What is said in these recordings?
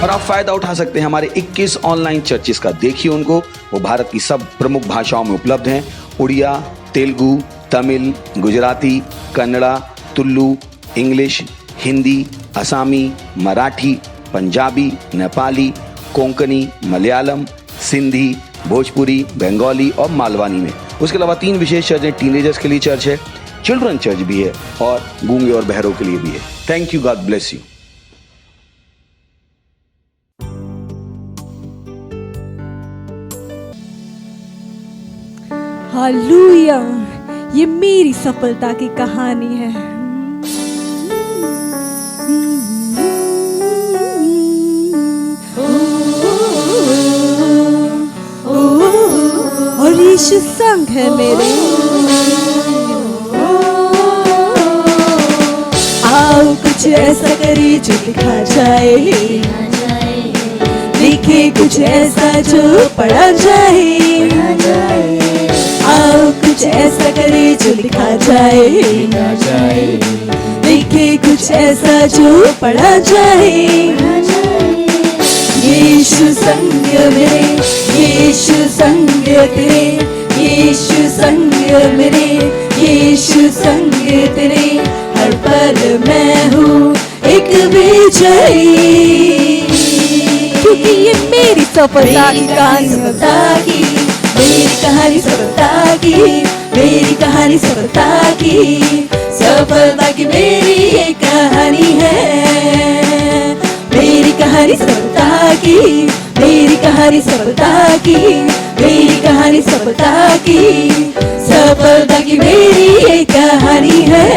और आप फायदा उठा सकते हैं हमारे 21 ऑनलाइन चर्चेस का। देखिए उनको, वो भारत की सब प्रमुख भाषाओं में उपलब्ध हैं। उड़िया, तेलुगु, तमिल, गुजराती, कन्नड़ा, तुलु, इंग्लिश, हिंदी, असमी, मराठी, पंजाबी, नेपाली, कोंकणी, मलयालम, सिंधी, भोजपुरी, बंगाली और मालवानी में। उसके अलावा 3 विशेष चर्च हैं। टीनेजर्स के लिए चर्च है, चिल्ड्रन चर्च भी है और गूंगे और बहरों के लिए भी है। Thank you, God bless you. Hallelujah, ये मेरी सफलता की कहानी है। और यीशु संग है मेरे। आओ कुछ ऐसा करे जो लिखा जाए, लिखे कुछ ऐसा जो पढ़ा जाए। आओ कुछ ऐसा करे जो लिखा जाए, लिखे कुछ ऐसा जो पढ़ा जाए। यीशु संग मेरे, यीशु संग तेरे, यीशु संग मेरे, यीशु संग तेरे। हर पल मैं हूँ एक विजयी, क्योंकि ये मेरी सफलता की कहानी, मेरी कहानी सफलता की, मेरी कहानी सफलता की, सफलता की मेरी ये कहानी है। मेरी कहानी सफलता की, मेरी कहानी सफलता की, मेरी कहानी सफलता की, सफलता की मेरी ये कहानी है।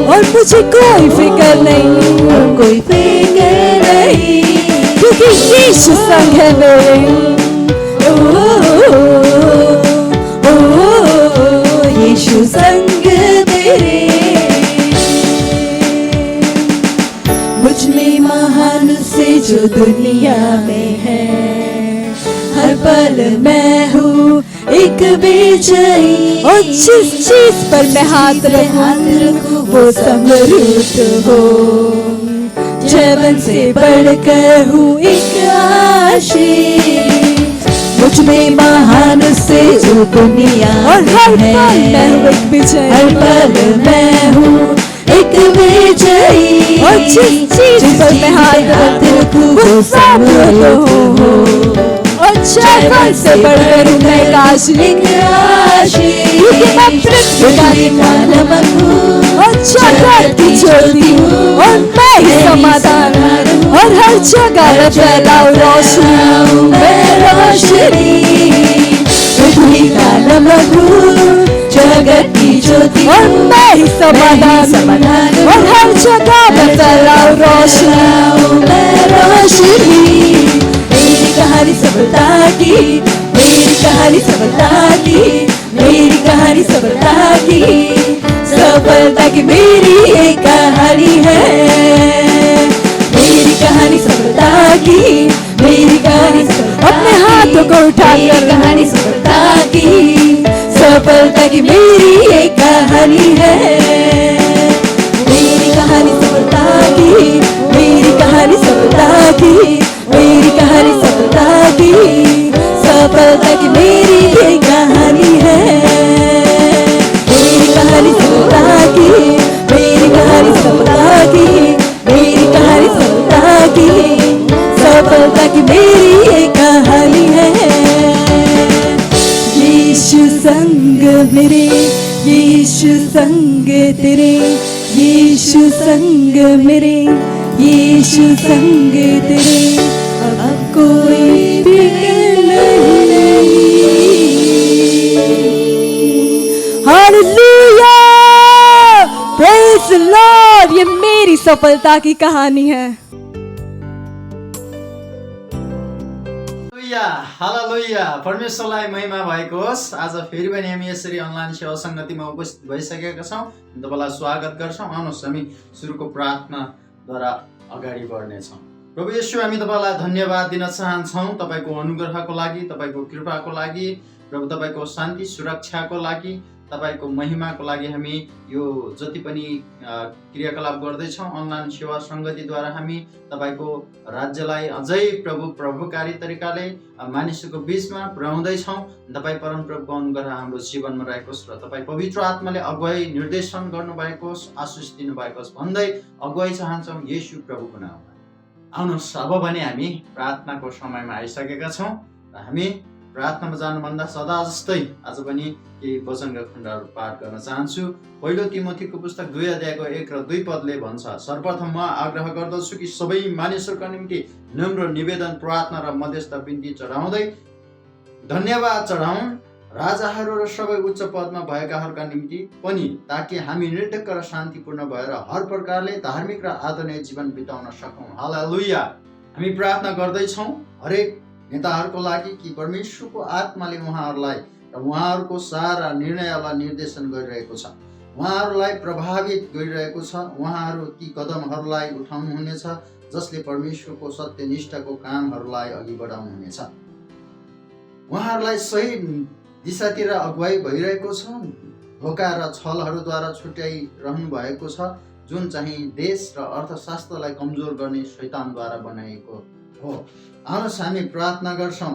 और मुझे कोई फिक्र नहीं, कोई फिक्र नहीं, क्योंकि यीशु संग है मेरे। यीशु संग तेरे। मुझ में महान से जो दुनिया में है, हर पल मैं हूँ एक विजयी। और जिस चीज पर मैं हाथ रखूं वो समृद्ध हो। जीवन से बढ़कर हूँ एक आशीष। मुझ में महान से जो दुनिया और हर पल मैं हूँ एक विजयी, हर पल मैं हूँ एक विजयी। और जिस चीज पर मैं हाथ रखूं वो समृद्ध हो। और जीवन से बढ़कर हूँ मैं एक आशीष, क्योंकि मैं पृथ्वी का नमक हूँ और जगत की ज्योति हूँ। और मैं ही समाधान हूँ और हर जगह मैं फैलाऊं रोशनी, मैं रोशनी। पृथ्वी का नमक हूँ, जगत की ज्योति और मैं ही समाधान हूँ और हर जगह मैं फैलाऊं रोशनी, मैं रोशनी। मेरी कहानी सफलता की, मेरी कहानी सफलता की, मेरी कहानी सफलता की, सफलता की मेरी एक कहानी है। मेरी कहानी सफलता की, मेरी कहानी अपने हाथों को उठाकर कहानी सफलता की, सफलता की मेरी एक कहानी है। मेरी कहानी सफलता की, मेरी कहानी सफलता की, मेरी कहानी सफलता की, सफलता की मेरी ये कहानी है। मेरी कहानी सफलता की, मेरी कहानी सफलता की, मेरी कहानी सफलता की, सफलता की मेरी ये कहानी है। यीशु संग मेरे, यीशु संग तेरे, यीशु संग मेरे, यीशु संग तेरे। अब कोई फिक्र नहीं। हालेलुया, प्रेज़ द लॉर्ड। ये मेरी सफलता की कहानी है। हालेलुया, परमेश्वरलाई महिमा भएको होस्। आज फेरि पनि हामी यसरी अनलाइन सेवा संगतिमा उपस्थित भइसकेका छौँ। तपाईँलाई स्वागत गर्छौँ। आउनुहोस् हामी सुरुको प्रार्थनाद्वारा अगाडि बढ्नेछौँ। प्रभु येशू, हामी तपाईँलाई धन्यवाद दिन चाहन्छौँ तपाईँको अनुग्रहको लागि, तपाईँको कृपाको लागि, प्रभु तपाईँको शान्ति सुरक्षाको लागि, तपाईँको महिमाको लागि हामी यो जति पनि क्रियाकलाप गर्दैछौँ अनलाइन सेवा सङ्गतिद्वारा हामी तपाईँको राज्यलाई अझै प्रभुकारी तरिकाले मानिसहरूको बिचमा पुर्याउँदैछौँ। तपाईँ परमप्रभुको अनुग्रह हाम्रो जीवनमा रहेको छ र तपाईँ पवित्र आत्माले अगुवाई निर्देशन गर्नुभएको होस्, आशिष दिनुभएको होस् भन्दै अगुवाई चाहन्छौँ येशू प्रभुको नाममा। आउनुहोस् अब भने हामी प्रार्थनाको समयमा आइसकेका छौँ र हामी प्रार्थनामा जानुभन्दा सदा जस्तै आज पनि केही वचनका खण्डहरू पाठ गर्न चाहन्छु। पहिलो तिमोथीको पुस्तक 2 अध्यायको 1 र 2 पदले भन्छ, सर्वप्रथम म आग्रह गर्दछु कि सबै मानिसहरूका निम्ति नम्र निवेदन, प्रार्थना र मध्यस्थ बिन्ती चढाउँदै धन्यवाद चढाउन्, राजाहरू र सबै उच्च पदमा भएकाहरूका निम्ति पनि, ताकि हामी निर्धक्क र शान्तिपूर्ण भएर हर प्रकारले धार्मिक र आदरणीय जीवन बिताउन सकौँ। हालेलुया। हामी प्रार्थना गर्दैछौँ हरेक नेताहरूको लागि कि परमेश्वरको आत्माले उहाँहरूलाई र उहाँहरूको सारा निर्णयलाई निर्देशन गरिरहेको छ, उहाँहरूलाई प्रभावित गरिरहेको छ। उहाँहरू ती कदमहरूलाई उठाउनुहुनेछ जसले परमेश्वरको सत्यनिष्ठको कामहरूलाई अघि बढाउनुहुनेछ। उहाँहरूलाई सही दिशातिर अगुवाई भइरहेको छ। धोका र छलहरूद्वारा छुट्याइरहनु भएको छ, जुन चाहिँ देश र अर्थशास्त्रलाई कमजोर गर्ने शैतानद्वारा बनाइएको हो। आउनुहोस् हामी प्रार्थना गर्छौँ।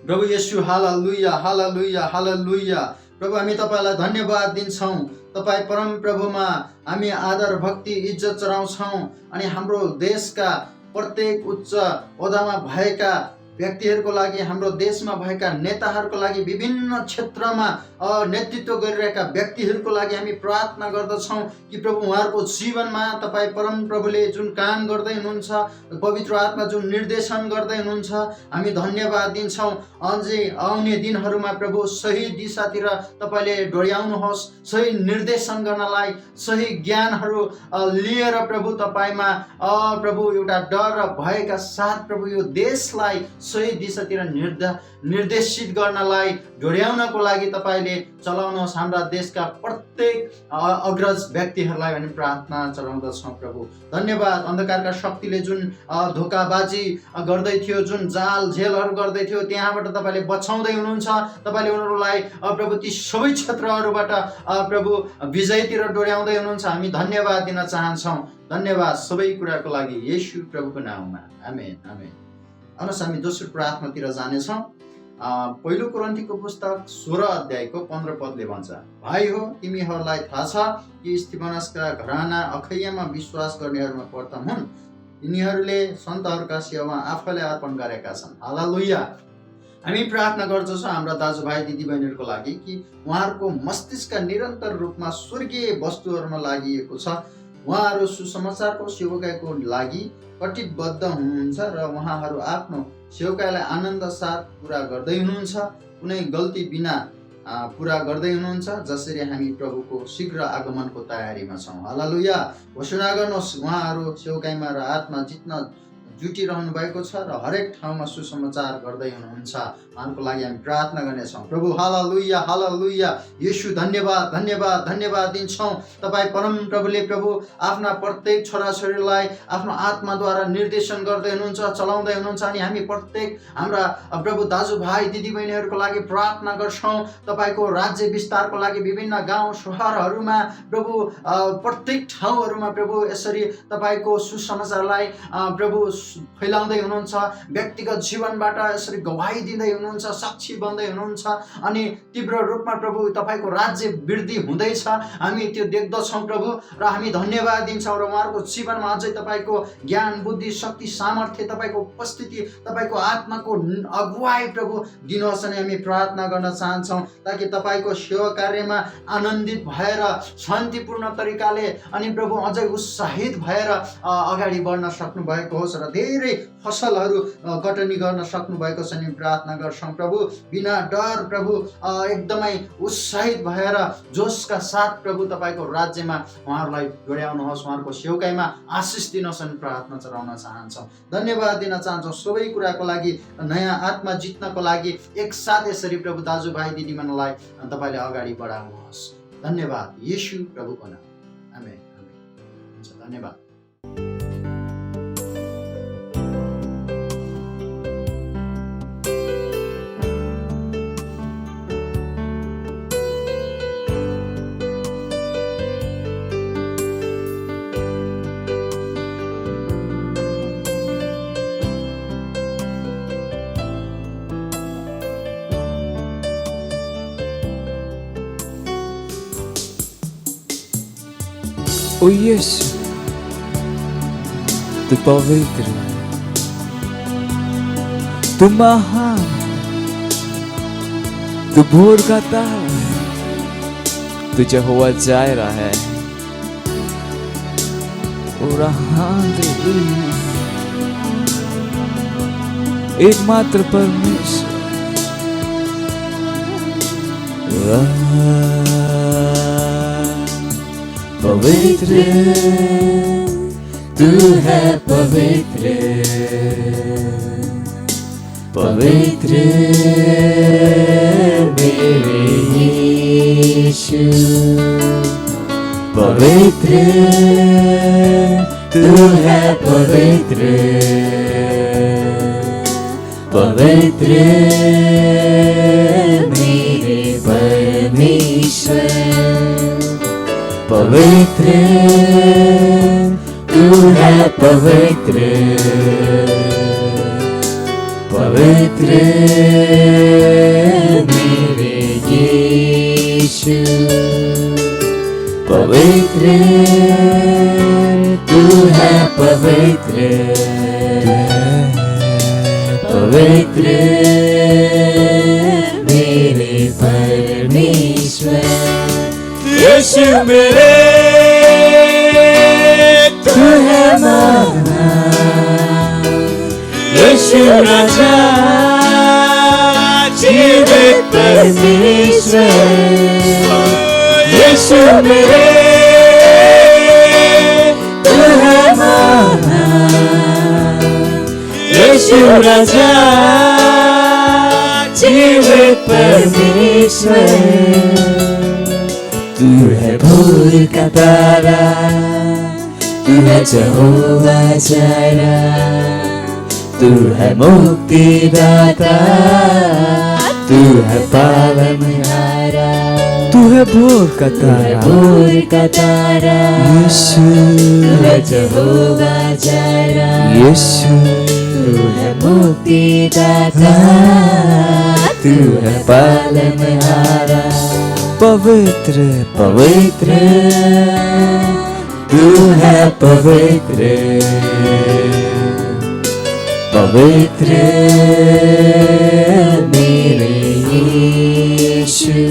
प्रभु येशू, हालेलुया, हालेलुया, हालेलुया। प्रभु हामी तपाईँलाई धन्यवाद दिन्छौँ। तपाईँ परम प्रभुमा हामी आदर, भक्ति, इज्जत चढाउँछौँ अनि हाम्रो देशका प्रत्येक उच्च ओहदामा भएका व्यक्तिहरूको लागि, हाम्रो देशमा भएका नेताहरूको लागि, विभिन्न क्षेत्रमा नेतृत्व गरिरहेका व्यक्तिहरूको लागि हामी प्रार्थना गर्दछौँ कि प्रभु उहाँहरूको जीवनमा तपाईँ परम प्रभुले जुन काम गर्दै हुनुहुन्छ, पवित्र आत्मा जुन निर्देशन गर्दै हुनुहुन्छ, हामी धन्यवाद दिन्छौँ। अझै आउने दिनहरूमा प्रभु सही दिशातिर तपाईँले डोर्याउनुहोस्, सही निर्देशन गर्नलाई, सही ज्ञानहरू लिएर प्रभु तपाईँमा प्रभु एउटा डर भएका साथ प्रभु यो देशलाई सही दिशातिर निर्देशित गर्नलाई, डोर्याउनको लागि तपाईँले चलाउनुहोस्। हाम्रा देशका प्रत्येक अग्रज व्यक्तिहरूलाई हामी प्रार्थना चलाउँदछौँ। प्रभु धन्यवाद। अन्धकारका शक्तिले जुन धोकाबाजी गर्दै थियो, जुन जाल झेलहरू गर्दै थियो, त्यहाँबाट तपाईँले बचाउँदै हुनुहुन्छ। तपाईँले उनीहरूलाई प्रभु ती सबै क्षेत्रहरूबाट प्रभु विजयतिर डोर्याउँदै हुनुहुन्छ। हामी धन्यवाद दिन चाहन्छौँ। धन्यवाद सबै कुराको लागि येशू प्रभुको नाममा, आमेन, आमेन। आउनुहोस् हामी दोस्रो प्रार्थनातिर जानेछौँ। पहिलो कोरिन्थीको पुस्तक 16 अध्यायको 15 पदले भन्छ, भाइ हो, तिमीहरूलाई थाहा छ कि स्तिफनसका घराना अखैयामा विश्वास गर्नेहरूमा प्रथम हुन्। यिनीहरूले सन्तहरूका सेवामा आफैलाई अर्पण गरेका छन्। हालेलुया। हामी प्रार्थना गर्छौँ हाम्रा दाजुभाइ दिदीबहिनीहरूको लागि कि उहाँहरूको मस्तिष्क निरन्तर रूपमा स्वर्गीय वस्तुहरूमा लागिएको छ। उहाँहरू सुसमाचारको सेवकाईको लागि कटिबद्ध हुनुहुन्छ र उहाँहरू आफ्नो सेवकाईलाई आनन्द साथ पुरा गर्दै हुनुहुन्छ, कुनै गल्ती बिना पुरा गर्दै हुनुहुन्छ, जसरी हामी प्रभुको शीघ्र आगमनको तयारीमा छौँ। हालेलुया। घोषणा गर्नुहोस्, उहाँहरू सेवकाईमा र आत्मा जित्न जुटिरहनु भएको छ र हरेक ठाउँमा सुसमाचार गर्दै हुनुहुन्छ। उहाँको लागि हामी प्रार्थना गर्नेछौँ। प्रभु हालेलुया, हालेलुया। येशू धन्यवाद, धन्यवाद, धन्यवाद दिन्छौँ। तपाईँ परम प्रभुले प्रभु आफ्ना प्रत्येक छोराछोरीलाई आफ्नो आत्माद्वारा निर्देशन गर्दै हुनुहुन्छ, चलाउँदै हुनुहुन्छ अनि हामी प्रत्येक हाम्रा प्रभु दाजुभाइ दिदीबहिनीहरूको लागि प्रार्थना गर्छौँ। तपाईँको राज्य विस्तारको लागि विभिन्न गाउँ सहरहरूमा प्रभु प्रत्येक ठाउँहरूमा प्रभु यसरी तपाईँको सुसमाचारलाई प्रभु फैलाउँदै हुनुहुन्छ। व्यक्तिगत जीवनबाट यसरी गवाही दिँदै हुनुहुन्छ, साक्षी बन्दै हुनुहुन्छ अनि तीव्र रूपमा प्रभु तपाईँको राज्य वृद्धि हुँदैछ। हामी त्यो देख्दछौँ प्रभु र हामी धन्यवाद दिन्छौँ र उहाँहरूको जीवनमा अझै तपाईँको ज्ञान, बुद्धि, शक्ति, सामर्थ्य, तपाईँको उपस्थिति, तपाईँको आत्माको अगुवाई प्रभु दिनुहोस् अनि हामी प्रार्थना गर्न चाहन्छौँ ताकि तपाईँको सेवा कार्यमा आनन्दित भएर शान्तिपूर्ण तरिकाले अनि प्रभु अझै उत्साहित भएर अगाडि बढ्न सक्नु भएको होस् र धेरै फसलहरू कटनी गर्न सक्नु भएको छ नि प्रार्थना गर्छौँ। प्रभु बिना डर प्रभु एकदमै उत्साहित भएर जोसका साथ प्रभु तपाईँको राज्यमा उहाँहरूलाई डोर्याउनुहोस्, उहाँहरूको सेवकाईमा आशिष दिनुहोस् अनि प्रार्थना चढाउन चाहन्छौँ। धन्यवाद दिन चाहन्छौँ सबै कुराको लागि। नयाँ आत्मा जित्नको लागि एकसाथ यसरी प्रभु दाजुभाइ दिदीबहिनीलाई तपाईँले अगाडि बढाउनुहोस्। धन्यवाद येशू प्रभुको नाम, आमेन, आमेन। हुन्छ, धन्यवाद। ओ यीशु, तू पवित्र है, तू महान है, तू भोर का तारा है, तू यहोवा जायरा है। और हालेलुया, एकमात्र परमेश्वर, पवित्र तू है, पवित्र पवित्र मेरे यीशु, पवित्र तू है, पवित्र पवित्र मेरे परमेश्वर, पवित्र तू है, पवित्र पवित्र मेरे यीशु, पवित्र तू है, पवित्र पवित्र मेरे परमेश्वर, यीशु मेरे तू है महान, यीशु राजा जीवित परमेश्वर, यीशु मेरे तू है महान, यीशु राजा जीवित परमेश्वर, तू है भोर का तारा, तू है यहोवा जायरा, तू है मुक्तिदाता, तू है पालनहारा, तू है भोर का तारा, भोर का तारा, यीशु, तू है यहोवा जायरा, यीशु, तू है मुक्तिदाता, तू है पालनहारा, पवित्र पवित्र तू है, पवित्र पवित्र मेरे यीशु,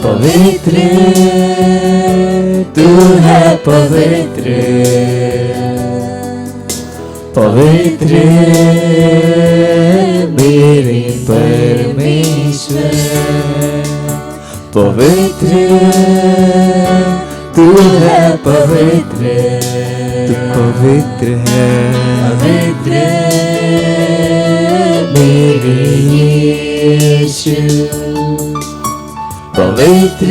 पवित्र तू है, पवित्र पवित्र मेरे परमेश्वर, पवित्र तू है, पवित्र तू पवित्र है, पवित्र मेरे यीशु, पवित्र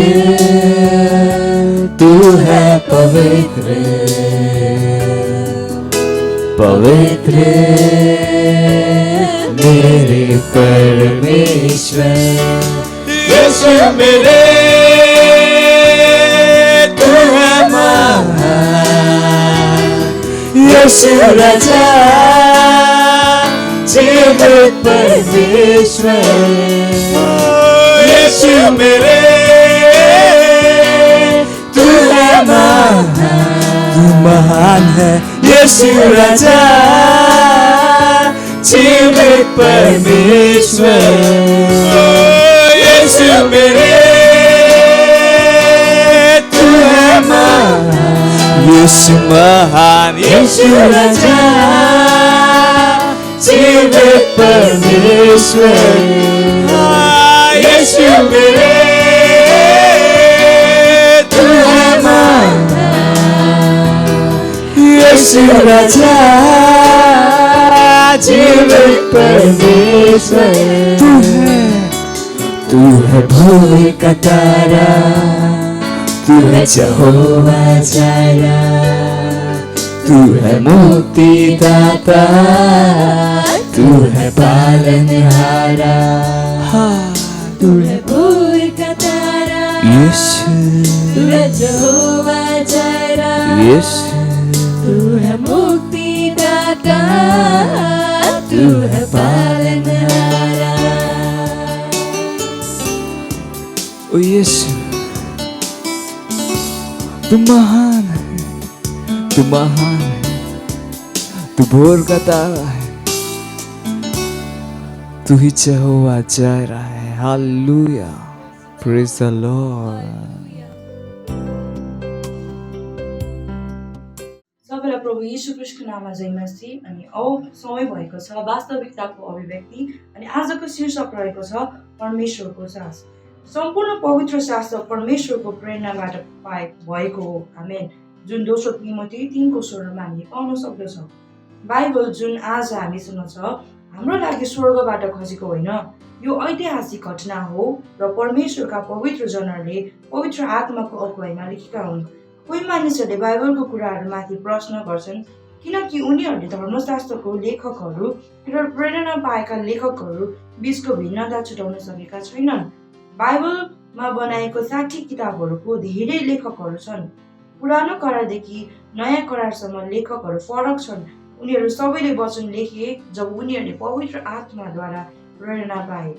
तू है, पवित्र पवित्र मेरे परमेश्वर, यीशु मेरे तू है महान, यीशु राजा जीवित परमेश्वर, यीशु मेरे तू है महान, तू महान है, यीशु राजा जीवित परमेश्वर, यीशु मेरे तू है महान, यीशु महान, यीशु राजा जीवित परमेश्वर, यीशु मेरे तू है महान, यीशु राजा जीवित परमेश्वर, तू है भोर का तारा, तू है यहोवा जायरा, तू है मुक्तिदाता, तू है पालनहारा, तू है भोर का तारा, यीशु, तू है यहोवा जायरा, यीशु, तू है मुक्तिदाता, तू है पालनहारा, ओ यीशु, तू महान है, तू महान है, तू भोर का तारा है, तू ही यहोवा जायरा है। हालेलुया, प्रेज द लॉर्ड। सबैलाई प्रभु यीशु ख्रीष्टको नाममा जय मसीह। अनि समय भएको छ वास्तविकताको अभिव्यक्ति, अनि आजको शीर्षक रहेको छ परमेश्वरको सास। सम्पूर्ण पवित्र शास्त्र परमेश्वरको प्रेरणाबाट भएको हो। आमेन। जुन दोस्रो तिमोथी 3:16 हामी पाउन सक्दछौँ। बाइबल जुन आज हामीसँग छ हाम्रो लागि स्वर्गबाट खसेको होइन, यो ऐतिहासिक घटना हो र परमेश्वरका पवित्र जनहरूले पवित्र आत्माको अगुवाईमा लेखेका हुन्। कोही मानिसहरूले बाइबलको कुराहरूमाथि प्रश्न गर्छन् किनकि उनीहरूले धर्मशास्त्रको लेखकहरू र प्रेरणा पाएका लेखकहरू बीचको भिन्नता छुटाउन सकेका छैनन्। बाइबलमा बनाएको 60 किताबहरूको धेरै लेखकहरू छन्। पुरानो करारदेखि नयाँ करारसम्म लेखकहरू फरक छन्। उनीहरू सबैले वचन लेखे जब उनीहरूले पवित्र आत्माद्वारा प्रेरणा पाए।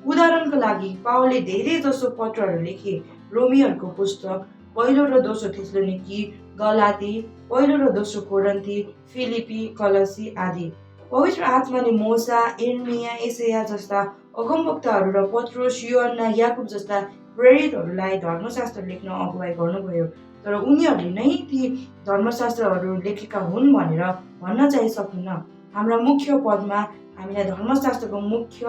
उदाहरणको लागि पावलले धेरै जसो पत्रहरू लेखे। रोमीहरूको पुस्तक, पहिलो र दोस्रो थेसलोनिकी, गलाती, पहिलो र दोस्रो कोरिन्थी, फिलिपी, कलसी आदि। पवित्र आत्माले मोसा, एर्मिया, एसाया जस्ता अगमवक्ताहरू र पत्रुस, यूहन्ना, याकुब जस्ता प्रेरितहरूलाई धर्मशास्त्र लेख्न अगुवाई गर्नुभयो। तर उनीहरूले नै ती धर्मशास्त्रहरू लेखेका हुन् भनेर भन्न चाहिँ सकिन्न। हाम्रा मुख्य पदमा हामीलाई धर्मशास्त्रको मुख्य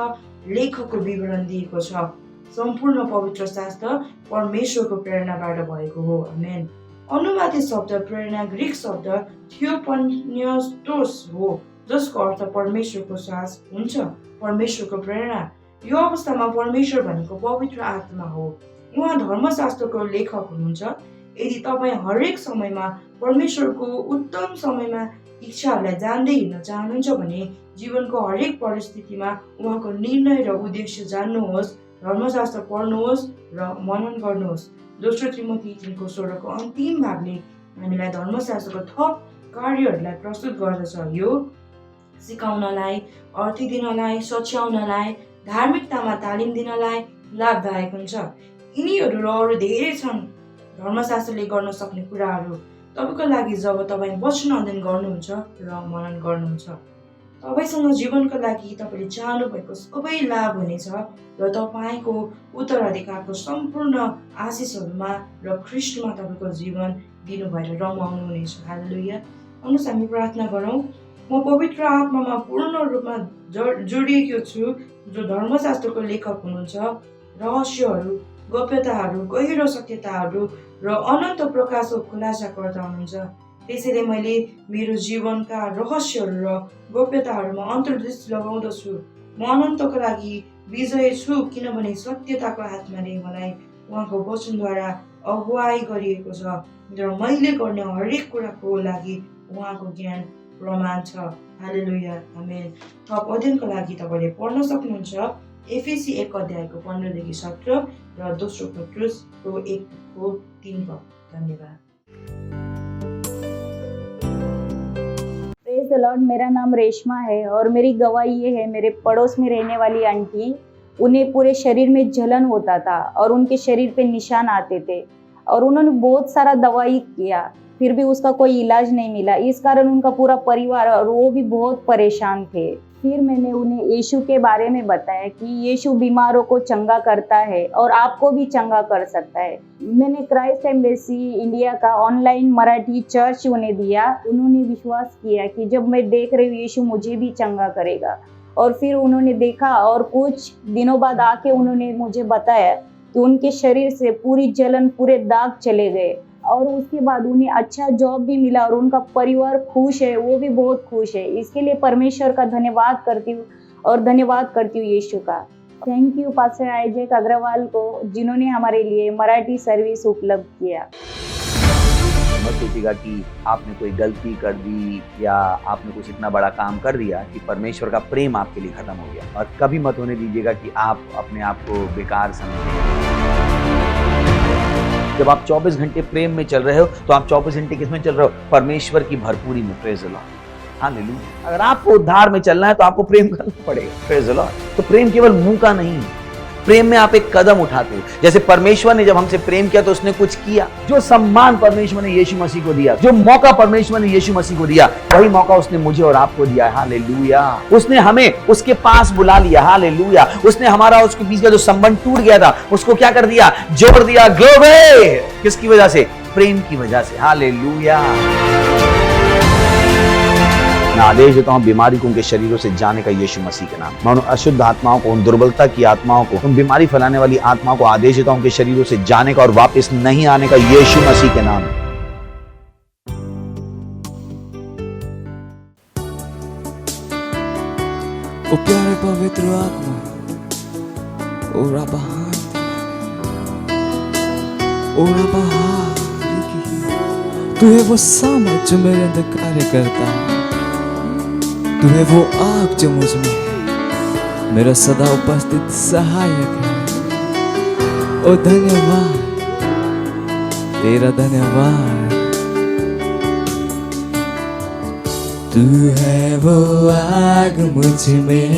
लेखकको विवरण दिएको छ। सम्पूर्ण पवित्र शास्त्र परमेश्वरको प्रेरणाबाट भएको हो। आमेन। अनुवादित शब्द प्रेरणा ग्रीक शब्द थियोपन्यस्टोस हो, जसको अर्थ परमेश्वरको सास हुन्छ। परमेश्वरको प्रेरणा यो अवस्थामा परमेश्वर भनेको पवित्र आत्मा हो। उहाँ धर्मशास्त्रको लेखक हुनुहुन्छ। यदि तपाईँ हरेक समयमा परमेश्वरको उत्तम समयमा इच्छाहरूलाई जान्दै हिँड्न चाहनुहुन्छ भने जीवनको हरेक परिस्थितिमा उहाँको निर्णय र उद्देश्य जान्नुहोस्, धर्मशास्त्र पढ्नुहोस् र मनन गर्नुहोस्। दोस्रो तिमोथी 3:16 अन्तिम भागले हामीलाई धर्मशास्त्रको थप कार्यहरूलाई प्रस्तुत गर्दछ। यो सिकाउनलाई, अर्थी दिनलाई, सच्याउनलाई, धार्मिकतामा तालिम दिनलाई लाभदायक हुन्छ। यिनीहरू र अरू धेरै छन् धर्मशास्त्रले गर्न सक्ने कुराहरू तपाईँको लागि जब तपाईँ वचन अध्ययन गर्नुहुन्छ र मनन गर्नुहुन्छ। तपाईँसँग जीवनका लागि तपाईँले चाहनु भएको सबै लाभ हुनेछ र तपाईँको उत्तराधिकारको सम्पूर्ण आशिषहरूमा र ख्रीष्टमा तपाईँको जीवन दिनु भएर रमाउनु हुनेछ। हालेलुया। आउनुहोस् हामी प्रार्थना गरौँ। म पवित्र आत्मामा पूर्ण रूपमा जोडिएको छु, जो धर्मशास्त्रको लेखक हुनुहुन्छ। रहस्यहरू, गोप्यताहरू, गहिरो सत्यताहरू र अनन्त प्रकाशको खुलासाकर्ता हुनुहुन्छ। त्यसैले मैले मेरो जीवनका रहस्यहरू र गोप्यताहरूमा अन्तर्दृष्टि लगाउँदछु। म अनन्तको लागि विजय छु, किनभने सत्यताको आत्माले मलाई उहाँको वचनद्वारा अगुवाई गरिएको छ र मैले गर्ने हरेक कुराको लागि उहाँको ज्ञान प्रमाण छ। हालेलुया। आमेन। थप अध्ययनको लागि तपाईँले पढ्न सक्नुहुन्छ एफएसी 1:15-17 र दोस्रो पत्रुसको 1:3। धन्यवाद। प्रेज द लॉर्ड। मेरा नाम रेशमा है और मेरी गवाही ये है, मेरे पड़ोस में रहने वाली आंटी, उन्हें पूरे शरीर में जलन होता था और उनके शरीर पे निशान आते थे और उन्होंने बहुत सारा दवाई किया, फिर भी उसका कोई इलाज नहीं मिला। इस कारण उनका पूरा परिवार और वो भी बहुत परेशान थे। फिर मैंने उन्हें यीशु के बारे में बताया कि यीशु बीमारों को चंगा करता है और आपको भी चंगा कर सकता है। मैंने क्राइस्ट एम्बेसी इंडिया का ऑनलाइन मराठी चर्च उन्हें दिया। उन्होंने विश्वास किया कि जब मैं देख रही हूँ यीशु मुझे भी चंगा करेगा, और फिर उन्होंने देखा और कुछ दिनों बाद आके उन्होंने मुझे बताया कि उनके शरीर से पूरी जलन, पूरे दाग चले गए और उसके बाद उन्हें अच्छा जॉब भी मिला और उनका परिवार खुश है, वो भी बहुत खुश है। इसके लिए परमेश्वर का धन्यवाद करती हूँ और धन्यवाद करती हूँ यीशु का। थैंक यू पास्टर आईजेक अग्रवाल को, जिन्होंने हमारे लिए मराठी सर्विस उपलब्ध किया। मत सोचिएगा कि आपने कोई गलती कर दी या आपने कुछ इतना बड़ा काम कर दिया कि परमेश्वर का प्रेम आपके लिए खत्म हो गया। और कभी मत होने दीजिएगा कि आप अपने आप को बेकार समझें। जब आप 24 घंटे प्रेम में चल रहे हो तो आप 24 घंटे किस में चल रहे हो? परमेश्वर की भरपूरी में। प्रेज द लॉर्ड। हालेलुया। अगर आपको उद्धार में चलना है तो आपको प्रेम करना पड़ेगा। प्रेज द लॉर्ड। तो प्रेम केवल मुंह का नहीं, प्रेम में आप एक कदम उठाते हो। जैसे परमेश्वर ने जब हमसे प्रेम किया तो उसने कुछ किया। जो सम्मान परमेश्वर ने यीशु मसीह को दिया, जो मौका परमेश्वर ने यीशु मसीह को दिया, वही मौका उसने मुझे और आपको दिया। हालेलुया। उसने हमें उसके पास बुला लिया। हालेलुया। उसने हमारा उसके बीच का जो संबंध टूट गया था उसको क्या कर दिया? जोड़ दिया। ग्लोरी। किसकी वजह से? प्रेम की वजह से। हालेलुया। मैं आदेश देता हूं बीमारी को उनके शरीरों से जाने का यीशु मसीह के नाम। मैं उन अशुद्ध आत्माओं को, उन दुर्बलता की आत्माओं को, उन बीमारी फैलाने वाली आत्माओं को आदेश देता हूं उनके शरीरों से जाने का और वापस नहीं आने का यीशु मसीह के नाम। ओ प्यारे पवित्र आत्मा, ओ रबा, तू है वो सामर्थ जो मेरे अंदर कार्य करता है। तू है वो आग जो मुझ में मेरा सदा उपस्थित सहायक है। ओ धन्यवाद, तेरा धन्यवाद। तू है वो आग मुझ में,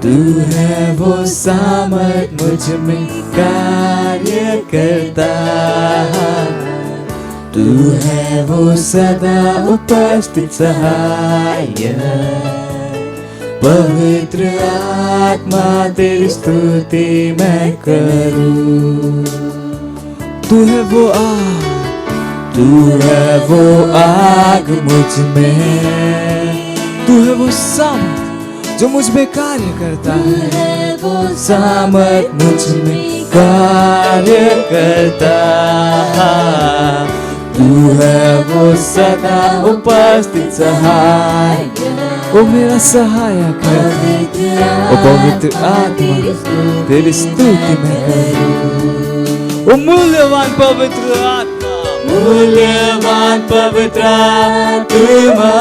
तू है वो सामर्थ मुझ में कार्य करता है। तू है वो सदा उपस्थित सहायक। पवित्र आत्मा तेरी स्तुति मैं करूं। तू है वो आग, तू है वो आग मुझ में, तू है वो सामर्थ जो मुझ में कार्य करता है। वो सामर्थ मुझ में कार्य करता है। तू है वो सदा उपस्थित सहायक। ओ मेरा सहायक है। ओ पवित्र आत्मा तेरी स्तुति मैं करूं। ओ मूल्यवान पवित्र आत्मा, मूल्यवान पवित्र आत्मा,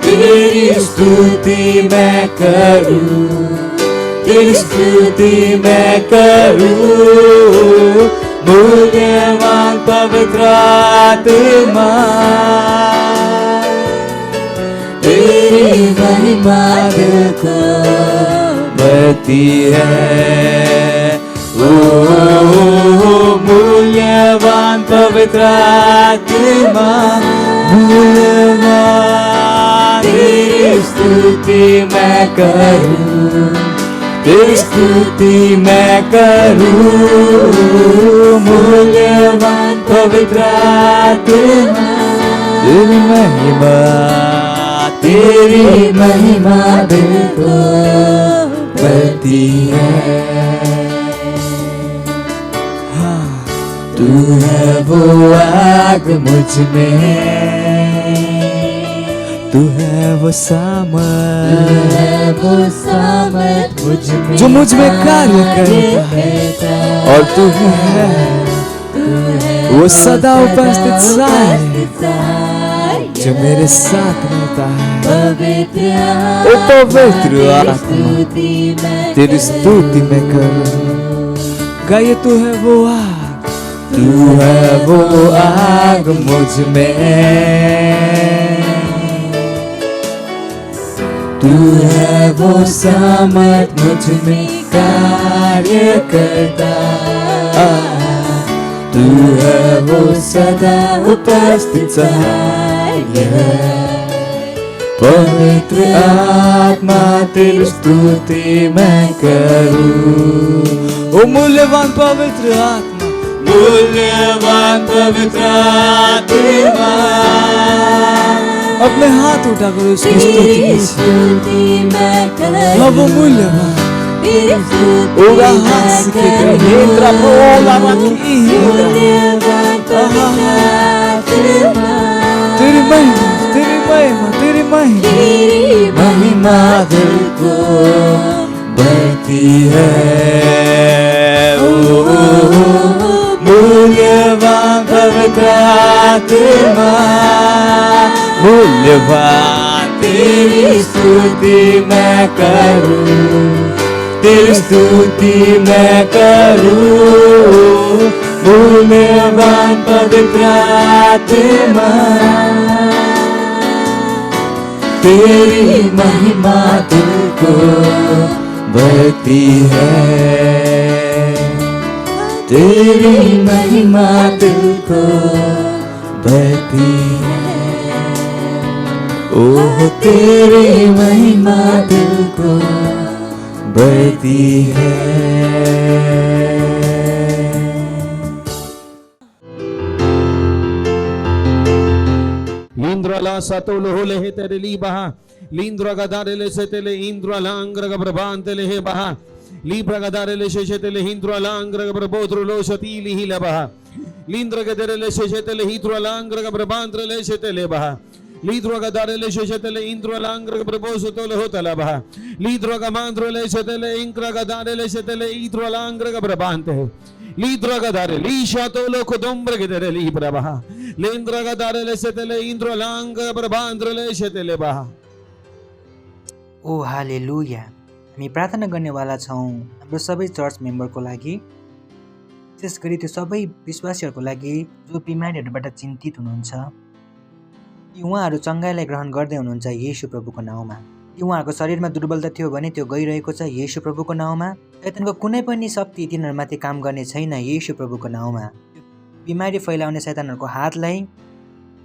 तेरी स्तुति मैं करूं, तेरी स्तुति मैं करूं। मूल्यवान पवित्र आत्मा, तेरी महिमा दिल को बढ़ती है। ओ मूल्यवान पवित्र आत्मा, मूल्यवान, तेरी स्तुति मैं करूं, तेरी स्तुति मैं करूं। मूल्यवान पवित्र आत्मा, तेरी महिमा, तेरी महिमा दिल को बढ़ती है। हाँ, तू है वो आग मुझ में, तू है वो सामर्थ मुझ में जो मुझ में कार्य करता है। और तू है वो सदा उपस्थित सहायक जो मेरे साथ रहता है। ओ पवित्र आत्मा तेरी स्तुति मैं करूं। गाइए, तू है वो आग, तू है वो आग मुझ में, तू है वो सामर्थ मुझ में कार्य करता। तू है वो सदा उपस्थित सहायक। पवित्र आत्मा तेरी स्तुति मैं करूं। ओ मूल्यवान पवित्र आत्मा, मूल्यवान पवित्र आत्मा, अपने हाथ उठाकर उसकी स्तुति मैं करूं। वो मूल्यवान ओगा हास के हेद्रा प्रोला मकी तेरी महिमा, तेरी महिमा, तेरी महिमा, तेरी महिमा दिल को बढ़ती है। मूल्यवान पवित्र आत्मा, मूल्यवान तेरी स्तुति मैं करूं, तेरी स्तुति मैं करूं। मूल्यवान पवित्र आत्मा, तेरी महिमा दिल को भरती है, तेरी महिमा दिल को भरती है। ओह तेरी महिमा दिल को भरती है। Lindrala satolo lehe tereli baha, Lindra gadarele setele indra langra gabrabantele he baha, Libra gadarele shetele hindra langra gabrabodro lo shatili hila baha, Lindra gadarele shetele hidra langra gabrabantrele setele baha, Lidra gadarele shetele indra langra gabrabosotole hotala baha, Lidra gamandrele setele inkra gadarele setele idra langra gabrabante, Lidra gadare lisha tolo kodombre gadare libra baha, Lindra gadare le setele indra langa brabandre le setele baha. ओ हालेलुया। हामी प्रार्थना गर्नेवाला छौँ हाम्रो सबै church मेम्बरको लागि, विशेष गरी त्यो सबै विश्वासीहरूको लागि जो बिमारीहरूबाट चिन्तित हुनुहुन्छ, कि उहाँहरू चङ्गाइलाई ग्रहण गर्दै हुनुहुन्छ येशू प्रभुको नाउँमा। कि उहाँहरूको शरीरमा दुर्बलता थियो भने त्यो गइरहेको छ येशू प्रभुको नाउँमा। शैतानको कुनै पनि शक्ति तिनीहरूमाथि काम गर्ने छैन येशू प्रभुको नाउँमा। बिमारी फैलाउने शैतानहरूको हातलाई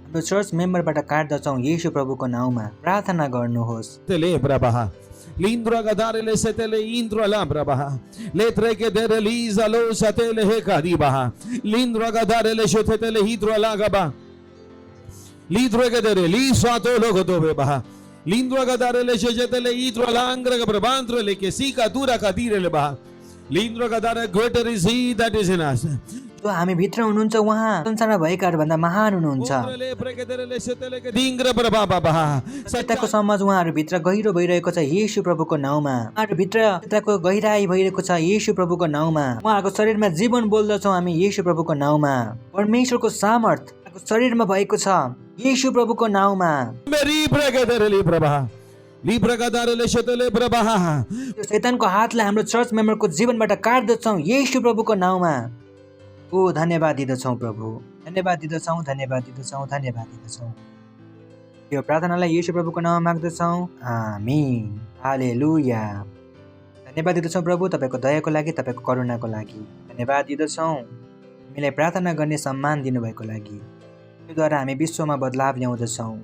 हाम्रो चर्च मेम्बरबाट काट्दछौँ येशू प्रभुको नाउँमा। प्रार्थना गर्नुहोस्। Tele brabaha, Lindra gadare le setele indra la brabaha, Letre ke dere liza lo satele he kadibaha, Lindra gadare le setele hidra la gaba, Lidra gadare lisa to logo dove baha, Lindra gadare le setele hidra la angra gabrabandre le ke sika dura kadire le baha, Lindra gadare greater is he that is in us. जो हामी भित्र हुनुहुन्छ उहाँ संसारमा भएकाहरू भन्दा महान हुनुहुन्छ। सत्यताको समाज उहाँहरू भित्र गहिरो भइरहेको छ येशू प्रभुको नाउँमा। उहाँहरू भित्र सत्यताको गहिराई भइरहेको छ येशू प्रभुको नाउँमा। उहाँहरूको शरीरमा जीवन बोल्दछौँ हामी येशू प्रभुको नाउँमा। परमेश्वरको सामर्थ शरीरमा भएको छ येशू प्रभुको नाउँमा। शैतानको हातलाई हाम्रो चर्च मेम्बरको जीवनबाट काट्दछौँ येशू प्रभुको नाउँमा। ओ धन्यवाद दिदछौँ प्रभु, धन्यवाद दिदछौँ, धन्यवाद दिदछौँ, धन्यवाद दिदछौँ। यो प्रार्थनालाई येशू प्रभुको नाममा माग्दछौँ, आमीन, हालेलुया। धन्यवाद दिदछौँ प्रभु तपाईँको दयाको लागि, तपाईँको करुणाको लागि धन्यवाद दिदछौँ। हामीलाई प्रार्थना गर्ने सम्मान दिनुभएको लागि, योद्वारा हामी विश्वमा बदलाव ल्याउँदछौँ।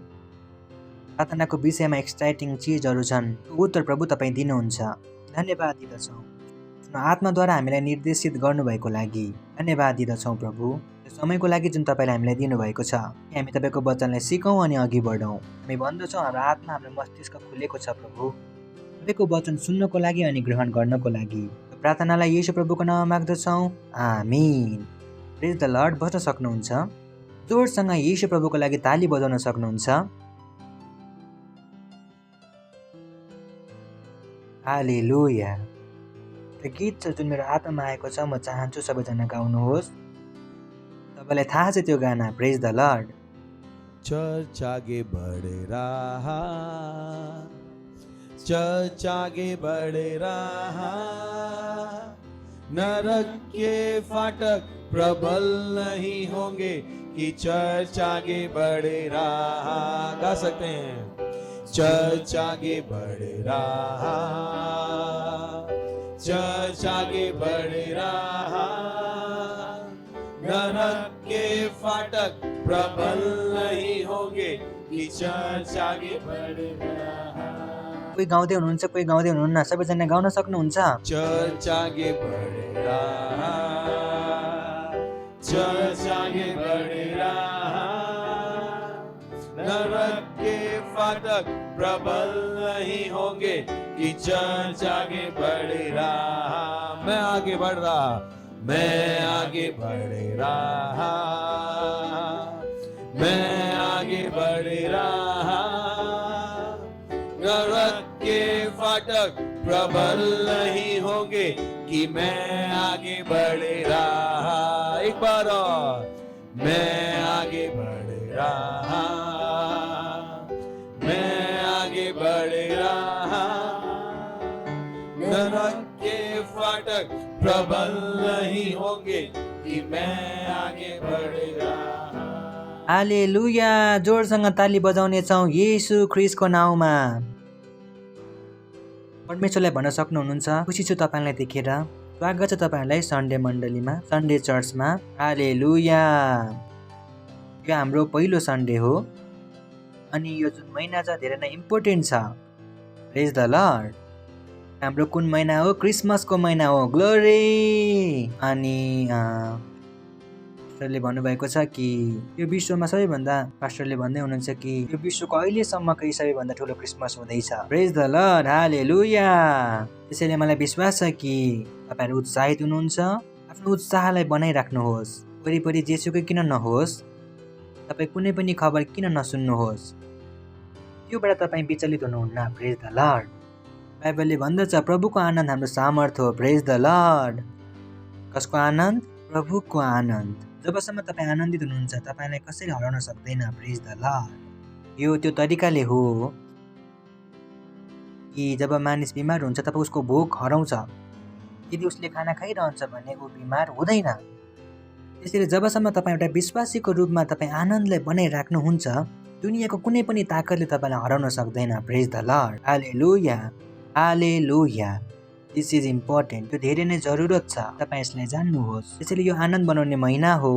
प्रार्थनाको विषयमा एक्साइटिङ चिजहरू छन्, उत्तर प्रभु तपाईँ दिनुहुन्छ। धन्यवाद दिदछौँ। आत्माद्वारा हामीलाई निर्देशित गर्नुभएको लागि धन्यवाद दिदछौँ प्रभु। यो समयको लागि जुन तपाईँले हामीलाई दिनुभएको छ, कि हामी तपाईँको वचनलाई सिकौँ अनि अघि बढौँ। हामी भन्दछौँ हाम्रो आत्मा, हाम्रो मस्तिष्क खुलेको छ प्रभु, तपाईँको वचन सुन्नको लागि अनि ग्रहण गर्नको लागि। यो प्रार्थनालाई येशू प्रभुको नाममा माग्दछौँ, आमीन। प्रेज द लर्ड बस्न सक्नुहुन्छ। जोडसँग येशू प्रभुको लागि ताली बजाउन सक्नुहुन्छ। हालेलुया। गीत छ जुन मेरो आत्मामा आएको छ, म चाहन्छु सबैजना गाउनुहोस्। तपाईँलाई थाहा छ त्यो गाना, प्रेज द लर्ड। चर्च आगे बढ़ रहा, चर्च आगे बढ़ रहा, नरक के फाटक प्रबल नहीं होंगे कि चर्च आगे बढ़ रहा। गा सकते हैं, चर्च आगे बढ़ रहा, चर्च आगे बढ़ रहा, नरक के फाटक प्रबल नहीं होंगे कि चर्च आगे बढ़ रहा। कोही गाउँदै हुनुहुन्छ, कोही गाउँदै हुनुहुन्न, सबैजना गाउन सक्नुहुन्छ। चर्च आगे बढ़ रहा, चर्च आगे बढ़ रहा, नरक के फाटक प्रबल नहीं होंगे कि चर्च आगे बढ़ रहा। मैं आगे बढ़ रहा, मैं आगे बढ़ रहा, मैं आगे बढ़ रहा, नरक के फाटक प्रबल नहीं होंगे कि मैं आगे बढ़ रहा। एक बार और, मैं आगे बढ़ रहा, मैं आगे बढ़ रहा, नरक के फाटक प्रबल नहीं होंगे कि मैं आगे बढ़ रहा। हालेलुया, जोडसँग ताली बजाउने छौँ येशू ख्रिस्टको नाउँमा। परमेश्वरलाई भन्न सक्नुहुन्छ, खुसी छु तपाईँलाई देखेर। स्वागत छ तपाईँहरूलाई सन्डे मण्डलीमा, सन्डे चर्चमा। हालेलुया। यो हाम्रो पहिलो सन्डे हो अनि यो जुन महिना छ धेरै नै इम्पोर्टेन्ट छ। Praise the lord. हाम्रो कुन महिना हो? क्रिसमसको महिना हो। ग्लोरी। अनि पास्टरले भन्नुभएको छ कि यो विश्वमा सबैभन्दा, पास्टरले भन्दै हुनुहुन्छ कि यो विश्वको अहिलेसम्मकै सबैभन्दा ठुलो क्रिसमस हुँदैछ। प्रेज द लर्ड। हालेलुया। त्यसैले मलाई विश्वास छ कि तपाईँहरू उत्साहित हुनुहुन्छ। आफ्नो उत्साहलाई बनाइराख्नुहोस्। वरिपरि जेसुकै किन नहोस्, तपाईँ कुनै पनि खबर किन नसुन्नुहोस्, त्योबाट तपाईँ विचलित हुनुहुन्न। प्रेज द लर्ड। बाइबलले भन्दछ प्रभुको आनन्द हाम्रो सामर्थ हो। प्रेज द लर्ड। कसको आनन्द? प्रभुको आनन्द। जबसम्म तपाईँ आनन्दित हुनुहुन्छ तपाईँलाई कसैले हराउन सक्दैन। Praise the lord. यो त्यो तरिकाले हो कि जब मानिस बिमार हुन्छ तब उसको भोक हराउँछ। यदि उसले खाना खाइरहन्छ भने ऊ बिमार हुँदैन। त्यसैले जबसम्म तपाईँ एउटा विश्वासीको रूपमा तपाईँ आनन्दलाई बनाइराख्नुहुन्छ, दुनियाँको कुनै पनि ताकतले तपाईँलाई हराउन सक्दैन। Praise the Lord. Hallelujah. Hallelujah. This is important. त्यो धेरै नै जरुरत छ। तपाईँ यसलाई जान्नुहोस्। त्यसैले यो आनन्द बनाउने महिना हो।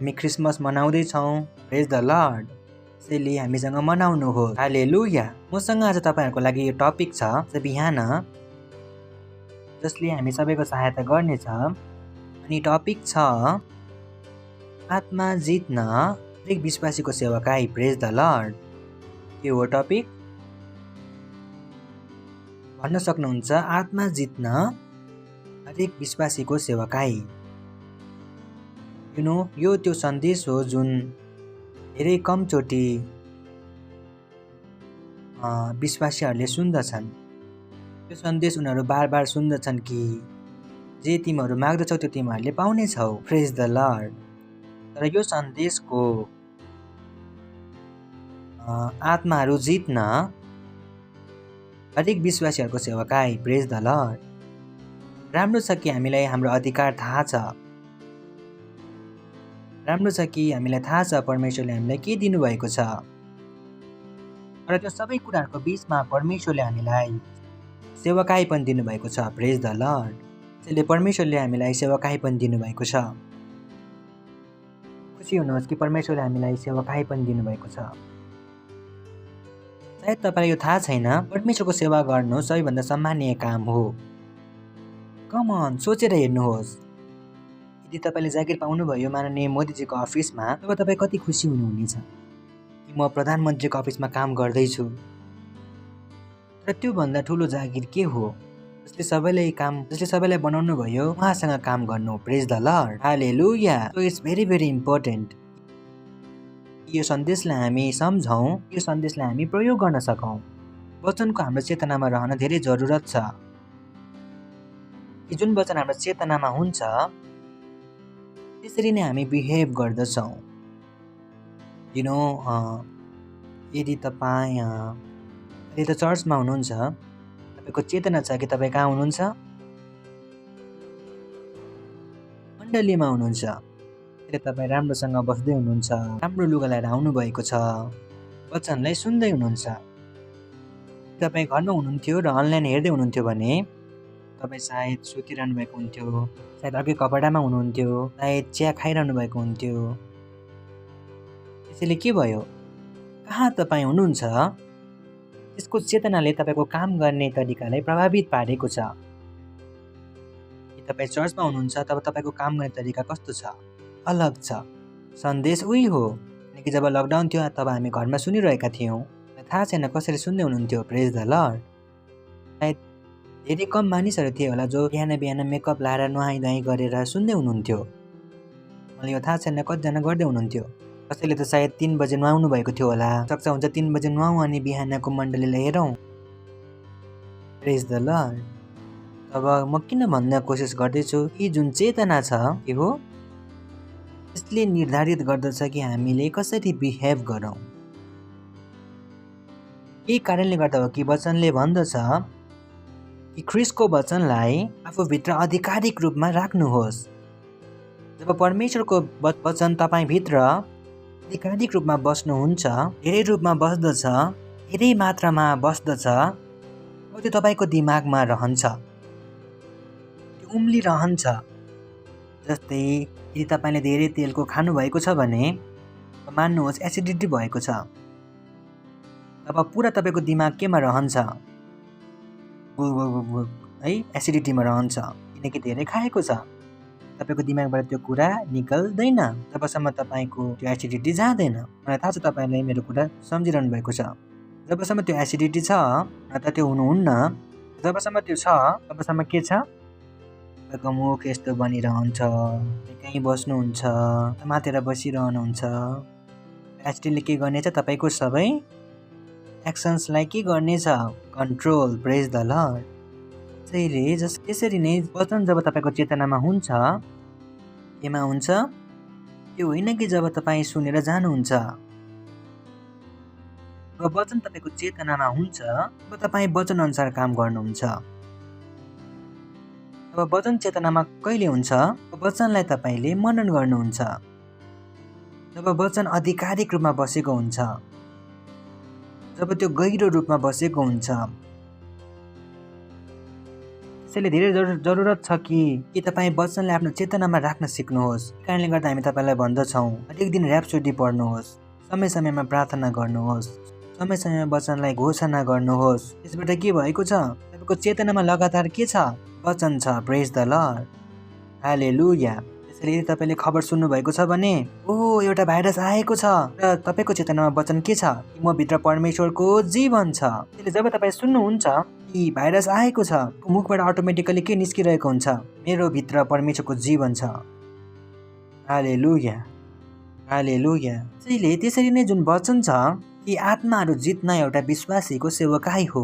हामी क्रिसमस मनाउँदैछौँ। Praise the Lord. त्यसैले हामीसँग मनाउनुहोस्। हालेलुया। मसँग आज तपाईँहरूको लागि यो टपिक छ बिहान, जसले हामी सबैको सहायता गर्नेछ। अनि टपिक छ आत्मा जित्न हरेक विश्वासीको सेवकाई। प्रेज द लर्ड। के हो टपिक? भन्न सक्नुहुन्छ, आत्मा जित्न हरेक विश्वासीको सेवकाई। यो त्यो सन्देश हो जुन धेरै कमचोटि विश्वासीहरूले सुन्दछन्। यो सन्देश उनीहरू बार बार सुन्दछन् कि जे तिमीहरू माग्दछौ त्यो तिमीहरूले पाउनेछौ। प्रेज द लर्ड। तर यो सन्देशको आत्माहरू जित्न हरेक विश्वासीहरूको सेवकाई। प्रेज द लर्ड। राम्रो छ कि हामीलाई हाम्रो अधिकार थाहा छ। राम्रो छ कि हामीलाई थाहा छ परमेश्वरले हामीलाई के दिनुभएको छ। र त्यो सबै कुराहरूको बिचमा परमेश्वरले हामीलाई सेवकाई पनि दिनुभएको छ। Praise the Lord. त्यसैले परमेश्वरले हामीलाई सेवकाई पनि दिनुभएको छ। खुसी हुनुहोस् कि परमेश्वरले हामीलाई सेवकाई पनि दिनुभएको छ। सायद तपाईँलाई यो थाहा छैन, परमेश्वरको सेवा गर्नु सबैभन्दा सम्मानीय काम हो। कमन, सोचेर हेर्नुहोस्। यदि तपाईँले जागिर पाउनुभयो माननीय मोदीजीको अफिसमा, तब तपाईँ कति खुसी हुनुहुनेछ कि म प्रधानमन्त्रीको अफिसमा काम गर्दैछु। र त्योभन्दा ठुलो जागिर के हो? जसले सबैलाई बनाउनु भयो उहाँसँग काम गर्नु। Praise the Lord. Hallelujah. So it's very very important यो सन्देशलाई हामी सम्झौँ, यो सन्देशलाई हामी प्रयोग गर्न सकौँ। वचनको हाम्रो चेतनामा रहन धेरै जरुरत छ। कि जुन वचन हाम्रो चेतनामा हुन्छ त्यसरी नै हामी बिहेभ गर्दछौँ। यदि तपाईँ अहिले त चर्चमा हुनुहुन्छ, तपाईँको चेतना छ कि तपाईँ कहाँ हुनुहुन्छ? मण्डलीमा हुनुहुन्छ। तपाईँ राम्रोसँग बस्दै हुनुहुन्छ, राम्रो लुगा लगाएर आउनुभएको छ, वचनलाई सुन्दै हुनुहुन्छ। तपाईँ घरमा हुनुहुन्थ्यो र अनलाइन हेर्दै हुनुहुन्थ्यो भने तपाईँ सायद सुतिरहनु भएको हुन्थ्यो, सायद अर्कै कपडामा हुनुहुन्थ्यो, सायद चिया खाइरहनु भएको हुन्थ्यो। त्यसैले के भयो? कहाँ तपाईँ हुनुहुन्छ त्यसको चेतनाले तपाईँको काम गर्ने तरिकालाई प्रभावित पारेको छ। तपाईँ चर्चमा हुनुहुन्छ तब तपाईँको काम गर्ने तरिका कस्तो छ? अलग छ। सन्देश उही हो। किनकि जब लकडाउन थियो तब हामी घरमा सुनिरहेका थियौँ। थाहा छैन कसरी सुन्दै हुनुहुन्थ्यो। प्रेज द लर्ड। सायद धेरै कम मानिसहरू थिए होला जो बिहान बिहान मेकअप लाएर नुहाइ गरेर सुन्दै हुनुहुन्थ्यो। मलाई यो थाहा छैन कतिजना गर्दै हुनुहुन्थ्यो। कसैले त सायद 3 बजे नुहाउनु भएको थियो होला। सक्छ हुन्छ 3 बजे नुहाउँ अनि बिहानको मण्डलीलाई हेरौँ। प्रेज द लर्ड। अब म किन भन्न कोसिस गर्दैछु कि जुन चेतना छ के हो, यसले निर्धारित गर्दछ कि हामीले कसरी बिहेभ गरौँ। यही कारणले गर्दा हो कि वचनले भन्दछ कि ख्रिस्टको वचनलाई आफूभित्र आधिकारिक रूपमा राख्नुहोस्। जब परमेश्वरको वचन तपाईँभित्र आधिकारिक रूपमा बस्नुहुन्छ, धेरै रूपमा बस्दछ, धेरै मात्रामा बस्दछ, अब त्यो तपाईँको दिमागमा रहन्छ, त्यो उम्लिरहन्छ। जस्तै यदि तपाईँले धेरै तेलको खानुभएको छ भने मान्नुहोस् एसिडिटी भएको छ, तब पुरा तपाईँको दिमाग केमा रहन्छ, है एसिडिटीमा रहन्छ, किनकि धेरै खाएको छ। तपाईँको दिमागबाट त्यो कुरा निकल्दैन तबसम्म तपाईँको त्यो एसिडिटी जाँदैन। मलाई थाहा छ तपाईँले मेरो कुरा सम्झिरहनु भएको छ। जबसम्म त्यो एसिडिटी छ त त्यो हुनुहुन्न, जबसम्म त्यो छ तबसम्म के छ, तपाईँको मुख यस्तो बनिरहन्छ, कहीँ बस्नुहुन्छ, मातेर बसिरहनुहुन्छ। एसिडीले के गर्नेछ, तपाईँको सबै एक्सन्सलाई के गर्नेछ, कन्ट्रोल। Praise the lord. त्यसरी नै वचन जब तपाईँको चेतनामा हुन्छ, केमा हुन्छ, त्यो होइन कि जब तपाईँ सुनेर जानुहुन्छ। जब वचन तपाईँको चेतनामा हुन्छ तब तपाईँ वचन अनुसार काम गर्नुहुन्छ। अब वचन चेतनामा कहिले हुन्छ, वचनलाई तपाईँले मनन गर्नुहुन्छ, जब वचन आधिकारिक रूपमा बसेको हुन्छ, जब त्यो गहिरो रूपमा बसेको हुन्छ। त्यसैले धेरै जरुरत छ कि तपाईँ वचनलाई आफ्नो चेतनामा राख्न सिक्नुहोस्। कारणले गर्दा हामी तपाईँलाई भन्दछौँ हरेक दिन ऱ्याप्सोडी पढ्नुहोस्, समय समयमा प्रार्थना गर्नुहोस्, समय समयमा वचनलाई घोषणा गर्नुहोस्। यसबाट के भएको छ, तपाईँको चेतनामा लगातार के छ, वचन छ। प्रेज द लर्ड, हालेलुया। त्यसैले यदि तपाईँले खबर सुन्नुभएको छ भने एउटा भाइरस आएको छ र तपाईँको चेतनामा वचन के छ, कि म भित्र परमेश्वरको जीवन छ। त्यसले जब तपाईँ सुन्नुहुन्छ कि भाइरस आएको छ, मुखबाट अटोमेटिकली के निस्किरहेको हुन्छ, मेरो भित्र परमेश्वरको जीवन छ। हालेलुया, हालेलुया। त्यसरी नै जुन वचन छ कि आत्माहरू जित्न एउटा विश्वासीको सेवकाई हो,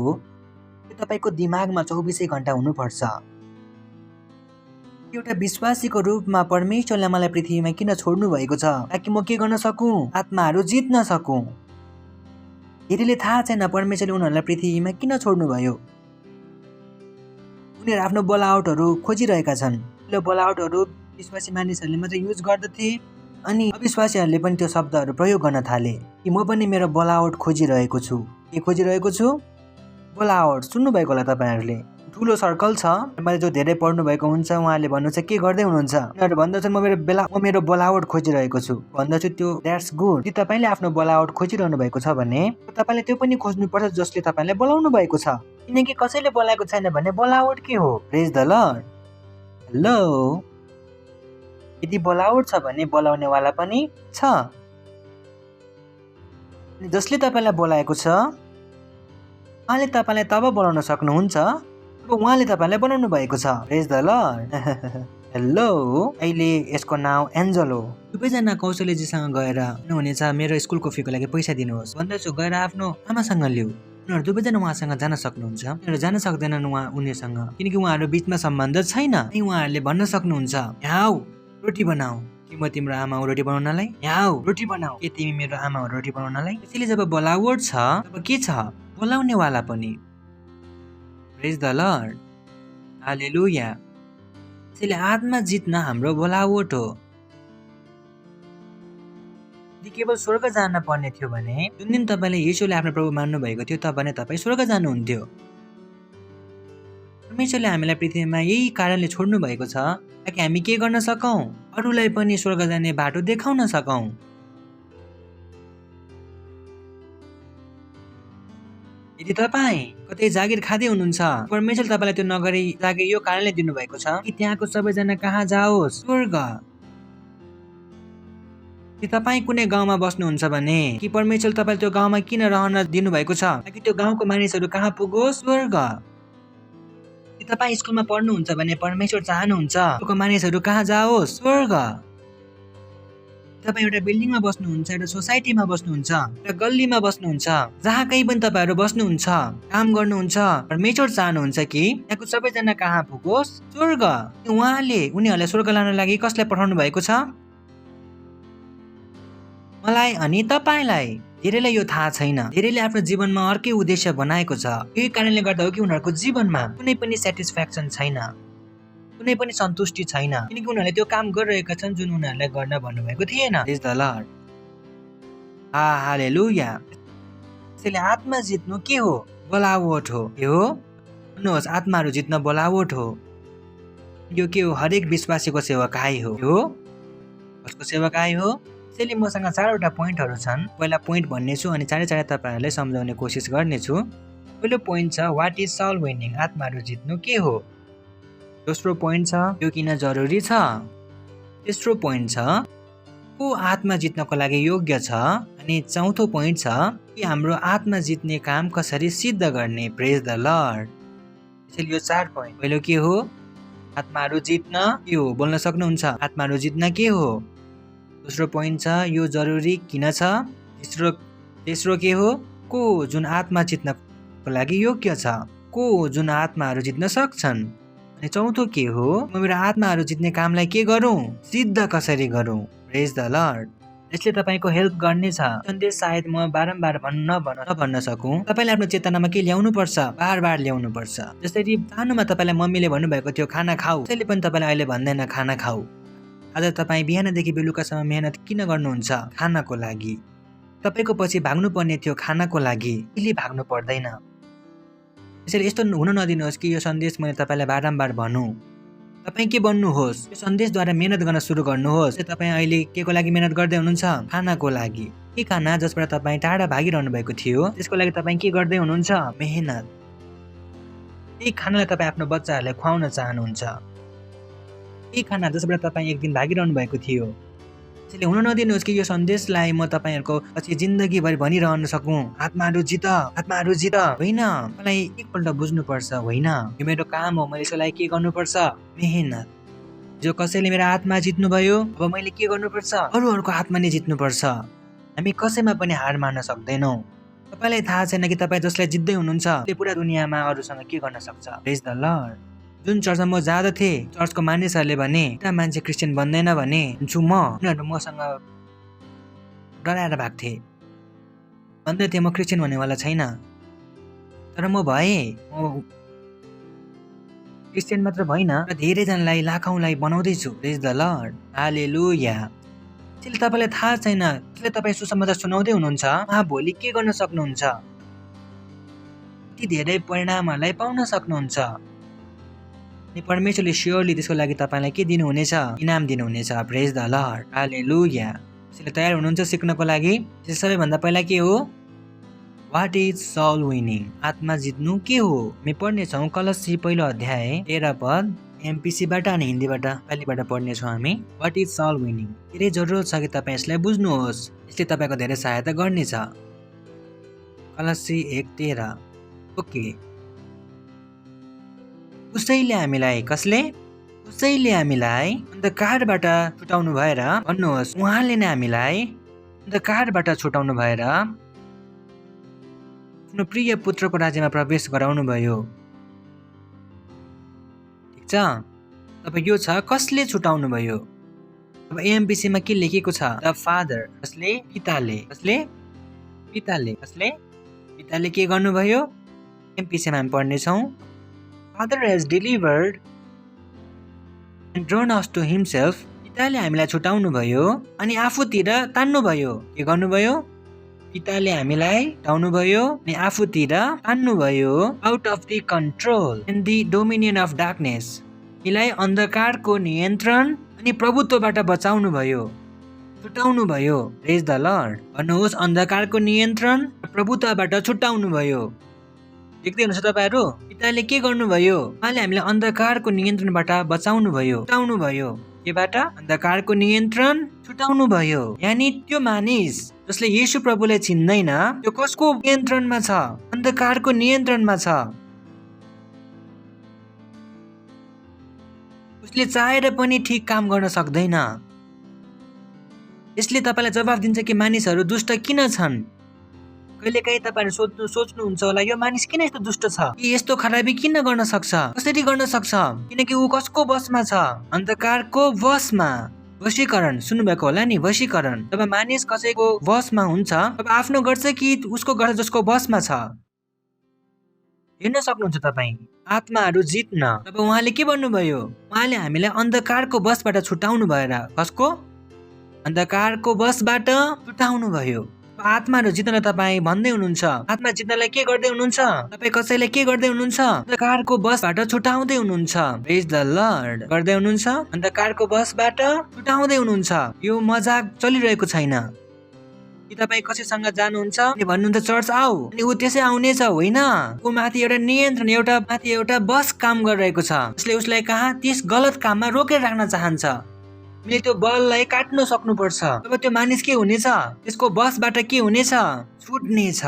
त्यो तपाईँको दिमागमा 24 घण्टा हुनुपर्छ। एउटा विश्वासीको रूपमा परमेश्वरले मलाई पृथ्वीमा किन छोड्नु भएको छ, ताकि म के गर्न सकूँ, आत्माहरू जित्न सकूँ। धेरैले थाहा छैन परमेश्वरले उनीहरूलाई पृथ्वीमा किन छोड्नु भयो। उनीहरू आफ्नो बोलावटहरू खोजिरहेका छन्। त्यो बोलावटहरू विश्वासी मानिसहरूले मात्रै युज गर्दथे, अनि अविश्वासीहरूले पनि त्यो शब्दहरू प्रयोग गर्न थाले कि म पनि मेरो बोलावट खोजिरहेको छु। के खोजिरहेको छु, बोलावट। सुन्नुभएको होला तपाईँहरूले, ठुलो सर्कल छ, मैले जो धेरै पढ्नु भएको हुन्छ उहाँहरूले भन्नुहुन्छ के गर्दै हुनुहुन्छ, उनीहरू भन्दछन् म मेरो बोलावट खोजिरहेको छु। भन्दछु त्यो द्याट्स गुड। यदि तपाईँले आफ्नो बोलावट खोजिरहनु भएको छ भने तपाईँले त्यो पनि खोज्नुपर्छ जसले तपाईँलाई बोलाउनु भएको छ, किनकि कसैले बोलाएको छैन भने बोलावट के हो। प्रेज द लर्ड। हेलो, यदि बोलावट छ भने बोलाउनेवाला पनि छ। जसले तपाईँलाई बोलाएको छ उहाँले तपाईँलाई तब बोलाउन सक्नुहुन्छ जब उहाँले तपाईँलाई बनाउनु भएको छ। Praise the lord. हेलो, अहिले यसको नाम एन्जल हो। दुवैजना कौशलेजीसँग गएर हुनेछ मेरो स्कुलको फीको लागि पैसा दिनुहोस् भन्दछु, गएर आफ्नो आमासँग लिऊ। उनीहरू दुवैजना उहाँसँग जान सक्नुहुन्छ, उनीहरू जान सक्दैनन् उनीसँग, किनकि उहाँहरू बिचमा सम्बन्ध छैन। उहाँहरूले भन्न सक्नुहुन्छ, यहाँ रोटी बनाऊ, कि म तिम्रो आमा हो रोटी बनाउनलाई, यहाँ रोटी बनाऊ, के तिमी मेरो आमा हो रोटी बनाउनलाई। त्यसैले जब बोलावट छ तब के छ, बोलाउनेवाला पनि। प्रेज द लर्ड, हालेलुया। त्यसैले आत्मा जित्न हाम्रो बोलावट हो। यदि केवल स्वर्ग जान पर्ने थियो भने जुन दिन तपाईँले येशूले आफ्नो प्रभु मान्नु भएको थियो तब भने तपाईँ स्वर्ग जानुहुन्थ्यो। परमेश्वरले हामीलाई पृथ्वीमा यही कारणले छोड्नु भएको छ ताकि हामी के गर्न सकौँ, अरूलाई पनि स्वर्ग जाने बाटो देखाउन सकौँ। यदि तपाईँ कतै जागिर खाँदै हुनुहुन्छ, परमेश्वरले तपाईँलाई त्यो नगरी जागिर यो कारणले दिनुभएको छ कि त्यहाँको सबैजना कहाँ जाओस्, स्वर्ग। यदि तपाईँ कुनै गाउँमा बस्नुहुन्छ भने कि परमेश्वरले तपाईँले त्यो गाउँमा किन रहन दिनुभएको छ, ताकि त्यो गाउँको मानिसहरू कहाँ पुगोस्, स्वर्ग। यदि तपाईँ स्कुलमा पढ्नुहुन्छ भने परमेश्वर चाहनुहुन्छ त्यो मानिसहरू कहाँ जाओस्, स्वर्ग। तपाईँ एउटा बिल्डिङमा बस्नुहुन्छ, एउटा सोसाइटीमा बस्नुहुन्छ, एउटा गल्लीमा बस्नुहुन्छ, जहाँ कहीँ पनि तपाईँहरू बस्नुहुन्छ, काम गर्नुहुन्छ, परमेश्वर चाहनुहुन्छ कि त्यहाँको सबैजना कहाँ पुगोस्, स्वर्ग। उहाँले उनीहरूलाई स्वर्ग लान लागि कसलाई पठाउनु भएको छ, मलाई अनि तपाईँलाई। धेरैलाई यो थाहा छैन, धेरैले आफ्नो जीवनमा अर्कै उद्देश्य बनाएको छ। यही कारणले गर्दा हो कि उनीहरूको जीवनमा कुनै पनि सेटिस्फ्याक्सन छैन, कुनै पनि सन्तुष्टि छैन, किनकि उनीहरूले त्यो काम गरिरहेका छन् जुन उनीहरूलाई गर्न भन्नुभएको थिएन। प्रेज द लर्ड। हालेलुया। त्यसैले आत्मा जित्नु के हो? बोलावट हो। के हो? भन्नुहोस्, आत्माहरू जित्न बोलावट हो। यो के हो? हरेक विश्वासीको सेवकाई हो। हो कसको सेवकाई हो? त्यसैले मसँग 4वटा पोइन्टहरू छन्। पहिला पोइन्ट भन्नेछु अनि चाँडै तपाईँहरूलाई सम्झाउने कोसिस गर्नेछु। पहिलो पोइन्ट छ व्हाट इज सोल विनिङ, आत्माहरू जित्नु के हो। दोस्रो पोइन्ट छ यो किन जरुरी छ। तेस्रो पोइन्ट छ को आत्मा जित्नको लागि योग्य छ। अनि चौथो पोइन्ट छ कि हाम्रो आत्मा जित्ने काम कसरी सिद्ध गर्ने। प्रेज द लर्ड। त्यसैले यो 4 पोइन्ट। पहिलो के हो? आत्माहरू जित्न के हो? बोल्न सक्नुहुन्छ? आत्माहरू जित्न के हो? दोस्रो पोइन्ट छ यो जरुरी किन छ। तेस्रो के हो? को जुन आत्मा जित्नको लागि योग्य छ, को जुन आत्माहरू जित्न सक्छन्। अनि चौथो के हो? म मेरो आत्माहरू जित्ने कामलाई के गरौँ? सिद्ध कसरी गरौँ। प्रेज द लर्ड। यसले तपाईँको हेल्प गर्नेछ। सन्देश सायद म बारम्बार नभन्न सकौँ। तपाईँले आफ्नो चेतनामा के ल्याउनु पर्छ? बार ल्याउनु पर्छ। जसरी सानोमा तपाईँलाई मम्मीले भन्नुभएको थियो खाना खाऊ, त्यसैले पनि तपाईँलाई अहिले भन्दैन खाना खाऊ। आज तपाईँ बिहानदेखि बेलुकासम्म मेहनत किन गर्नुहुन्छ? खानाको लागि। तपाईँको पछि भाग्नु पर्ने थियो खानाको लागि, अहिले भाग्नु पर्दैन। त्यसैले यस्तो हुन नदिनुहोस् कि यो सन्देश मैले तपाईँलाई बारम्बार भनौँ। तपाईँ के बन्नुहोस्? यो सन्देशद्वारा मेहनत गर्न सुरु गर्नुहोस्। तपाईँ अहिले के को लागि मेहनत गर्दै हुनुहुन्छ? खानाको लागि। के खाना जसबाट तपाईँ टाढा भागिरहनु भएको थियो, त्यसको लागि तपाईँ के गर्दै हुनुहुन्छ? मेहनत। यही खानालाई तपाईँ आफ्नो बच्चाहरूलाई खुवाउन चाहनुहुन्छ। यही खाना जसबाट तपाईँ एक दिन भागिरहनु भएको थियो। त्यसैले हुन नदिनुहोस् कि यो सन्देशलाई म तपाईँहरूको पछि जिन्दगीभरि भनिरहन सकौँ आत्माहरू जित, आत्माहरू जित। होइन, मलाई एकपल्ट बुझ्नुपर्छ। होइन, यो मेरो काम हो। मैले यसको लागि के गर्नुपर्छ? मेहनत। जो कसैले मेरो आत्मा जित्नुभयो, अब मैले के गर्नुपर्छ? अरूहरूको आत्मा नै जित्नुपर्छ। हामी कसैमा पनि हार मान्न सक्दैनौँ। तपाईँलाई थाहा छैन कि तपाईँ जसलाई जित्दै हुनुहुन्छ त्यसले पुरा दुनियाँमा अरूसँग के गर्न सक्छ। प्रेज द लर्ड। जुन चर्चमा म जाँदथे, चर्चको मानिसहरूले भने एउटा मान्छे क्रिस्चियन बन्दैन भने छु म। उनीहरू मसँग डराएर भएको थिए, भन्दै थिएँ म क्रिस्चियन हुनेवाला छैन। तर म भएँ। म क्रिस्चियन मात्र भइन, धेरैजनालाई लाखौँलाई बनाउँदैछु। प्रेज द लर्ड। हालेलुया। त्यसले तपाईँलाई थाहा छैन, त्यसले तपाईँ सुसमाचार सुनाउँदै हुनुहुन्छ, उहाँ भोलि के गर्न सक्नुहुन्छ? यति धेरै परिणामहरूलाई पाउन सक्नुहुन्छ। अनि परमेश्वरले स्योरली त्यसको लागि तपाईँलाई के दिनुहुनेछ? इनाम दिनुहुनेछ। प्रेज द लर्ड। हालेलुया। त्यसैले तयार हुनुहुन्छ सिक्नको लागि? सबैभन्दा पहिला के हो? व्हाट इज सोल विनिङ, आत्मा जित्नु के हो? हामी पढ्नेछौँ कलस्सी 1 अध्याय 13 पद एमपीसीबाट अनि हिन्दीबाट नेपालीबाट पढ्नेछौँ हामी। What is soul winning. धेरै जरुरत छ कि तपाईँ यसलाई बुझ्नुहोस्। यसले तपाईँको धेरै सहायता गर्नेछ। कलस्सी 1:13। ओके। उसैले हामीलाई, कसले? उसैले हामीलाई अन्धकारबाट छुटाउनु भएर, भन्नुहोस्, उहाँले नै हामीलाई अन्धकारबाट छुटाउनु भएर आफ्नो प्रिय पुत्रको राज्यमा प्रवेश गराउनु भयो। ठिक छ? अब यो छ कसले छुटाउनु भयो। अब एमपीसीमा के लेखेको छ? The father. कसले? पिताले। कसले? पिताले। कसले? पिताले के गर्नुभयो? एमपीसीमा हामी पढ्नेछौँ Father has delivered and drawn us to himself. पिताले हामीलाई छुटाउनु भयो अनि आफूतिर तान्नु भयो। के गर्नुभयो? पिताले हामीलाई छुटाउनु भयो अनि आफूतिर तान्नु भयो। Out of the control and the dominion of darkness. हामीलाई अन्धकारको नियन्त्रण अनि प्रभुत्वबाट बचाउनु भयो, छुटाउनु भयो। प्रेज द लर्ड। भन्नुहोस्, अन्धकारको नियन्त्रण प्रभुत्वबाट छुटाउनु भयो। देख्दै हुनुहुन्छ तपाईँहरू? पिताले के गर्नुभयो? उहाँले हामीलाई अन्धकारको नियन्त्रणबाट बचाउनु भयो, छुटाउनु भयो। केबाट? अन्धकारको नियन्त्रण छुटाउनु भयो। यानी त्यो मानिस जसले येशू प्रभुलाई चिन्दैन, त्यो कसको नियन्त्रणमा छ? अन्धकारको नियन्त्रणमा छ। उसले चाहेर पनि ठिक काम गर्न सक्दैन। यसले तपाईँलाई जवाफ दिन्छ कि मानिसहरू दुष्ट किन छन्। कहिलेकाहीँ तपाईँहरू सोच्नुहुन्छ होला यो मानिस किन यस्तो दुष्ट छ, यस्तो खराबी किन गर्न सक्छ, कसरी गर्न सक्छ? किनकि ऊ कसको वशमा छ? अन्धकारको वशमा। वशीकरण सुन्नुभएको होला नि, वशीकरण। जब मानिस कसैको वशमा हुन्छ तब आफ्नो गर्छ कि उसको गर्छ जसको वशमा छ। हेर्न सक्नुहुन्छ तपाईँ, आत्माहरू जित्न तब उहाँले के भन्नुभयो? उहाँले हामीलाई अन्धकारको वशबाट छुटाउनु भएर, कसको? अन्धकारको वशबाट छुटाउनु भयो। आत्माहरू जित्न तपाईँ भन्दै हुनुहुन्छ। आत्मा जित्नलाई के गर्दै हुनुहुन्छ? तपाईँ कसैलाई के गर्दै हुनुहुन्छ? अन्धकारको बसबाट छुटाउँदै हुनुहुन्छ। प्रेज द लर्ड। गर्दै हुनुहुन्छ, अन्धकारको बसबाट छुटाउँदै हुनुहुन्छ। यो मजाक चलिरहेको छैन। कि तपाईँ कसैसँग जानुहुन्छ अनि भन्नुहुन्छ चर्च आऊ अनि ऊ त्यसै आउनेछ, होइन। ऊ माथि एउटा नियन्त्रण, एउटा बस काम गरिरहेको छ। उसले उसलाई कहाँ त्यस गलत काममा रोकेर राख्न चाहन्छ। हामीले त्यो बललाई काट्न सक्नुपर्छ। अब त्यो मानिस के हुनेछ? त्यसको बसबाट के हुनेछ? छुट्नेछ।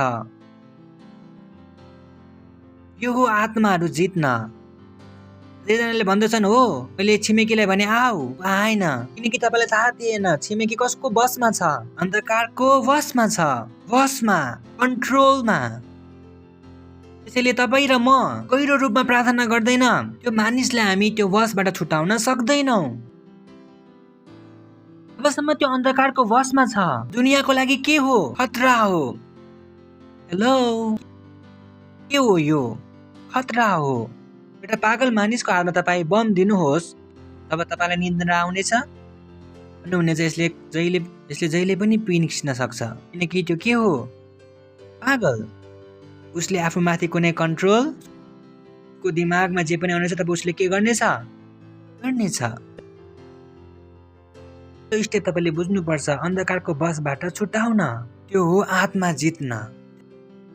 यो हो आत्माहरू जित्न। धेरैजनाले भन्दछन् हो मैले छिमेकीलाई भने आऊ, आएन, किनकि तपाईँलाई थाहा थिएन छिमेकी कसको बसमा छ? अन्धकारको बसमा छ, बसमा, कन्ट्रोलमा। त्यसैले तपाईँ र म गहिरो रूपमा प्रार्थना गर्दैन त्यो मानिसलाई हामी त्यो बसबाट छुटाउन सक्दैनौँ। जबसम्म त्यो अन्धकारको बसमा छ। दुनियाँको लागि के हो? खतरा हो। हेलो, के हो यो? खतरा हो। एउटा पागल मानिसको हातमा तपाईँ बम दिनुहोस्, तब तपाईँलाई निन्द्रा आउनेछ? भन्नुहुनेछ यसले जहिले पनि पिनिक्सिन सक्छ, किनकि त्यो के हो? पागल। उसले आफूमाथि कुनै कन्ट्रोल, को दिमागमा जे पनि आउनेछ तब उसले के गर्नेछ? गर्नेछ। त्यो स्टेप तपाईँले बुझ्नुपर्छ। अन्धकारको बसबाट छुटाउन, त्यो हो आत्मा जित्न।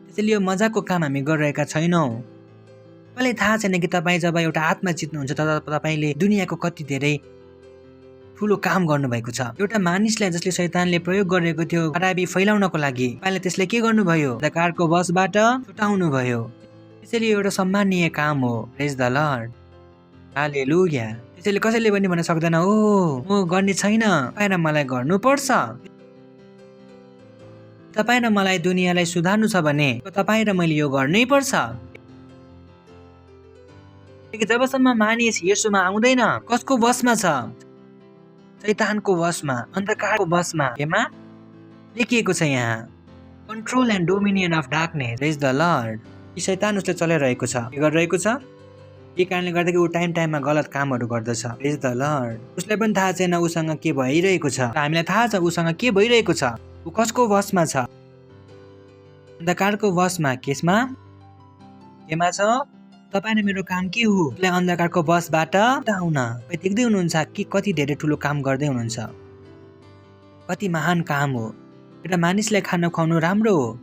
त्यसैले यो मजाको काम हामी गरिरहेका छैनौँ। तपाईँलाई थाहा छैन कि तपाईँ जब एउटा आत्मा जित्नुहुन्छ तब तपाईँले दुनियाँको कति धेरै ठुलो काम गर्नुभएको छ। एउटा मानिसलाई जसले शैतानले प्रयोग गरेको थियो खराबी फैलाउनको लागि, तपाईँले त्यसले के गर्नुभयो? अन्धकारको बसबाट छुटाउनु भयो। त्यसैले एउटा सम्मानीय काम हो। प्रेज द लर्ड। हालेलुया। त्यसैले कसैले पनि भन्न सक्दैन ओ म गर्ने छैन, तपाईँ र मलाई गर्नुपर्छ। तपाईँ र मलाई दुनियाँलाई सुधार्नु छ भने तपाईँ र मैले यो गर्नै पर्छ। जबसम्म मानिस येशूमा आउँदैन, कसको बसमा छ? शैतानको बसमा, अन्धकारको बसमा। केमा लेखिएको छ यहाँ? Control and dominion of darkness. Praise the lord. कि शैतान उसले चलाइरहेको छ, के गरिरहेको छ? यही कारणले गर्दाखेरि ऊ टाइममा गलत कामहरू गर्दछ। प्रेज द लर्ड। उसलाई पनि थाहा छैन उसँग के भइरहेको छ। हामीलाई थाहा छ उसँग के भइरहेको छ। ऊ कसको बसमा छ? अन्धकारको बसमा। केमा छ? तपाईँ र मेरो काम के हो? उसलाई अन्धकारको बसबाट हटाउन। तपाईँ देख्दै हुनुहुन्छ कि कति धेरै ठुलो काम गर्दै हुनुहुन्छ। कति महान काम हो। एउटा मानिसलाई खाना खुवाउनु राम्रो हो।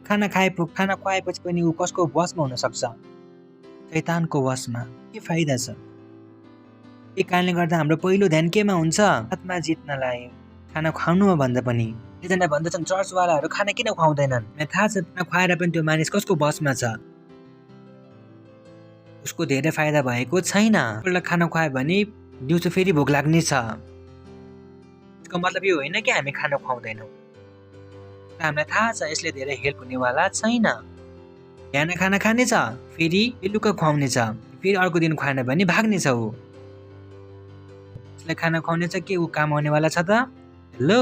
खाना खुवाएपछि पनि ऊ कसको बसमा हुन सक्छ? शैतानको बसमा। के फाइदा छ? यही कारणले गर्दा हाम्रो पहिलो ध्यान केमा हुन्छ? आत्मा जित्नलाई, खाना खुवाउनुमा भन्दा पनि। एकजना भन्दछन् चर्चवालाहरू खाना किन खुवाउँदैनन्? मलाई थाहा छ खाना खुवाएर पनि त्यो मानिस कसको बसमा छ? उसको धेरै फाइदा भएको छैन। एकपल्ट खाना खुवायो भने दिउँसो फेरि भोक लाग्ने छ। यसको मतलब यो होइन कि हामी खाना खुवाउँदैनौँ। हामीलाई थाहा छ यसले धेरै हेल्प हुनेवाला छैन। बिहान खाना खानेछ, फेरि बेलुका खुवाउनेछ, फेरि अर्को दिन खुवाएन भने भाग्नेछ। ऊ उसलाई खाना खुवाउनेछ के ऊ काम हुनेवाला छ त? हेलो,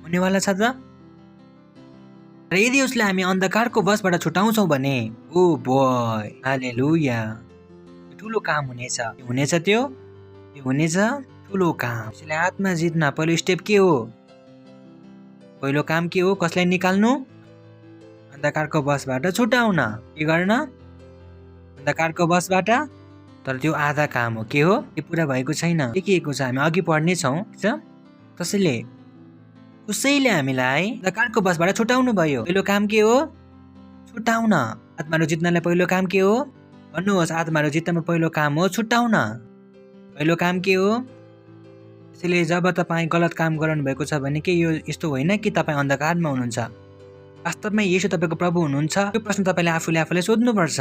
हुनेवाला छ त? र यदि उसले हामी अन्धकारको बसबाट छुटाउँछौँ भने ओ बोय, हालेलुया, ठुलो काम हुनेछ। त्यो हुनेछ ठुलो काम। त्यसले आत्मा जित्न पहिलो स्टेप के हो? पहिलो काम के हो? कसलाई निकाल्नु? अन्धकारको बसबाट छुटाउन। के गर्न? अन्धकारको बसबाट। तर त्यो आधा काम हो। के हो? त्यो पुरा भएको छैन। लेखिएको छ, हामी अघि पढ्नेछौँ। उसैले हामीलाई अन्धकारको बसबाट छुटाउनु भयो। पहिलो काम के हो? छुटाउन। आत्माहरू जित्नलाई पहिलो काम के हो? भन्नुहोस्। आत्माहरू जित्नमा पहिलो काम हो छुटाउन। पहिलो काम के हो? त्यसैले जब तपाईँ गलत काम गर्नु भएको छ भने के यो यस्तो होइन कि तपाईँ अन्धकारमा हुनुहुन्छ? वास्तवमै येशू तपाईँको प्रभु हुनुहुन्छ? यो प्रश्न तपाईँले आफूलाई सोध्नुपर्छ।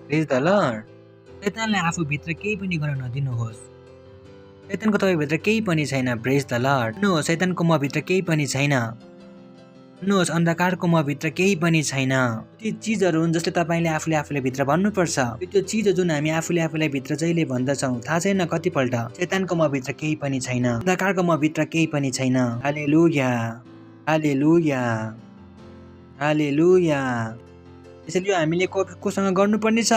प्रेज द लर्ड। शैतानलाई आफूभित्र केही पनि गर्न नदिनुहोस्। शैतानको तपाईँभित्र केही पनि छैन। प्रेज द लर्ड। भन्नुहोस् शैतानको मभित्र केही पनि छैन। भन्नुहोस् अन्धकारको मभित्र केही पनि छैन। ती चिजहरू हुन् जसले तपाईँले आफूले भित्र भन्नुपर्छ। त्यो चिज जुन हामी आफूले भित्र जहिले भन्दछौँ, थाहा छैन कतिपल्ट शैतानको मभित्र केही पनि छैन, अन्धकारको मभित्र केही पनि छैन। हालेलुया, हालेलुया, हालेलुया। त्यसैले हामीले कोसँग गर्नुपर्ने छ?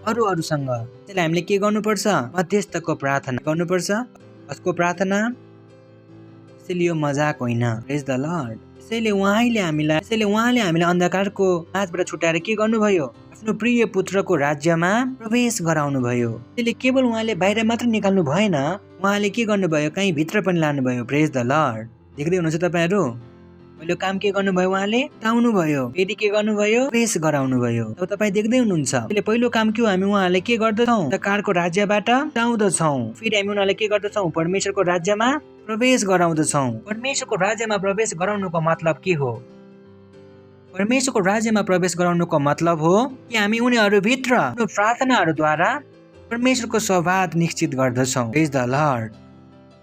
अरूसँग। त्यसैले हामीले के गर्नुपर्छ? मध्यस्थको प्रार्थना गर्नुपर्छ। कसको प्रार्थना? त्यसैले यो मजाक होइन। प्रेज द लर्ड। त्यसैले उहाँले हामीलाई अन्धकारको माझबाट छुटाएर के गर्नुभयो? आफ्नो प्रिय पुत्रको राज्यमा प्रवेश गराउनु भयो। त्यसले केवल उहाँले बाहिर मात्र निकाल्नु भएन, उहाँले के गर्नुभयो? कहीँ भित्र पनि लानुभयो। प्रेज द लर्ड। देख्दै हुनुहुन्छ तपाईँहरू? पहिलो काम के गर्नुभयो? उहाँले हटाउनु भयो। फेरि के गर्नुभयो? प्रवेश गराउनु भयो। अब तपाईँ देख्दै हुनुहुन्छ। त्यसले पहिलो काम के हो? हामी उहाँलाई के गर्दछौँ? अन्धकारको राज्यबाट हटाउँदछौँ। फेरि हामी उनीहरूलाई के गर्दछौँ? परमेश्वरको राज्यमा प्रवेश गराउँदछौँ। परमेश्वरको राज्यमा प्रवेश गराउनुको मतलब के हो? परमेश्वरको राज्यमा प्रवेश गराउनुको मतलब हो कि हामी उनीहरूभित्र प्रार्थनाहरूद्वारा परमेश्वरको स्वभाव निश्चित गर्दछौँ। प्रेज द लर्ड।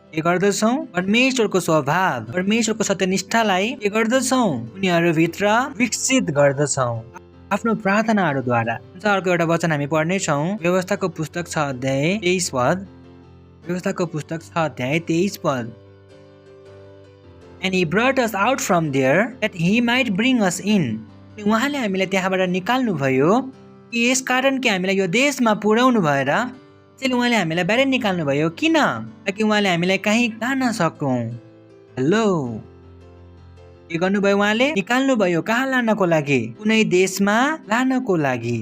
के गर्दछौँ? परमेश्वरको स्वभाव, परमेश्वरको सत्यनिष्ठालाई के गर्दछौँ? उनीहरूभित्र विकसित गर्दछौँ आफ्नो प्रार्थनाहरूद्वारा। अर्को एउटा वचन हामी पढ्नेछौँ। व्यवस्थाको पुस्तक 6 अध्याय 23 पद। व्यवस्थाको पुस्तक 6 अध्याय 23 पद। And he brought us out from there that he might bring us in. उहाँले हामीलाई त्यहाँबाट निकाल्नु भयो कि यस कारण कि हामीलाई यो देशमा पुर्याउनु भएर त्यसैले उहाँले हामीलाई बाहिर निकाल्नु भयो। किन? ताकि उहाँले हामीलाई कहीँ लान सकौँ। हेलो, के गर्नुभयो? उहाँले निकाल्नु भयो। कहाँ लानको लागि? कुनै देशमा लानको लागि।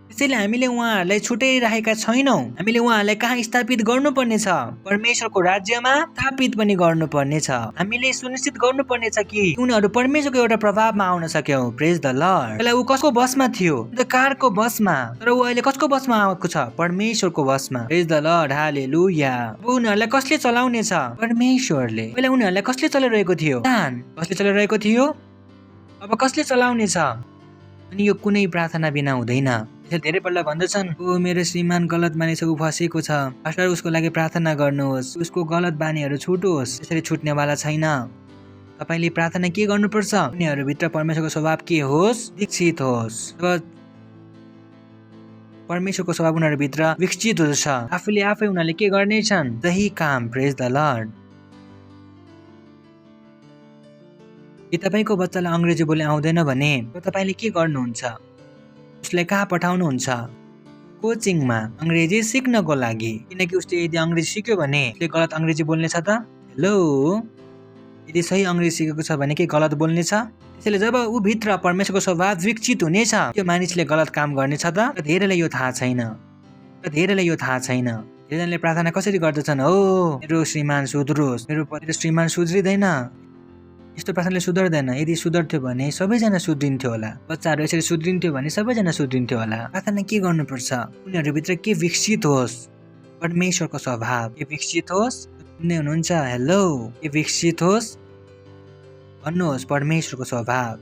त्यसैले हामीले उहाँहरूलाई छुट्याइरहेका छैनौँ। हामीले उहाँहरूलाई कहाँ स्थापित गर्नुपर्ने छ? परमेश्वरको राज्यमा स्थापित पनि गर्नुपर्ने छ। हामीले सुनिश्चित गर्नुपर्ने छ कि उनीहरू परमेश्वरको एउटा प्रभावमा आउन सक्यौँ। प्रेज द लर्ड। पहिला ऊ कसको बसमा थियो? अन्धकारको बसमा। तर ऊ अहिले कसको बसमा आएको छ? परमेश्वरको बसमा। प्रेज द लर्ड। हालेलुया। अब उनीहरूलाई कसले चलाउने छ? परमेश्वरले। पहिला उनीहरूलाई कसले चलाइरहेको थियो? कसले चलाइरहेको थियो? अब कसले चलाउने छ? अनि यो कुनै प्रार्थना बिना हुँदैन। त्यसैले धेरैपल्ट भन्दछन्, ओ मेरो श्रीमान गलत बानी छ, ऊ फसेको छ, पास्टर उसको लागि प्रार्थना गर्नुहोस्, उसको गलत बानीहरू छुटोस्। त्यसरी छुट्नेवाला छैन। तपाईँले प्रार्थना के गर्नुपर्छ? उनीहरूभित्र परमेश्वरको स्वभाव के होस्? विकसित होस्। परमेश्वरको स्वभाव उनीहरूभित्र विकसित हुन्छ। आफूले आफै उनीहरूले के गर्नेछन्? सही काम। प्रेज द लर्ड। कि तपाईँको बच्चालाई अङ्ग्रेजी बोल्न आउँदैन भने तपाईँले के गर्नुहुन्छ? उसलाई कहाँ पठाउनुहुन्छ? कोचिङमा अङ्ग्रेजी सिक्नको लागि। किनकि उसले यदि अङ्ग्रेजी सिक्यो भने उसले गलत अङ्ग्रेजी बोल्ने छ त? हेलो, यदि सही अङ्ग्रेजी सिकेको छ भने के गलत बोल्ने छ? त्यसैले जब ऊ भित्र परमेश्वरको स्वभाव विकसित हुनेछ, त्यो मानिसले गलत काम गर्नेछ त? धेरैलाई यो थाहा छैन। धेरैजनाले प्रार्थना कसरी गर्दछन्? हो मेरो श्रीमान सुध्रोस्, मेरो श्रीमान सुध्रिँदैन, यस्तो प्रार्थनाले सुधर्दैन। यदि सुधर्थ्यो भने सबैजना सुध्रिन्थ्यो होला। बच्चाहरू यसरी सुध्रिन्थ्यो भने सबैजना सुध्रिन्थ्यो होला। प्रार्थना के गर्नुपर्छ? उनीहरूभित्र के विकसित होस्? परमेश्वरको स्वभाव के विकसित होस्। सुन्दै हुनुहुन्छ? हेलो, के विकसित होस्? भन्नुहोस्। परमेश्वरको स्वभाव,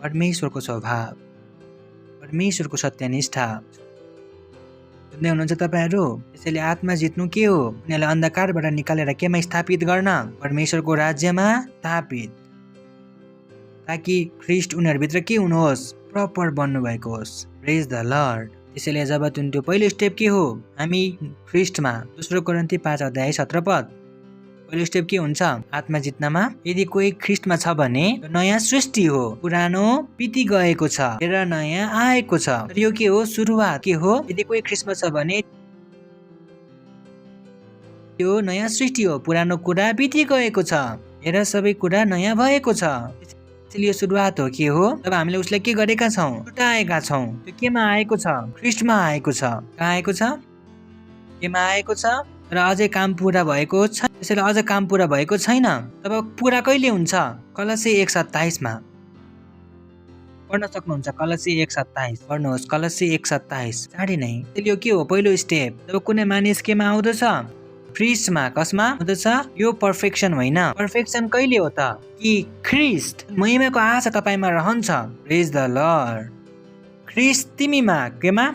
परमेश्वरको स्वभाव, परमेश्वरको सत्यनिष्ठा। सुन्दै हुनुहुन्छ तपाईँहरू? त्यसैले आत्मा जित्नु के हो? उनीहरूलाई अन्धकारबाट निकालेर केमा स्थापित गर्न? परमेश्वरको राज्यमा स्थापित, ताकि ख्रिस्ट उनीहरूभित्र के हुनुहोस्? प्रपर बन्नु भएको होस्। प्रेज द लर्ड। त्यसैले जब त्यो पहिलो स्टेप के हो? हामी ख्रिस्टमा। दोस्रो कोरिन्थी 5 अध्याय 17 पद। पहिलो स्टेप के हुन्छ? आत्मा जित्नमा। यदि कोही ख्रिस्टमा छ भने नयाँ सृष्टि हो, पुरानो बिति गएको छ, हेर नयाँ आएको छ। तर यो के हो? सुरुवात। के हो? यदि कोही ख्रिस्टमा छ भने यो नयाँ सृष्टि हो, पुरानो कुरा बिति गएको छ, हेर सबै कुरा नयाँ भएको छ। त्यसैले यो सुरुवात हो। के हो? तब हामीले उसलाई के गरेका छौँ? छुटाएका छौँ। त्यो केमा आएको छ? ख्रिस्टमा आएको छ। कहाँ आएको छ? केमा आएको छ? र अझै काम पुरा भएको छ। त्यसैले अझ काम पुरा भएको छैन। तब पुरा कहिले हुन्छ? कलसी 1:27 मा पढ्न सक्नुहुन्छ। कलसी 1:27 पढ्नुहोस्। कलसी 1:27 चाँडै नै। त्यसले यो के हो? पहिलो स्टेप। जब कुनै मानिस केमा आउँदछ? ख्रिस्टमा। कसमा आउँदछ? यो पर्फेक्सन होइन। पर्फेक्सन कहिले हो त? कि ख्रिस्ट महिमाको आशा तपाईँमा रहन्छ। प्रेज द लर्ड। ख्रिस्ट तिमीमा। केमा?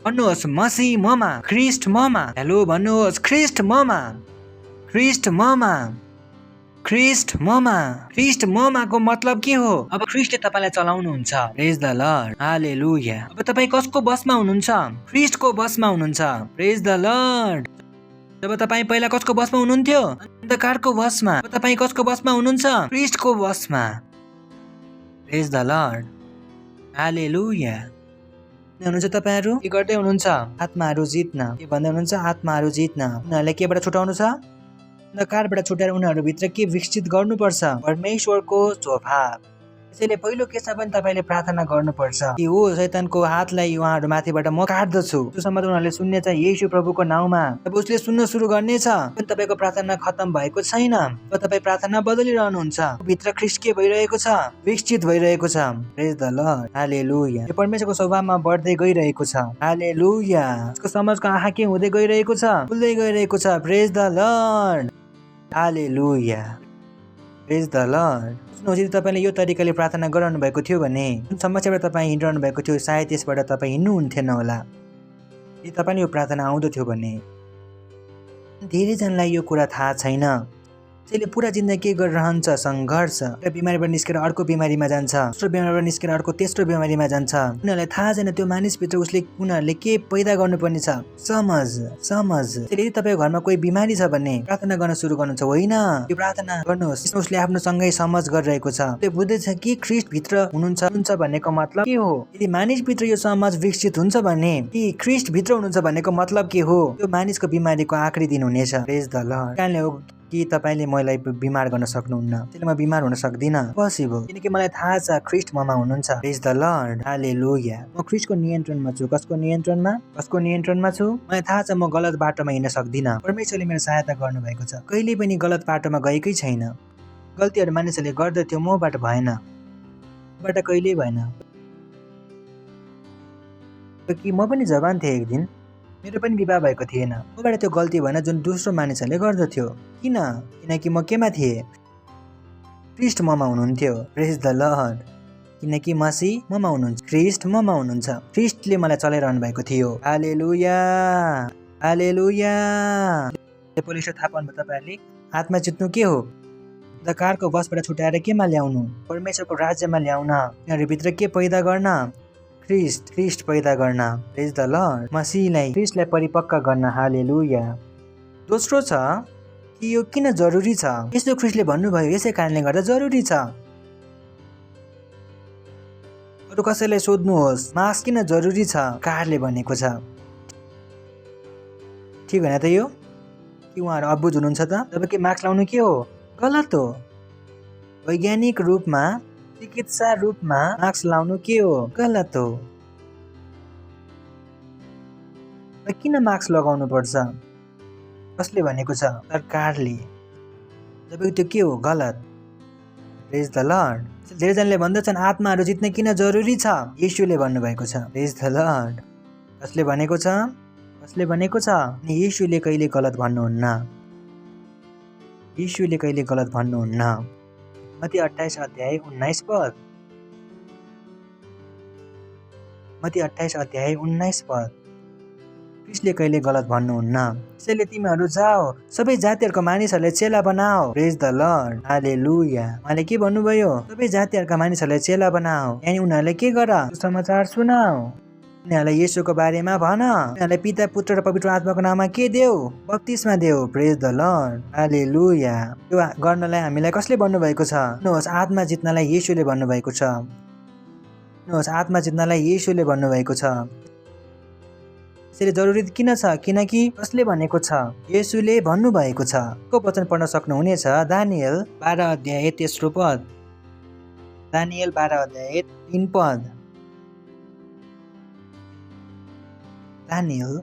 भन्नुहोस्। मसीह ममा, ख्रिस्ट ममा। हेलो भन्नुहोस्। ख्रिस्ट ममा, ख्रिस्ट ममा, ख्रिस्ट ममा। ख्रिस्ट ममाको मतलब के हो? अब ख्रिस्टले तपाईँलाई चलाउनुहुन्छ। प्रेज द लर्ड। हालेलुया। अब तपाईँ कसको बसमा हुनुहुन्छ? ख्रिस्टको बसमा हुनुहुन्छ। प्रेज द लर्ड। जब तपाईँ पहिला कसको बसमा हुनुहुन्थ्यो? अन्धकारको बसमा। अब तपाईँ कसको बसमा हुनुहुन्छ? ख्रिस्टको बसमा। प्रेज द लर्ड। हालेलुया। हुनुहुन्छ तपाईँहरू? के गर्दै हुनुहुन्छ? आत्माहरू जित्न। के भन्दै हुनुहुन्छ? आत्माहरू जित्न। उनीहरूलाई केबाट छुटाउनु छ? अन्धकारबाट छुटाएर उनीहरूभित्र के विकसित गर्नुपर्छ? परमेश्वरको स्वभाव। त्यसैले पहिलो केसमा पनि तपाईँले प्रार्थना गर्नुपर्छ कि हो शैतानको हातलाई उहाँहरू माथिबाट म काट्दछु। त्योसम्म त उनीहरूले सुन्ने छ येशू प्रभुको नाउँमा। तब उसले सुन्न सुरु गर्नेछ। पनि तपाईँको प्रार्थना खत्तम भएको छैन। अब तपाईँ प्रार्थना बदलिरहनुहुन्छ। भित्र ख्रीष्ट के भइरहेको छ? विकसित भइरहेको छ। Praise the Lord. हालेलुया। यो परमेश्वरको स्वभावमा बढ्दै गइरहेको छ। हालेलुया। उसको समाजको आँखा के हुँदै गइरहेको छ? खुल्दै गइरहेको छ। Praise the Lord. Hallelujah. Praise the Lord. यदि तपाईँले यो तरिकाले प्रार्थना गरिरहनु भएको थियो भने जुन समस्याबाट तपाईँ हिँडिरहनु भएको थियो सायद त्यसबाट तपाईँ हिँड्नुहुन्थेन होला। यदि तपाईँले यो प्रार्थना आउँदथ्यो भने धेरैजनालाई यो कुरा थाहा छैन। त्यसैले पुरा जिन्दगी के गरिरहन्छ? सङ्घर्ष। एउटा बिमारीबाट निस्केर अर्को बिमारीमा जान्छ, दोस्रो बिमारीबाट निस्केर अर्को तेस्रो बिमारीमा जान्छ। उनीहरूलाई थाहा छैन त्यो मानिसभित्र उनीहरूले के पैदा गर्नुपर्ने छ। समझ। यदि तपाईँको घरमा कोही बिमारी छ भने प्रार्थना गर्न सुरु गर्नुहुन्छ। होइन, यो प्रार्थना गर्नुहोस्। उसले आफ्नो सँगै समझ गरिरहेको छ। उसले बुझ्दैछ कि ख्रीष्ट भित्र हुनुहुन्छ भन्नेको मतलब के हो। यदि मानिसभित्र यो समझ विकसित हुन्छ भने कि ख्रीष्ट भित्र हुनुहुन्छ भन्नेको मतलब के हो, त्यो मानिसको बिमारीको आखिरी दिन हुनेछ। प्रेज द लर्ड। कारणले हो कि तपाईँले मलाई बिमार गर्न सक्नुहुन्न, त्यसले म बिमार हुन सक्दिनँ। पोसिबल, किनकि मलाई थाहा छ ख्रीष्ट ममा हुनुहुन्छ। प्रेज द लर्ड। हालेलुया। म ख्रीष्टको नियन्त्रणमा छु। कसको नियन्त्रणमा छु? मलाई थाहा छ म गलत बाटोमा हिँड्न सक्दिनँ। परमेश्वरले मेरो सहायता गर्नुभएको छ। कहिले पनि गलत बाटोमा गएकै छैन। गल्तीहरू मानिसहरूले गर्दथ्यो, मबाट भएन, बाट कहिल्यै भएन। कि म पनि जवान थिएँ एक दिन, मेरो पनि विवाह भएको थिएन। मबाट त्यो गल्ती भएन जुन दोस्रो मानिसहरूले गर्दथ्यो। किनकि म केमा थिएँ? ख्रीष्ट ममा हुनुहुन्थ्यो। प्रेज द लर्ड। किनकि मसीह ममा हुनुहुन्छ, ख्रीष्ट ममा हुनुहुन्छ। ख्रीष्टले मलाई चलाइरहनु भएको थियो। हालेलुया। हालेलुया। पोलिस थाहा पाउनुभयो तपाईँहरूले? आत्मा जित्नु के हो? अन्धकारको वशबाट छुटाएर केमा ल्याउनु? परमेश्वरको राज्यमा ल्याउन। यिनीहरूभित्र के पैदा गर्न? ख्रीष्ट पैदा गर्न। प्रेज द लर्ड। मसीहलाई, ख्रीष्टलाई परिपक्व गर्न। हालेलुया। दोस्रो छ कि यो किन जरुरी छ? यस्तो ख्रीष्टले भन्नुभयो, यसै कारणले गर्दा जरुरी छ। अरू कसैलाई सोध्नुहोस् मास्क किन जरुरी छ? कारले भनेको छ। ठिक होइन त यो? कि उहाँहरू अबुझ हुनुहुन्छ त? जब कि मास्क लाउनु के हो? गलत हो। वैज्ञानिक रूपमा, चिकित्सा रूपमा मास्क लाउनु के हो? गलत हो। किन मास्क लगाउनु पर्छ? कसले भनेको छ? सरकारले। जब त्यो के हो? गलत। प्रेज द लर्ड। धेरैजनाले भन्दछन् आत्माहरू जित्न किन जरुरी छ? येशूले भन्नुभएको छ। Praise the lord. कसले भनेको छ? अनि येशूले कहिले गलत भन्नुहुन्न। येशूले कहिले गलत भन्नुहुन्न। मत्ती 28 अध्याय 19 पद। मत्ती 28 अध्याय 19 पद। ख्रीष्टले कहिले गलत भन्नुहुन्न। त्यसैले तिमीहरू जाओ, सबै जातिहरूको मानिसहरूलाई चेला बनाओ। प्रेज द लर्ड। हालेलुया। उहाँले के भन्नुभयो? सबै जातिहरूका मानिसहरूलाई चेला बनाओ। यानी उनीहरूलाई के गर? सुसमाचार सुनाऊ। उनीहरूलाई येशूको बारेमा भन। उनीहरूलाई पिता, पुत्र र पवित्र आत्माको नाममा के देऊ? बप्तिस्मा देऊ। प्रेज द लर्ड। हालेलुया। यो गर्नलाई हामीलाई कसले भन्नुभएको छ? नहोस् आत्मा जित्नलाई येशूले भन्नुभएको छ। आत्मा जित्नलाई येशूले भन्नुभएको छ। त्यसैले जरुरी किन छ? किनकि कसले भनेको छ? येशूले भन्नुभएको छ। को वचन पढ्न सक्नुहुनेछ? दानियल 12 अध्याय 3 पद। दानियल 12 अध्याय 3 पद। दानियल।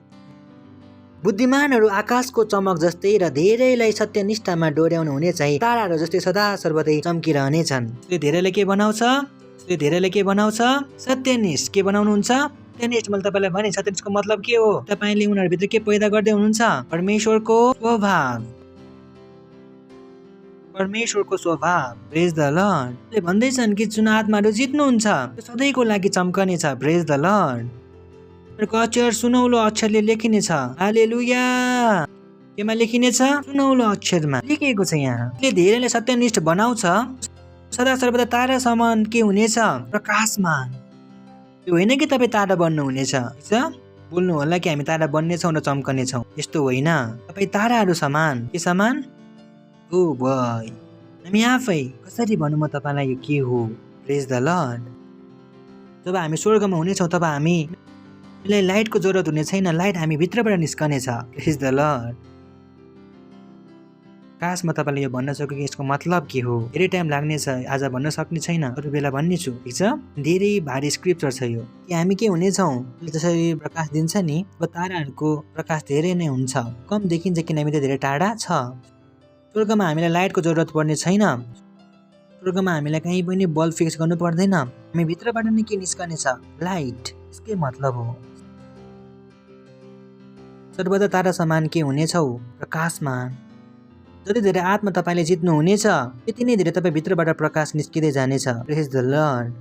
बुद्धिमानहरू आकाशको चमक जस्तै र धेरैलाई सत्यनिष्ठामा डोर्याउनु हुने चाहिँ ताराहरू जस्तै सदा सर्वदै चम्किरहनेछन्। धेरैले के बनाउँछ? सत्यनिष्ठ। के बनाउनुहुन्छ? सत्यनिष्ठ। मैले तपाईँलाई भने सत्यनिष्ठको मतलब के हो? तपाईँले उनीहरूभित्र के पैदा गर्दै हुनुहुन्छ? परमेश्वरको स्वभाव। प्रेज द लर्ड। भन्दैछन् कि जुन आत्माहरू जित्नुहुन्छ त्यो सधैँको लागि चम्कने छ। Praise the lord. अक्षर सुनौलो अक्षरले लेखिनेछ। हालेलुया। केमा लेखिनेछ? सुनौलो अक्षरमा लेखिएको छ। यहाँ धेरैले सत्यनिष्ठ बनाउँछ, सदा सर्वदा तारा समान के हुनेछ? प्रकाशमान। त्यो होइन कि तपाईँ तारा बन्नुहुनेछ। बोल्नु होला कि हामी तारा बन्नेछौँ र चम्कनेछौँ, यस्तो होइन। तपाईँ ताराहरू समान। के समान? ओ भाइ, हामी आफै कसरी भनौँ म तपाईँलाई यो के हो? प्रेज द लर्ड। जब हामी स्वर्गमा हुनेछौँ तब हामीलाई लाइटको जरुरत हुने छैन। लाइट हामी भित्रबाट निस्कनेछ। प्रेज द लर्ड। प्रकाशमा तपाईँले यो भन्न सक्यो कि यसको मतलब के हो। धेरै टाइम लाग्नेछ, आज भन्न सक्ने छैन, अरू बेला भन्नेछु, ठिक छ। धेरै भारी स्क्रिप्चर छ यो कि हामी के हुनेछौँ। जसरी प्रकाश दिन्छ नि, अब ताराहरूको प्रकाश धेरै नै हुन्छ, कम देखिन्छ किनभने त्यो धेरै टाढा छ। स्वर्गमा हामीलाई लाइटको जरुरत पर्ने छैन। स्वर्गमा हामीलाई कहीँ पनि बल्ब फिक्स गर्नु पर्दैन। हामी भित्रबाट नै के निस्कनेछ, लाइट। यसकै मतलब हो सर्वदा तारा समान के हुनेछौ, प्रकाशमान। जति धेरै आत्मा तपाईँले जित्नु हुनेछ त्यति नै धेरै तपाईँ भित्रबाट प्रकाश निस्किँदै जानेछ। प्रेज द लर्ड।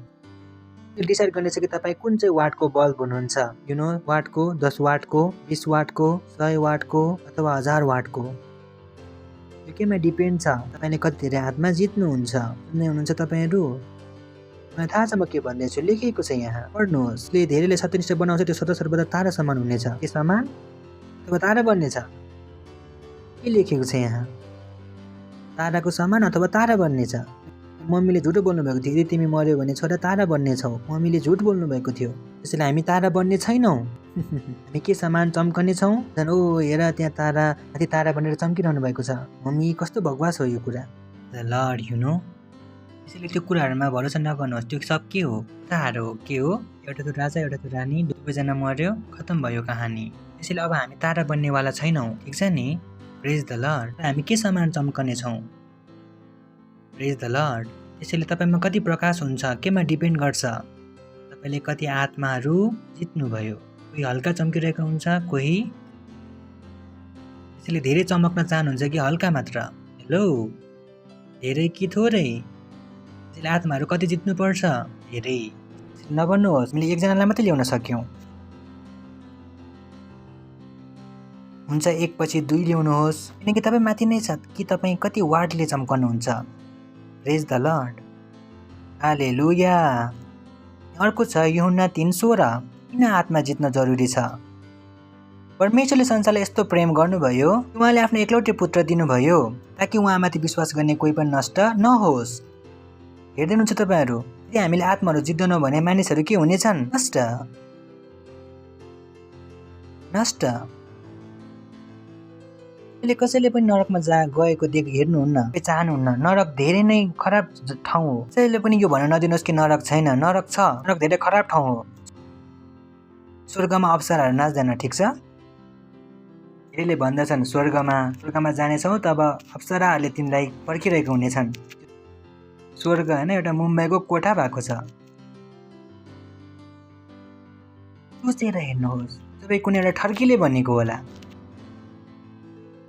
यो डिसाइड गर्नेछ कि तपाईँ कुन चाहिँ वाटको बल्ब हुनुहुन्छ। यु नो, वाटको, 10 वाटको, 20 वाटको, 100 वाटको अथवा 1000 वाटको। यो केमा डिपेन्ड छ, तपाईँले कति धेरै आत्मा जित्नुहुन्छ। सुन्दै हुनुहुन्छ तपाईँहरू? मलाई थाहा छ म के भन्दैछु, लेखिएको छ यहाँ, पढ्नुहोस्। ले धेरैले सत्यनिष्ठ बनाउँछ, त्यो सदा सर्वदा तारा समान हुनेछ। के समान? अथवा तारा बन्नेछ। के लेखेको छ यहाँ? ताराको समान अथवा तारा बन्नेछ। मम्मीले झुटो बोल्नुभएको थियो, यदि तिमी मर्यो भने छोरा तारा बन्नेछौ। मम्मीले झुट बोल्नुभएको थियो, त्यसैले हामी तारा बन्ने छैनौँ। हामी के समान चम्कने छौँ। झन् ओ हेर त्यहाँ तारा, माथि तारा बनेर चम्किरहनु भएको छ। मम्मी कस्तो भगवास हो यो कुरा। The lord, you know. त्यसैले त्यो कुराहरूमा भरोसा नगर्नुहोस्। त्यो सब के हो, तारा हो। के हो? एउटा त राजा, एउटा त रानी, दुवैजना मर्यो, खतम भयो कहानी। त्यसैले अब हामी तारा बन्नेवाला छैनौँ, ठिक छ नि। प्रेज द लर्ड। हामी के समान चम्कने छौँ। प्रेज द लर्ड। त्यसैले तपाईँमा कति प्रकाश हुन्छ केमा डिपेन्ड गर्छ, तपाईँले कति आत्माहरू जित्नुभयो। कोही हल्का चम्किरहेको हुन्छ, कोही त्यसैले धेरै चमक्न चाहनुहुन्छ कि हल्का मात्र। हेलो, धेरै कि थोरै? त्यसैले आत्माहरू कति जित्नुपर्छ, धेरै। नभन्नुहोस् हामीले एकजनालाई मात्रै ल्याउन सक्यौँ। हुन्छ, एक पछि 2 ल्याउनुहोस्, किनकि तपाईँ माथि नै छ कि तपाईँ कति वाटले चम्कनुहुन्छ। प्रेज द लर्ड। हालेलुया। अर्को छ यूहन्ना 3:16। किन आत्मा जित्न जरुरी छ? परमेश्वरले संसारलाई यस्तो प्रेम गर्नुभयो, उहाँले आफ्नो एकलौटे पुत्र दिनुभयो ताकि उहाँमाथि विश्वास गर्ने कोही पनि नष्ट नहोस्। हेर्दै हुनुहुन्छ तपाईँहरू? यदि हामीले आत्माहरू जित्दैनौँ भने मानिसहरू के हुनेछन्? नष्ट। नष्ट। कसैले पनि नरकमा गएको हेर्नुहुन्न, चाहनुहुन्न। नरक धेरै नै खराब ठाउँ हो। कसैले पनि यो भन्न नदिनुहोस् कि नरक छैन। नरक छ। नरक धेरै खराब ठाउँ हो। स्वर्गमा अप्सराहरू नाच्दैन, ठिक छ। धेरैले भन्दछन् स्वर्गमा जानेछौँ तब अप्सराहरूले तिमीलाई पर्खिरहेको हुनेछन्। स्वर्ग होइन, एउटा मुम्बईको कोठा भएको छ। सोचेर हेर्नुहोस्, सबै कुनै एउटा ठर्कीले भनेको होला,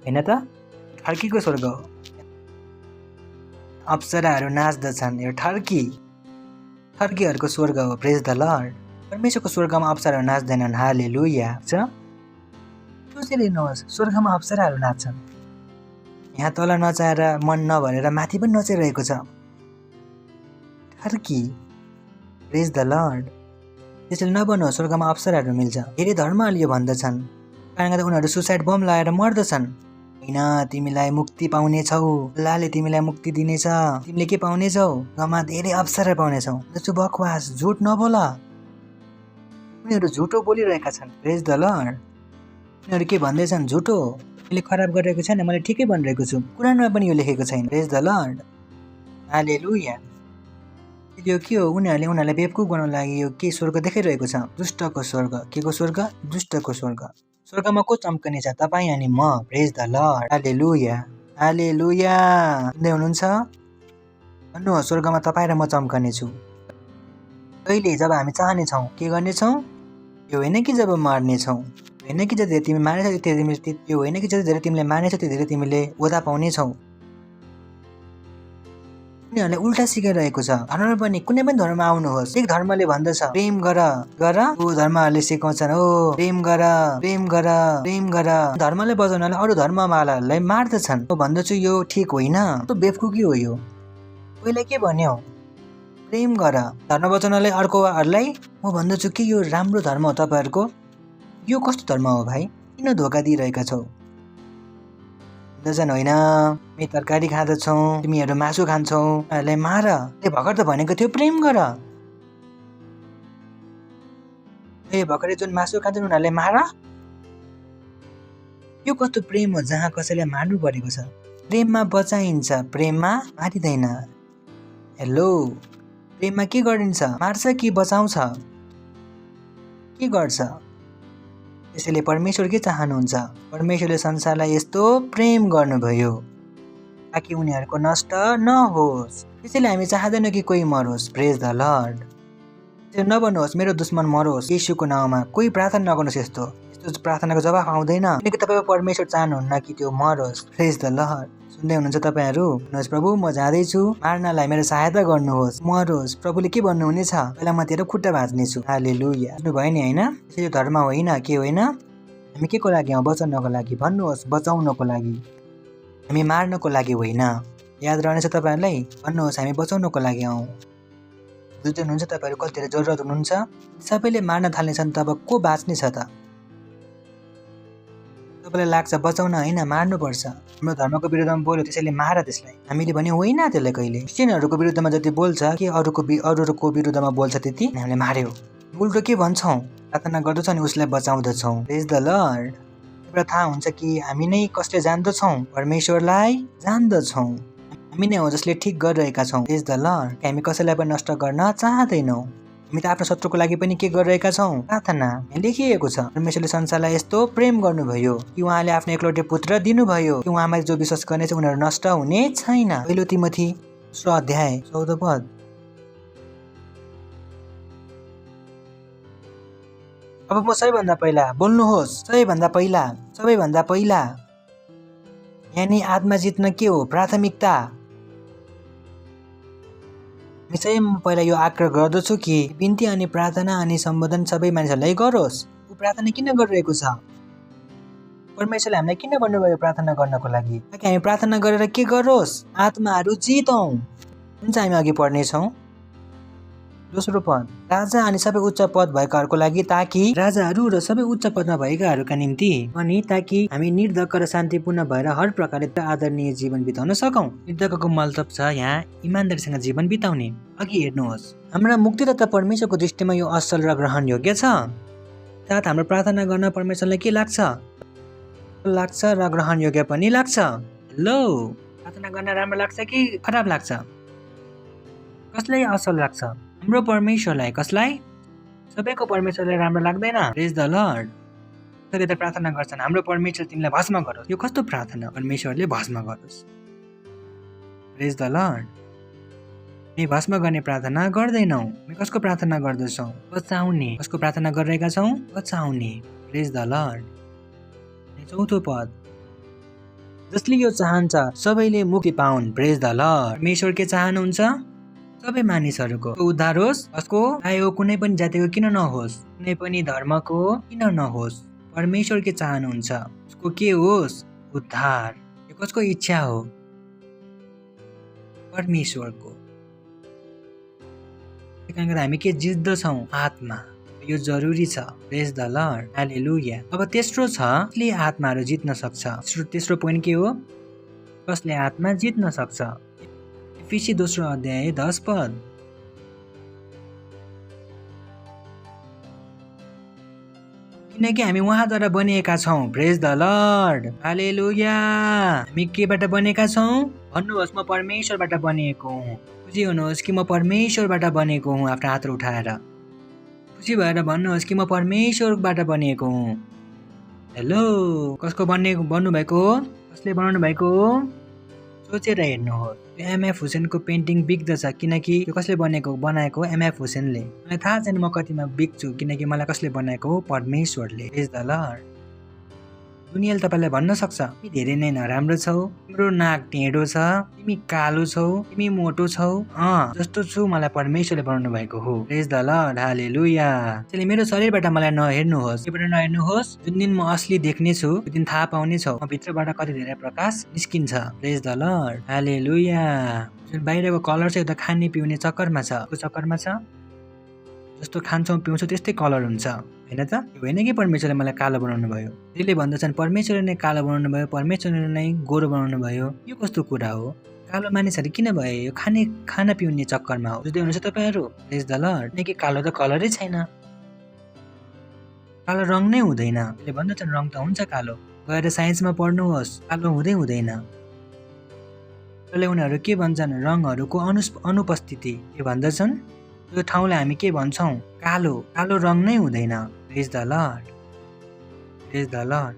होइन त? ठर्कीको स्वर्ग हो। अप्सराहरू नाच्दछन्, यो ठर्कीहरूको स्वर्ग हो। प्रेज द लर्ड। परमेश्वरको स्वर्गमा अप्सराहरू नाच्दैनन्। हालेलुया। सोचेर हेर्नुहोस्, स्वर्गमा अप्सराहरू नाच्छन्। यहाँ तल नचाहेर मन नभरेर माथि पनि नचिरहेको छ। ठर्की। प्रेज द लर्ड। त्यसैले नभन्नुहोस् स्वर्गमा अप्सराहरू मिल्छ। धेरै धर्महरूले यो भन्दछन्, कारण गर्दा उनीहरू सुसाइड बम लगाएर मर्दछन्। होइन, तिमीलाई मुक्ति पाउनेछौ, अल्लाहले तिमीलाई मुक्ति दिनेछ, तिमीले के पाउनेछौ? गमा धेरै अप्सरा पाउनेछौ। जस्तो बकवास, झुट नबोल। उनीहरू झुटो बोलिरहेका छन्। प्रेज द लर्ड। उनीहरू के भन्दैछन्? झुटो। मैले खराब गरिरहेको छैन, मैले ठिकै भनिरहेको छु। कुरानमा पनि यो लेखेको छैन। प्रेज द लर्ड। हालेलुया। यो के हो? उनीहरूलाई बेवकुफ बनाउन लागि यो के स्वर्ग देखाइरहेको छ? दुष्टको स्वर्ग। के को स्वर्ग? दुष्टको स्वर्ग। स्वर्गमा को चम्कने छ? तपाईँ अनि म। प्रेज द लर्ड। हालेलुया। हालेलुया। सुन्दै हुनुहुन्छ? भन्नुहोस्, स्वर्गमा तपाईँ र म चम्कने छु। कहिले? जब हामी चाहनेछौँ। के गर्नेछौँ? यो होइन कि जब मर्नेछौँ, होइन कि जति धेरै तिमी मानेछौ यो होइन कि जति धेरै तिमीले मानेछौ त्यति धेरै तिमीले ओदा पाउनेछौ। उनीहरूले उल्टा सिकाइरहेको छ। धर्ममा पनि कुनै पनि धर्म आउनुहोस्, एक धर्मले भन्दछ प्रेम गर। ऊ धर्महरूले सिकाउँछन् हो प्रेम गर, प्रेम गर, प्रेम गर। धर्मले बजाउनलाई अरू धर्मवालाहरूलाई मार्दछन्। म भन्दछु यो ठिक होइन, त्यो बेवकुफी हो। यो पहिला के भन्यो? प्रेम गर। धर्म बचाउनलाई अर्कोहरूलाई म भन्दछु कि यो राम्रो धर्म हो तपाईँहरूको। यो कस्तो धर्म हो भाइ? किन धोका दिइरहेका छौ? भन्दछन् होइन हामी तरकारी खाँदछौँ, तिमीहरू मासु खान्छौ, उनीहरूलाई मार। भर्खर त भनेको थियो प्रेम गर। भर्खरै जुन मासु खान्छन् उनीहरूलाई मार। यो कस्तो प्रेम हो जहाँ कसैलाई मार्नु परेको छ? प्रेममा बचाइन्छ, प्रेममा मारिँदैन। हेलो, प्रेममा के गरिन्छ? मार्छ कि बचाउँछ? के गर्छ? त्यसैले परमेश्वर के चाहनुहुन्छ? परमेश्वरले संसारलाई यस्तो प्रेम गर्नुभयो ताकि उनीहरूको नष्ट नहोस्। त्यसैले हामी चाहँदैनौँ कि कोही मरोस्। प्रेज द लर्ड। त्यसो नबन्नुहोस् मेरो दुश्मन मरोस् येशूको नाउँमा। कोही प्रार्थना नगर्नुहोस् यस्तो प्रार्थनाको जवाफ आउँदैन, किनकि तपाईको परमेश्वर चाहनुहुन्न कि त्यो मरोस्। प्रेज द लर्ड। सुन्दै हुनुहुन्छ तपाईँहरू? भन्नुहोस्, प्रभु म जाँदैछु, मार्नलाई मेरो सहायता गर्नुहोस्, मरोस्। प्रभुले के भन्नुहुनेछ? पहिला म तेरो खुट्टा भाँच्नेछु। हालेलुया। बुझ्नुभयो नि होइन? त्यसैले धर्म होइन, के होइन? हामी के को लागि हौँ? बचाउनको लागि। भन्नुहोस्, बचाउनको लागि। हामी मार्नको लागि होइन। याद रहनेछ तपाईँहरूलाई? भन्नुहोस्, हामी बचाउनको लागि हौँ। बुझ्दै हुनुहुन्छ तपाईँहरू? कति धेरै जरुरत हुनुहुन्छ? सबैले मार्न थाल्नेछन् तब को बाँच्ने छ त? तपाईँलाई लाग्छ बचाउन होइन, मार्नुपर्छ। हाम्रो धर्मको विरुद्धमा बोल्यो त्यसैले मार त्यसलाई। हामीले भने होइन त्यसलाई कहिले। क्रिस्चियनहरूको विरुद्धमा जति बोल्छ कि अरूको विरुद्धमा बोल्छ त्यति हामीले मार्यो। उल्टो के भन्छौँ? प्रार्थना गर्दछौँ अनि उसलाई बचाउँदछौँ। प्रेज द लर्ड। एउटा थाहा हुन्छ कि हामी नै कसले जान्दछौँ? परमेश्वरलाई जान्दछौँ। हामी नै हो जसले ठिक गरिरहेका छौँ। प्रेज द लर्ड। हामी कसैलाई पनि नष्ट गर्न चाहँदैनौँ। हामी त आफ्नो शत्रुको लागि पनि के गरिरहेका छौँ? प्रार्थना। लेखिएको छ परमेश्वरले संसारलाई यस्तो प्रेम गर्नुभयो कि उहाँले आफ्नो एकलौटे पुत्र दिनुभयो कि उहाँमा जो विश्वास गर्ने छ उनीहरू नष्ट हुने छैन। पहिलो तिमोथी 2 अध्याय 14 पद। अब म सबैभन्दा पहिला बोल्नुहोस्, सबैभन्दा पहिला यानी आत्मा जित्न के हो? प्राथमिकता। म पहिला यो आग्रह गर्दछु कि बिन्ती अनि प्रार्थना अनि सम्बोधन सबै मानिसहरूलाई गरोस्। ऊ प्रार्थना किन गरिरहेको छ? परमेश्वरले हामीलाई किन भन्नुभयो प्रार्थना गर्नको लागि? ताकि हामी प्रार्थना गरेर के गरोस्? आत्माहरू जितौँ। हुन्छ, हामी अघि पढ्नेछौँ। दोस्रो पद, राजा अनि सबै उच्च पद भएकाहरूको लागि, ताकि राजाहरू र सबै उच्च पदमा भएकाहरूका निम्ति अनि ताकि हामी निर्धक्क र शान्तिपूर्ण भएर हर प्रकारले आदरणीय जीवन बिताउन सकौँ। निर्धक्कको मतलब छ यहाँ इमानदारीसँग जीवन बिताउने। अघि हेर्नुहोस्, हाम्रा मुक्तिदाता परमेश्वरको दृष्टिमा यो असल र ग्रहण योग्य छ। साथ हाम्रो प्रार्थना गर्न परमेश्वरलाई के लाग्छ? र ग्रहण योग्य पनि लाग्छ। हेलो, प्रार्थना गर्न राम्रो लाग्छ कि खराब लाग्छ? कसलाई असल लाग्छ? हाम्रो परमेश्वरलाई। कसलाई? सबैको परमेश्वरलाई राम्रो लाग्दैन। प्रेज द लर्ड। सबैले त प्रार्थना गर्छन्, हाम्रो परमेश्वर तिमीलाई भस्म गरोस्। यो कस्तो प्रार्थना? परमेश्वरले भस्म गरोस्। प्रेज द लर्ड। हामी भस्म गर्ने प्रार्थना गर्दैनौँ। हामी कसको प्रार्थना गर्दछौँ? बचाउने। कसको प्रार्थना गरिरहेका छौँ? बचाउने। प्रेज द लर्ड। चौथो पद, जसले यो चाहन्छ सबैले मुक्ति पाउन्। प्रेज द लर्ड। परमेश्वर के चाहनुहुन्छ? सबै मानिसहरूको उद्धार होस्। कसको? चाहे हो कुनै पनि जातिको किन नहोस्, कुनै पनि धर्मको किन नहोस्, परमेश्वर के चाहनुहुन्छ? उसको के होस्? उद्धार। यो कसको इच्छा हो? परमेश्वरको। हामी के जित्दछौँ? आत्मा। यो जरुरी छ। Praise the Lord. हालेलुया। अब तेस्रो छ, कसले आत्माहरू जित्न सक्छ? तेस्रो पोइन्ट के हो? कसले आत्मा जित्न सक्छ? एफिसी 2 अध्याय 10 पद। किनकि हामी उहाँद्वारा बनिएका छौँ। प्रेज द लर्ड। हालेलुया। हामी केबाट बनेका छौँ? भन्नुहोस्, म परमेश्वरबाट बनिएको हुँ। खुसी हुनुहोस् कि म परमेश्वरबाट बनेको हुँ। आफ्नो हात उठाएर खुसी भएर भन्नुहोस् कि म परमेश्वरबाट बनिएको हुँ। हेलो, कसको बन्नुभएको हो? कसले बनाउनु भएको हो? सोचेर हेर्नुहोस्। एमएफ हुसेनको पेन्टिङ बिग्दछ किनकि यो कसले बनाएको हो? एमएफ हुसेनले। मलाई थाहा छैन म कतिमा बिग्छु, किनकि मलाई कसले बनाएको हो? परमेश्वरले। प्रेज द लर्ड। दुनियाँले तपाईँलाई भन्न सक्छ तिमी धेरै नै नराम्रो छौ, तिम्रो नाक टेढो छ, तिमी कालो छौ, तिमी मोटो छौ। जस्तो छु मलाई परमेश्वरले बनाउनु भएको हो। प्रेज द लर्ड। हालेलुया। त्यसैले मेरो शरीरबाट मलाई नहेर्नुहोस्। केबाट नहेर्नुहोस्? जुन दिन म असली देख्ने छु त्यो दिन थाहा पाउने छौ म भित्रबाट कति धेरै प्रकाश निस्किन्छ। प्रेज द लर्ड। हालेलुया। जुन बाहिरको कलर छ यो त खाने पिउने चक्करमा छ। को चक्करमा छ? जस्तो खान्छौँ पिउँछौँ त्यस्तै कलर हुन्छ, होइन त? यो होइन कि परमेश्वरले मलाई कालो बनाउनु भयो। त्यसले भन्दछन् परमेश्वरले नै कालो बनाउनु भयो, परमेश्वरले नै गोरो बनाउनु भयो। यो कस्तो कुरा हो? कालो मानिसहरू किन भए? यो खाना पिउने चक्करमा हो। बुझ्दै हुनुहुन्छ तपाईँहरू? प्रेज द लर्ड। किनकि कालो त कलरै छैन, कालो रङ नै हुँदैन। त्यसले भन्दछन् रङ त हुन्छ कालो। गएर साइन्समा पढ्नुहोस्, कालो हुँदैन। त्यसले उनीहरू के भन्छन्? रङहरूको अनुपस्थिति के भन्दछन्? त्यो ठाउँलाई हामी के भन्छौँ? कालो रङ नै हुँदैन। Praise the Lord, praise the Lord.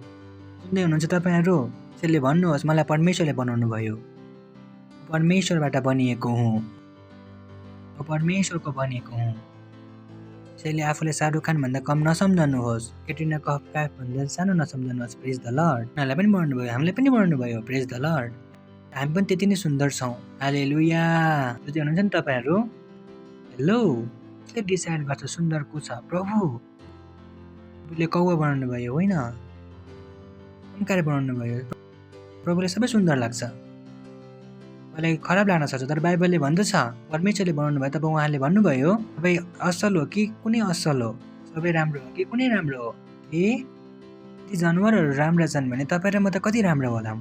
सुन्दै हुनुहुन्छ तपाईँहरू? त्यसले भन्नुहोस् मलाई परमेश्वरले बनाउनु भयो, परमेश्वरबाट बनिएको हुँ, म परमेश्वरको बनिएको हुँ। त्यसैले आफूले शाहरुख खान भन्दा कम नसम्झनुहोस्, क्याट्रिना कैफ भन्दा सानो नसम्झनुहोस्। प्रेज द लर्ड। उनीहरूलाई पनि बनाउनु भयो, हामीलाई पनि बनाउनु भयो। प्रेज द लर्ड। हामी पनि त्यति नै सुन्दर छौँ। हालेलुया। बुझ्दै हुनुहुन्छ नि तपाईँहरू? हेलो, के डिसाइड गर्छ सुन्दर को छ? प्रभुले कौवा बनाउनु भयो होइन, कम्कारे बनाउनु भयो। प्रभुले सबै सुन्दर लाग्छ, मलाई खराब लाग्न सक्छ, तर बाइबलले भन्दछ परमेश्वरले बनाउनु भयो। तब उहाँले भन्नुभयो तपाईँ असल हो कि कुनै असल हो, सबै राम्रो हो कि कुनै राम्रो हो? ती जनावरहरू राम्रा छन् भने तपाईँ र म त कति राम्रो होला?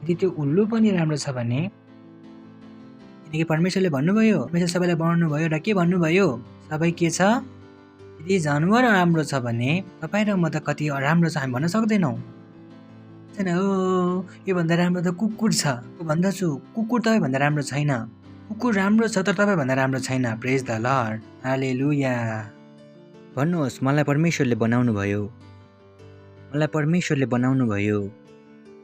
यदि त्यो उल्लु पनि राम्रो छ भने, किनकि परमेश्वरले भन्नुभयो, परमेश्वर सबैलाई बनाउनु भयो र के भन्नुभयो? सबै के छ? यदि जनावर राम्रो छ भने तपाईँ र म त कति राम्रो छ हामी भन्न सक्दैनौँ। छैन हो, योभन्दा राम्रो त कुकुर छ, भन्दछु कुकुर तपाईँभन्दा राम्रो छैन, कुकुर राम्रो छ तर तपाईँभन्दा राम्रो छैन। प्रेज द लर्ड। हालेलुया। भन्नुहोस् मलाई परमेश्वरले बनाउनु भयो, मलाई परमेश्वरले बनाउनु भयो।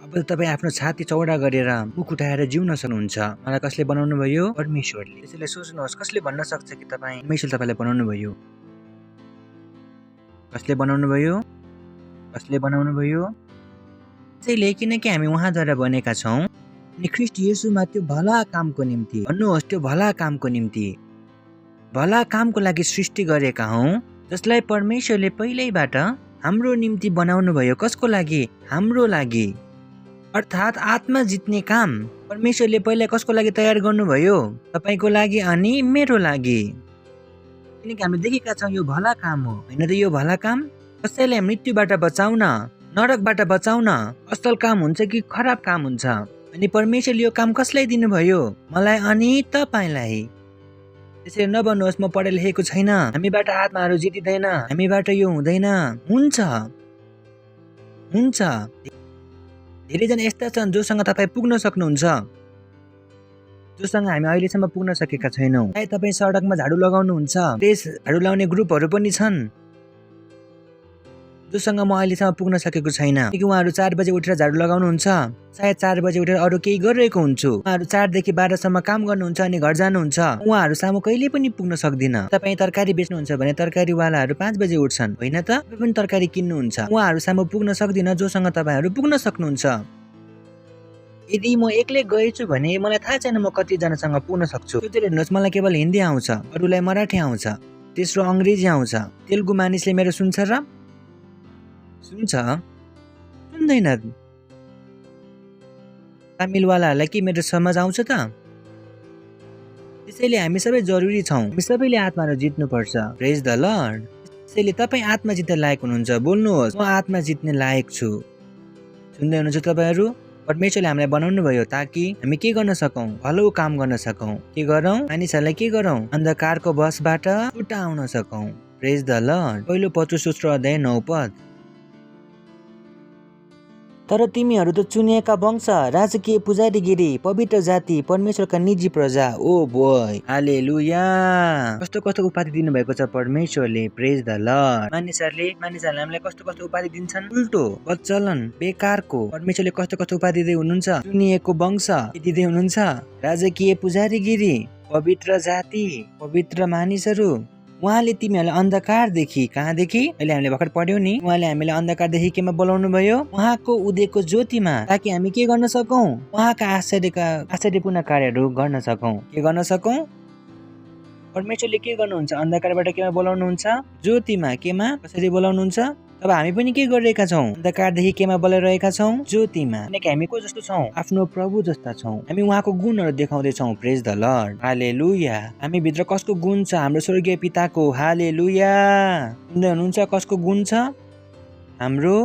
अब तपाईँ आफ्नो छाती चौडा गरेर मुख उठाएर जिउन सक्नुहुन्छ। मलाई कसले बनाउनु भयो? परमेश्वरले। त्यसैले सोच्नुहोस् कसले भन्न सक्छ कि तपाईँ परमेश्वरले तपाईँलाई बनाउनु भयो? कसले बनाउनु भयो? कसले बनाउनु भयो? त्यसैले किनकि हामी उहाँद्वारा बनेका छौँ अनि ख्रीष्ट येशूमा त्यो भला कामको निम्ति, भन्नुहोस् त्यो भला कामको निम्ति, भला कामको लागि सृष्टि गरेका हौँ, जसलाई परमेश्वरले पहिल्यैबाट हाम्रो निम्ति बनाउनु भयो। कसको लागि? हाम्रो लागि। अर्थात् आत्मा जित्ने काम परमेश्वरले पहिला कसको लागि तयार गर्नुभयो? तपाईँको लागि अनि मेरो लागि। किनकि हामी देखेका छौँ यो भला काम हो होइन त? यो भला काम कसैलाई मृत्युबाट बचाउन, नरकबाट बचाउन असल काम हुन्छ कि खराब काम हुन्छ? अनि परमेश्वरले यो काम कसलाई दिनुभयो? मलाई अनि तपाईँलाई। त्यसरी नभन्नुहोस् म पढे लेखेको छैन, हामीबाट आत्माहरू जितिँदैन, हामीबाट यो हुँदैन। हुन्छ हुन्छ। धेरैजना यस्ता छन् जोसँग तपाईँ पुग्न सक्नुहुन्छ, जोसँग हामी अहिलेसम्म पुग्न सकेका छैनौँ। सायद तपाईँ सडकमा झाडु लगाउनुहुन्छ, त्यस झाडु लगाउने ग्रुपहरू पनि छन् जोसँग म अहिलेसम्म पुग्न सकेको छैन। किनकि उहाँहरू 4 बजे उठेर झाडु लगाउनुहुन्छ, सायद 4 बजे उठेर अरू केही गरिरहेको हुन्छु। उहाँहरू 4 देखि 12 सम्म काम गर्नुहुन्छ अनि घर जानुहुन्छ। उहाँहरू सामु कहिले पनि पुग्न सक्दिन। तपाईँ तरकारी बेच्नुहुन्छ भने तरकारीवालाहरू 5 बजे उठ्छन् होइन त? तपाईँ पनि तरकारी किन्नुहुन्छ। उहाँहरू सामु पुग्न सक्दिन जोसँग तपाईँहरू पुग्न सक्नुहुन्छ। यदि म एक्लै गएछु भने मलाई थाहा छैन म कतिजनासँग पुग्न सक्छु। त्यो हेर्नुहोस्, मलाई केवल हिन्दी आउँछ, अरूलाई मराठी आउँछ, तेस्रो अङ्ग्रेजी आउँछ। तेलुगु मानिसले मेरो सुन्छ र? सुन्छ? सुन्दैन। तामिलवालाहरूलाई के मेरो समझ आउँछ त? त्यसैले हामी सबै जरुरी छौँ, हामी सबैले आत्माहरू जित्नुपर्छ। प्रेज द लर्ड। त्यसैले तपाईँ आत्मा जित्न लायक हुनुहुन्छ। बोल्नुहोस् म आत्मा जित्ने लायक छु। सुन्दै हुनुहुन्छ तपाईँहरू? परमेश्वरले हामीलाई बनाउनु भयो ताकि हामी के गर्न सकौँ? भलो काम गर्न सकौँ। के गरौँ? मानिसहरूलाई के गरौँ? अन्धकारको बसबाट छुटाउन सकौँ। प्रेज द लर्ड। पहिलो पत्रुस 3:9 पद। तर तिमीहरू त चुनिएका वंश, राजकीय पुजारीगिरी, पवित्र जाति, परमेश्वरका निजी प्रजा। ओ बोय, हालेलुया। कस्तो कस्तो उपाधि दिनुभएको छ परमेश्वरले। प्रेज द लर्ड। मानिसहरूले हामीलाई कस्तो कस्तो उपाधि दिन्छन्? उल्टो, बच्चलन, बेकारको। परमेश्वरले कस्तो कस्तो उपाधि दिँदै हुनुहुन्छ? चुनिएको वंश दिँदै हुनुहुन्छ, राजकीय पुजारीगिरी, पवित्र जाति, पवित्र मानिसहरू। उहाँले तिमीहरूलाई अन्धकारदेखि, कहाँदेखि? अहिले हामीले भर्खर पढ्यौँ नि, उहाँले हामीलाई अन्धकारदेखि केमा बोलाउनु भयो? उहाँको उदयको ज्योतिमा, ताकि हामी के गर्न सकौँ? उहाँका आश्चर्यपूर्ण कार्यहरू गर्न सकौँ। के गर्न सकौँ? परमेश्वरले के गर्नुहुन्छ? अन्धकारबाट केमा बोलाउनुहुन्छ? ज्योतिमा। केमा? कसरी बोलाउनुहुन्छ? अब हामी पनि के गरिरहेका छौँ? अन्धकारदेखि केमा बोलाइरहेका छौँ? ज्योतिमा। किनकि हामी को जस्तो छौँ? आफ्नो प्रभु जस्ता छौँ। हामी उहाँको गुणहरू देखाउँदैछौँ। प्रेज द लर्ड। हालेलुया। हामी भित्र कसको गुण छ? हाम्रो स्वर्गीय पिताको। हालेलुया। सुन्दै हुनुहुन्छ? कसको गुण छ? हाम्रो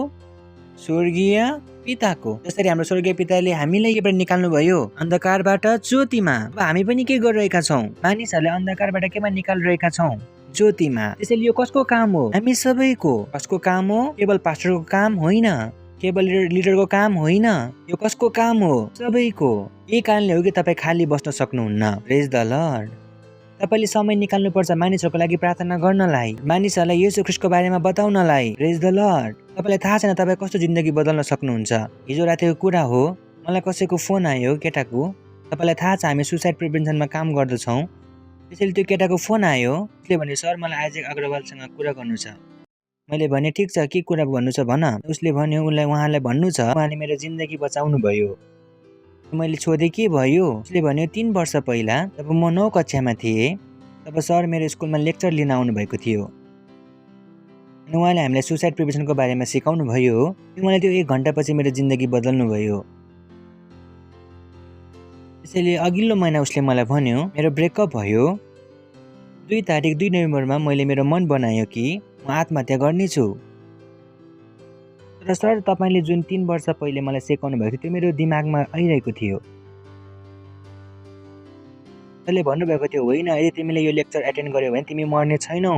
स्वर्गीय पिताको। जसरी हाम्रो स्वर्गीय पिताले हामीलाई केबाट निकाल्नु भयो? अन्धकारबाट ज्योतिमा। अब हामी पनि के गरिरहेका छौँ? मानिसहरूले अन्धकारबाट केमा निकालिरहेका छौँ? ज्योतिमा। त्यसैले यो कसको काम हो? हामी सबैको। कसको काम हो? केवल पास्टरको काम होइन, केवल लिडरको काम होइन, यो कसको काम हो? सबैको। यही कारणले हो कि तपाईँ खाली बस्न सक्नुहुन्न। प्रेज द लर्ड। तपाईँले समय निकाल्नुपर्छ मानिसहरूको लागि प्रार्थना गर्नलाई, मानिसहरूलाई येशू ख्रीष्टको बारेमा बताउनलाई। प्रेज द लर्ड। तपाईँलाई थाहा छैन तपाईँ कस्तो जिन्दगी बदल्न सक्नुहुन्छ। हिजो रातिको कुरा हो, मलाई कसैको फोन आयो केटाको। तपाईँलाई थाहा छ हामी सुसाइड प्रिभेन्सनमा काम गर्दछौँ। त्यसैले त्यो केटाको फोन आयो। उसले भने सर मलाई आइजेक अग्रवालसँग कुरा गर्नु छ। मैले भने ठिक छ, के कुरा भन्नु छ भन। उसले भन्यो उहाँलाई भन्नु छ उहाँले मेरो जिन्दगी बचाउनु भयो। मैले सोधेँ के भयो? उसले भन्यो 3 वर्ष पहिला जब म 9 कक्षामा थिएँ तब सर मेरो स्कुलमा लेक्चर लिन आउनुभएको थियो अनि उहाँले हामीलाई सुसाइड प्रिभेन्सनको बारेमा सिकाउनु भयो। उहाँले त्यो 1 घन्टापछि मेरो जिन्दगी बदल्नु भयो। त्यसैले अघिल्लो महिना उसले मलाई भन्यो मेरो ब्रेकअप भयो। 2 तारिक 2 नोभेम्बरमा मैले मेरो मन बनायो कि म आत्महत्या गर्नेछु। तर सर तपाईँले जुन 3 वर्ष पहिले मलाई सिकाउनु भएको थियो त्यो मेरो दिमागमा आइरहेको थियो। उसले भन्नुभएको थियो होइन यदि तिमीले यो लेक्चर एटेन्ड गर्यौ भने तिमी मर्ने छैनौ,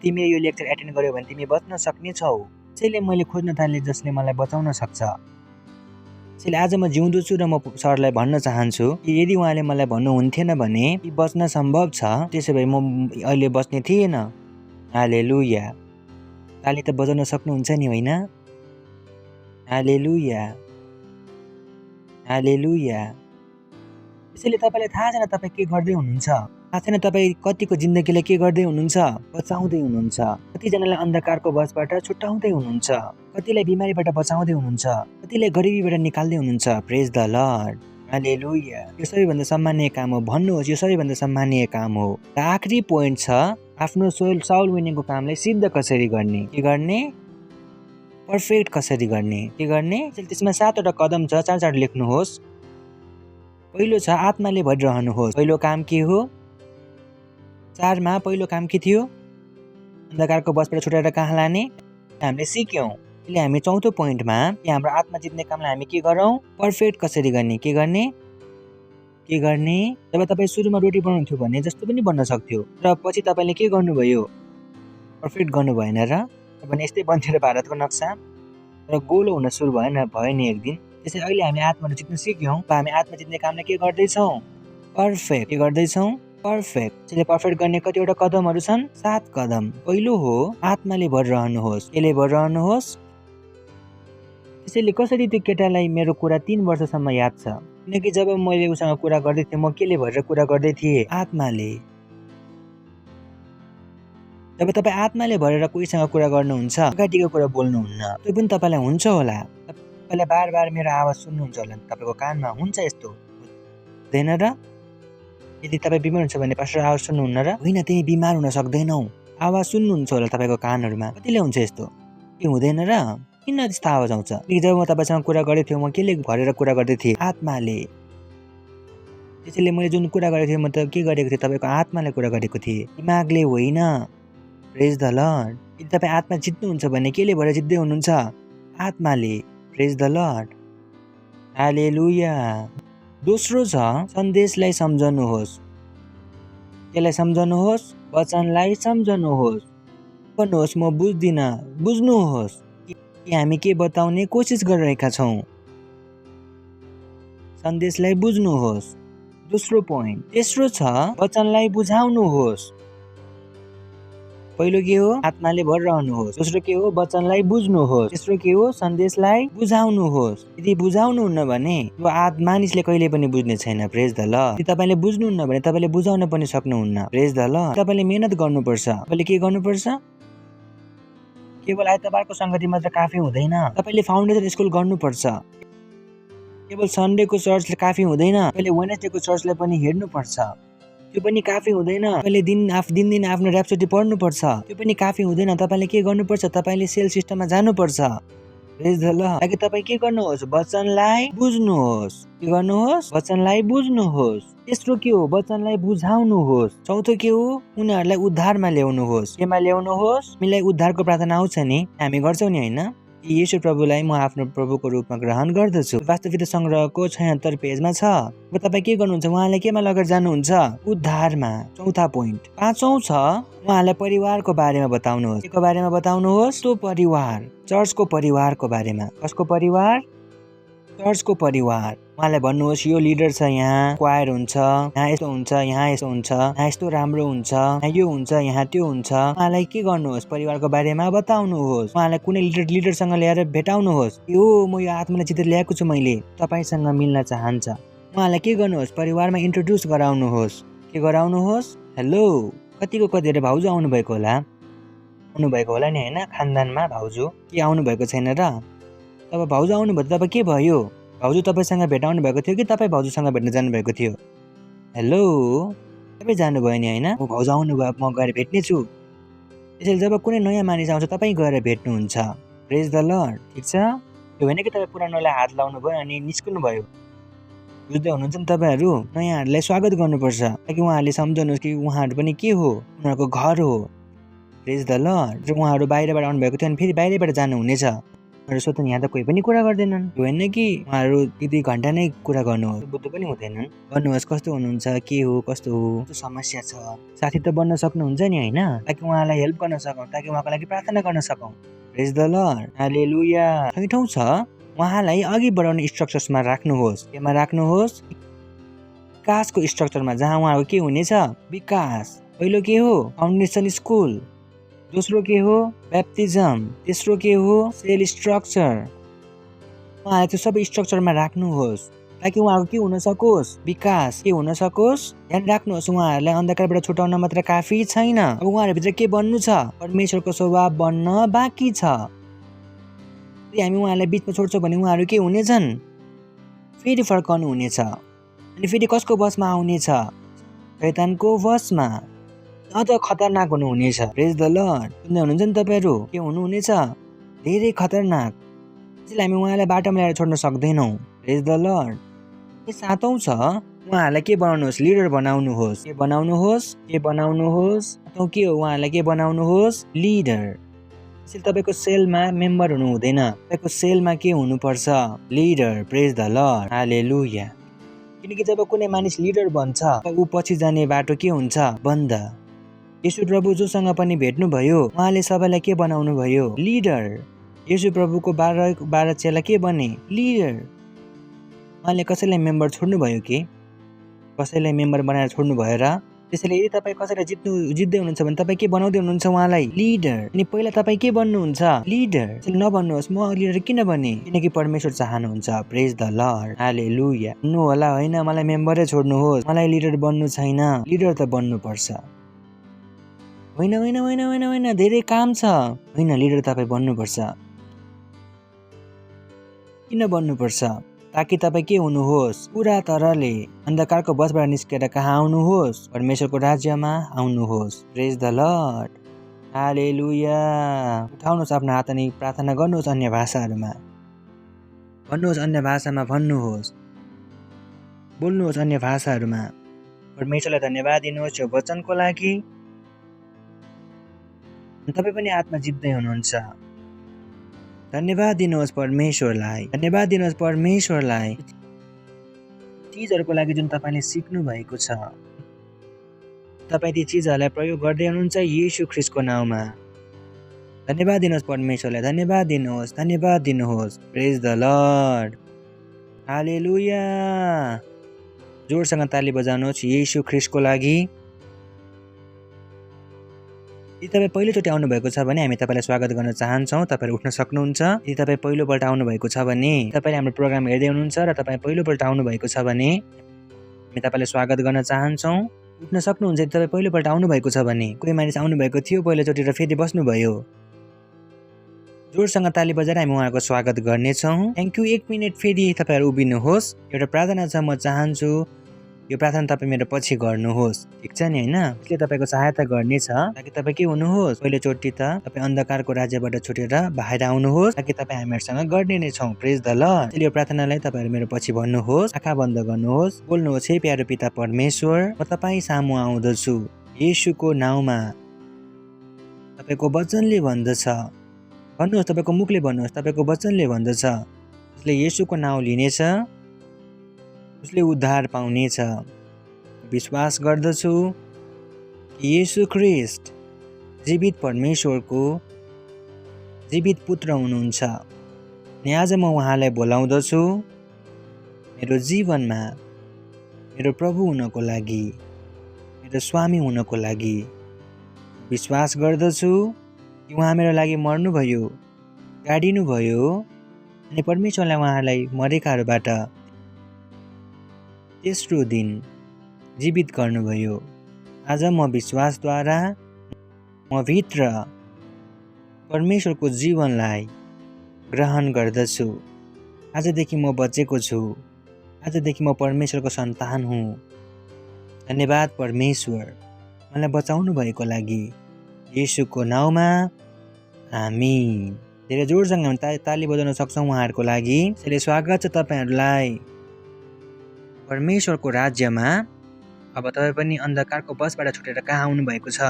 तिमीले यो लेक्चर एटेन्ड गर्यौ भने तिमी बच्न सक्नेछौ। त्यसैले मैले खोज्न थालेँ जसले मलाई बचाउन सक्छ। त्यसैले आज म जिउँदो छु र म सरलाई भन्न चाहन्छु कि यदि उहाँले मलाई भन्नुहुन्थेन भने कि बच्न सम्भव छ त्यसो भए म अहिले बच्ने थिएन। हालेलुया। ताली त बजाउन सक्नुहुन्छ नि होइन? हालेलुया, हालेलुया। त्यसैले तपाईँलाई थाहा छैन तपाईँ के गर्दै हुनुहुन्छ, थाहा छैन तपाईँ कतिको जिन्दगीलाई के गर्दै हुनुहुन्छ, बचाउँदै हुनुहुन्छ। कतिजनालाई अन्धकारको वशबाट छुट्याउँदै हुनुहुन्छ, कतिलाई बिमारीबाट बचाउँदै हुनुहुन्छ, कतिलाई गरिबीबाट निकाल्दै हुनुहुन्छ। प्रेज द लर्ड। हालेलुया। यो सबैभन्दा सम्मानीय काम हो। भन्नुहोस् यो सबैभन्दा सम्मानीय काम हो। र आखिरी पोइन्ट छ आफ्नो साउल विनिङको कामलाई सिद्ध कसरी गर्ने। के गर्ने? पर्फेक्ट कसरी गर्ने। के गर्ने? त्यसमा 7वटा कदम छ, 4 लेख्नुहोस्। पहिलो छ आत्माले भरिरहनुहोस्। पहिलो काम के हो? 4 मा पहिलो काम के थियो? अन्धकारको वशबाट छुटाएर कहाँ लाने? हामीले सिक्यौँ। त्यसले हामी 4थो पोइन्टमा कि हाम्रो आत्मा जित्ने कामलाई हामी के गरौँ? पर्फेक्ट कसरी गर्ने। के गर्ने? के गर्ने? जब तपाईँ सुरुमा रोटी बनाउनुहुन्थ्यो भने जस्तो पनि बन्न सक्थ्यो, र पछि तपाईँले के गर्नुभयो? पर्फेक्ट गर्नु भएन र? भने यस्तै बन्थ्यो र भारतको नक्सा, र गोलो हुन सुरु भयो नि एक दिन। त्यसै अहिले हामी आत्माहरू जित्न सिक्यौँ। हामी आत्मा जित्ने कामलाई के गर्दैछौँ? पर्फेक्ट। के गर्दैछौँ? पर्फेक्ट। त्यसले पर्फेक्ट गर्ने कतिवटा कदमहरू छन्? 7 कदम। पहिलो हो आत्माले भरिरहनुहोस्। केले भरिरहनुहोस्? त्यसैले कसरी त्यो केटालाई मेरो कुरा 3 वर्षसम्म याद छ? किनकि जब मैले उसँग कुरा गर्दै थिएँ म केले भरेर कुरा गर्दै थिएँ? आत्माले। जब तपाईँ आत्माले भरेर कोहीसँग कुरा गर्नुहुन्छ अगाडिको कुरा बोल्नुहुन्न, त्यो पनि तपाईँलाई हुन्छ होला। तपाईँले बार मेरो आवाज सुन्नुहुन्छ होला, तपाईँको कानमा हुन्छ यस्तो हुँदैन र? यदि तपाईँ बिमार हुन्छ भने पास्टर आवाज सुन्नुहुन्न र? होइन, तिमी बिमार हुन सक्दैनौ, आवाज सुन्नुहुन्छ होला तपाईँको कानहरूमा। कतिले हुन्छ यस्तो? के हुँदैन र? किन त्यस्तो आवाज आउँछ? जब म तपाईँसँग कुरा गर्दै थिएँ म केले भरेर कुरा गर्दै थिएँ? आत्माले। त्यसैले मैले जुन कुरा गरेको थिएँ म त के गरेको थिएँ? तपाईँको आत्माले कुरा गरेको थिएँ, दिमागले होइन। प्रेज द लर्ड। यदि तपाईँ आत्मा जित्नुहुन्छ भने केले भएर जित्दै हुनुहुन्छ? आत्माले। प्रेज द लर्ड। हालेलुया। दोस्रो छ सन्देशलाई सम्झनुहोस्। यसलाई सम्झनुहोस्, वचनलाई सम्झनुहोस्। भन्नुहोस् म बुझ्दिनँ, बुझ्नुहोस् कि हामी के बताउने कोसिस गरिरहेका छौँ। सन्देशलाई बुझ्नुहोस्। दोस्रो पोइन्ट। तेस्रो छ वचनलाई बुझाउनुहोस्। पहिलो के हो? आत्माले भरिरहनुहोस्। दोस्रो के हो? वचनलाई बुझ्नुहोस्। तेस्रो के हो? सन्देशलाई बुझाउनुहोस्। यदि बुझाउनुहुन्न भने यो मानिसले कहिले पनि बुझ्ने छैन। प्रेज द लर्ड। यदि तपाईँले बुझ्नुहुन्न भने तपाईँले बुझाउन पनि सक्नुहुन्न। प्रेज द लर्ड। तपाईँले मेहनत गर्नुपर्छ। तपाईँले के गर्नुपर्छ? केवल आइतबारको संगति मात्र काफी हुँदैन, तपाईँले फाउन्डेसन स्कुल गर्नुपर्छ। केवल सन्डेको चर्चले काफी हुँदैन, तपाईँले वेडनेसडेको चर्चलाई पनि हेर्नुपर्छ। त्यो पनि काफी हुँदैन, तपाईँले दिन आफ्नो ऱ्याप्सोडी पढ्नुपर्छ। त्यो पनि काफी हुँदैन, तपाईँले के गर्नुपर्छ? तपाईँले सेल सिस्टममा जानुपर्छ। प्रेज द लर्ड। ताकि तपाईँ के गर्नुहोस्? वचनलाई बुझ्नुहोस्। के गर्नुहोस्? वचनलाई बुझ्नुहोस्। तेस्रो के हो? वचनलाई बुझाउनुहोस्। चौथो के हो? उनीहरूलाई उद्धारमा ल्याउनुहोस्। केमा ल्याउनुहोस्? हामीलाई उद्धारको प्रार्थना आउँछ नि, हामी गर्छौँ नि होइन? येशू प्रभुलाई म आफ्नो प्रभुको रूपमा ग्रहण गर्दछु। वास्तविकता सङ्ग्रहको 76 पेजमा छ। अब तपाईँ के गर्नुहुन्छ? उहाँलाई केमा लगेर जानुहुन्छ? उद्धारमा। चौथा पोइन्ट। पाँचौं छ उहाँलाई परिवारको बारेमा बताउनुहोस्। के को बारेमा बताउनुहोस्? तो परिवार, चर्चको परिवारको बारेमा। कसको परिवार? चर्चको परिवार। उहाँलाई भन्नुहोस् यो लिडर छ, यहाँ क्वायर हुन्छ, यहाँ यस्तो हुन्छ, यहाँ यस्तो हुन्छ, यहाँ यस्तो राम्रो हुन्छ, यहाँ यो हुन्छ, यहाँ त्यो हुन्छ। उहाँलाई के गर्नुहोस्? परिवारको बारेमा बताउनुहोस्। उहाँलाई कुनै लिडरसँग ल्याएर भेटाउनुहोस्। यो म यो आत्मालाई चित्र ल्याएको छु, मैले तपाईँसँग मिल्न चाहन्छ। उहाँलाई के गर्नुहोस्? परिवारमा इन्ट्रोड्युस गराउनुहोस्। के गराउनुहोस्? हेलो, कतिको कतिवटा भाउजू आउनुभएको होला, आउनुभएको होला नि होइन? खानदानमा भाउजू के आउनुभएको छैन र? तब भाउजू आउनुभयो त तब के भयो? भाउजू तपाईँसँग भेटाउनु भएको थियो कि तपाईँ भाउजूसँग भेट्न जानुभएको थियो? हेलो, तपाईँ जानुभयो नि होइन? म भाउजू आउनुभयो, म गएर भेट्नेछु। त्यसैले जब कुनै नयाँ मानिस आउँछ तपाईँ गएर भेट्नुहुन्छ। प्रेज द लर्ड। ठिक छ? यो होइन कि तपाईँ पुरानोलाई हात लाउनु भयो अनि निस्कनु भयो। बुझ्दै हुनुहुन्छ नि तपाईँहरू? नयाँहरूलाई स्वागत गर्नुपर्छ ताकि उहाँहरूले सम्झाउनुहोस् कि उहाँहरू पनि के हो? उनीहरूको घर हो। प्रेज द लर्ड। उहाँहरू बाहिरबाट आउनुभएको थियो अनि फेरि बाहिरबाट जानुहुनेछ। सोध्छन् यहाँ त कोही पनि कुरा गर्दैनन्। यो होइन कि उहाँहरू यति घन्टा नै कुरा गर्नुहोस्, बुद्ध पनि हुँदैनन्। भन्नुहोस् कस्तो हुनुहुन्छ, के हो, कस्तो हो, कस्तो समस्या छ। साथी त बन्न सक्नुहुन्छ नि होइन? ताकि उहाँलाई हेल्प गर्न सकौँ, ताकि उहाँको लागि प्रार्थना गर्न सकौँ। प्रेज द लर्ड। हालेलुया। छैठौं छ उहाँलाई अघि बढाउने स्ट्रक्चर्समा राख्नुहोस्। केमा राख्नुहोस्? विकासको स्ट्रक्चरमा, जहाँ उहाँहरूको के हुनेछ? विकास। पहिलो के हो? Foundation school. दोस्रो के हो? ब्याप्टिजम। तेस्रो के हो? Cell structure. उहाँलाई त्यो सबै स्ट्रक्चरमा राख्नुहोस् ताकि उहाँको के हुन सकोस्? विकास के हुन सकोस्? ध्यान राख्नुहोस्, उहाँहरूलाई अन्धकारबाट छुटाउन मात्र काफी छैन। अब उहाँहरूभित्र के बन्नु छ? परमेश्वरको स्वभाव बन्न बाँकी छ। यदि हामी उहाँलाई बिचमा छोड्छौँ भने उहाँहरू के हुनेछन्? फेरि फर्काउनु हुनेछ। अनि फेरि कसको वशमा आउनेछ? शैतानको वशमा। अझ खतरनाक हुनुहुनेछ। प्रेज द लर्ड। सुन्दै हुनुहुन्छ नि तपाईँहरू? के हुनुहुनेछ? धेरै खतरनाक। त्यसैले हामी उहाँलाई बाटोमा ल्याएर छोड्न सक्दैनौँ। प्रेज द लर्ड। सातौं छ उहाँहरूलाई के बनाउनुहोस्? लिडर बनाउनुहोस्। के बनाउनुहोस्? के बनाउनुहोस्? सातौं के हो? उहाँहरूलाई के बनाउनुहोस्? लिडर। त्यसैले तपाईँको सेलमा मेम्बर हुनु हुँदैन, तपाईँको सेलमा के हुनुपर्छ? Leader. Praise the Lord. Hallelujah. किनकि जब कुनै मानिस लिडर बन्छ ऊ पछि जाने बाटो के हुन्छ? बन्द। येशू प्रभु जोसँग पनि भेट्नुभयो उहाँले सबैलाई के बनाउनु भयो? लिडर। येशू प्रभुको 12 चेला के बने? लिडर। उहाँले कसैलाई मेम्बर छोड्नुभयो कि? कसैलाई मेम्बर बनाएर छोड्नु भयो र? त्यसैले यदि तपाईँ कसैलाई जित्दै हुनुहुन्छ भने तपाईँ के बनाउँदै हुनुहुन्छ? उहाँलाई लिडर। अनि पहिला तपाईँ के बन्नुहुन्छ? लिडर। त्यसैले नभन्नुहोस् म लिडर किन बने, किनकि परमेश्वर चाहनुहुन्छ। प्रेज द लर्ड। हालेलुया। भन्नु होला होइन मलाई मेम्बरै छोड्नुहोस्, मलाई लिडर बन्नु छैन। लिडर त बन्नुपर्छ। होइन होइन होइन होइन होइन धेरै काम छ। होइन, लिडर तपाईँ बन्नुपर्छ। किन बन्नुपर्छ? ताकि तपाईँ के हुनुहोस्? पुरा तरले अन्धकारको वशबाट निस्केर कहाँ आउनुहोस्? परमेश्वरको राज्यमा आउनुहोस्। प्रेज द लर्ड। हालेलुया। उठाउनुहोस् आफ्नो हात अनि प्रार्थना गर्नुहोस् अन्य भाषाहरूमा। भन्नुहोस् अन्य भाषामा, भन्नुहोस्, बोल्नुहोस् अन्य भाषाहरूमा। परमेश्वरलाई धन्यवाद दिनुहोस् यो वचनको लागि। तपाईँ पनि आत्मा जित्दै हुनुहुन्छ। धन्यवाद दिनुहोस् परमेश्वरलाई। धन्यवाद दिनुहोस् परमेश्वरलाई चिजहरूको लागि जुन तपाईँले सिक्नु भएको छ। तपाईँ ती चिजहरूलाई प्रयोग गर्दै हुनुहुन्छ येशू ख्रीष्टको नाउँमा। धन्यवाद दिनुहोस् परमेश्वरलाई। धन्यवाद दिनुहोस्, धन्यवाद दिनुहोस्। प्रेज द लर्ड। हालेलुया। जोडसँग ताली बजाउनुहोस् येशू ख्रीष्टको लागि। यदि तपाईँ पहिलोचोटि आउनुभएको छ भने हामी तपाईँलाई स्वागत गर्न चाहन्छौँ। तपाईँहरू उठ्न सक्नुहुन्छ। यदि तपाईँ पहिलोपल्ट आउनुभएको छ भने, तपाईँले हाम्रो प्रोग्राम हेर्दै हुनुहुन्छ र तपाईँ पहिलोपल्ट आउनुभएको छ भने हामी तपाईँलाई स्वागत गर्न चाहन्छौँ। उठ्न सक्नुहुन्छ यदि तपाईँ पहिलोपल्ट आउनुभएको छ भने। कोही मानिस आउनुभएको थियो पहिलोचोटि र फेरि बस्नुभयो। जोडसँग ताली बजाएर हामी उहाँको स्वागत गर्नेछौँ। Thank you. 1 मिनट फेरि तपाईँहरू उभिनुहोस्। एउटा प्रार्थना छ, म चाहन्छु यो प्रार्थना तपाईँ मेरो पछि गर्नुहोस्। ठिक छ नि होइन? यसले तपाईँको सहायता गर्नेछ ताकि तपाईँ के हुनुहोस्? पहिलोचोटि त तपाईँ अन्धकारको राज्यबाट छुटेर बाहिर आउनुहोस् ताकि तपाईँ हामीहरूसँग गर्ने नै छौँ। प्रेज द लर्ड। यो प्रार्थनालाई तपाईँहरू मेरो पछि भन्नुहोस्। आँखा बन्द गर्नुहोस्। बोल्नुहोस्, हे प्यारो पिता परमेश्वर, म तपाईँ सामु आउँदछु येशूको नाउँमा। तपाईँको वचनले भन्दछ भन्नुहोस्, तपाईँको मुखले भन्नुहोस्, तपाईँको वचनले भन्दछ उसले येशूको नाउँ लिनेछ, उसले उद्धार पाउनेछ। विश्वास गर्दछु कि येशू ख्रीष्ट जीवित परमेश्वरको जीवित पुत्र हुनुहुन्छ। अनि आज म उहाँलाई बोलाउँदछु मेरो जीवनमा मेरो प्रभु हुनको लागि, मेरो स्वामी हुनको लागि। विश्वास गर्दछु कि उहाँ मेरो लागि मर्नुभयो, गाडिनुभयो अनि परमेश्वरलाई उहाँलाई मरेकाहरूबाट तेस्रो दिन जीवित गर्नुभयो। आज म विश्वासद्वारा म भित्र परमेश्वरको जीवनलाई ग्रहण गर्दछु। आजदेखि म बचेको छु, आजदेखि म परमेश्वरको सन्तान हुँ। धन्यवाद परमेश्वर मलाई बचाउनु भएको लागि। येशूको नाउँमा आमीन। धेरै जोडसँग हामी ताली बजाउन सक्छौँ उहाँहरूको लागि। त्यसैले स्वागत छ तपाईँहरूलाई परमेश्वरको राज्यमा। अब तपाईँ पनि अन्धकारको बसबाट छुटेर कहाँ आउनुभएको छ?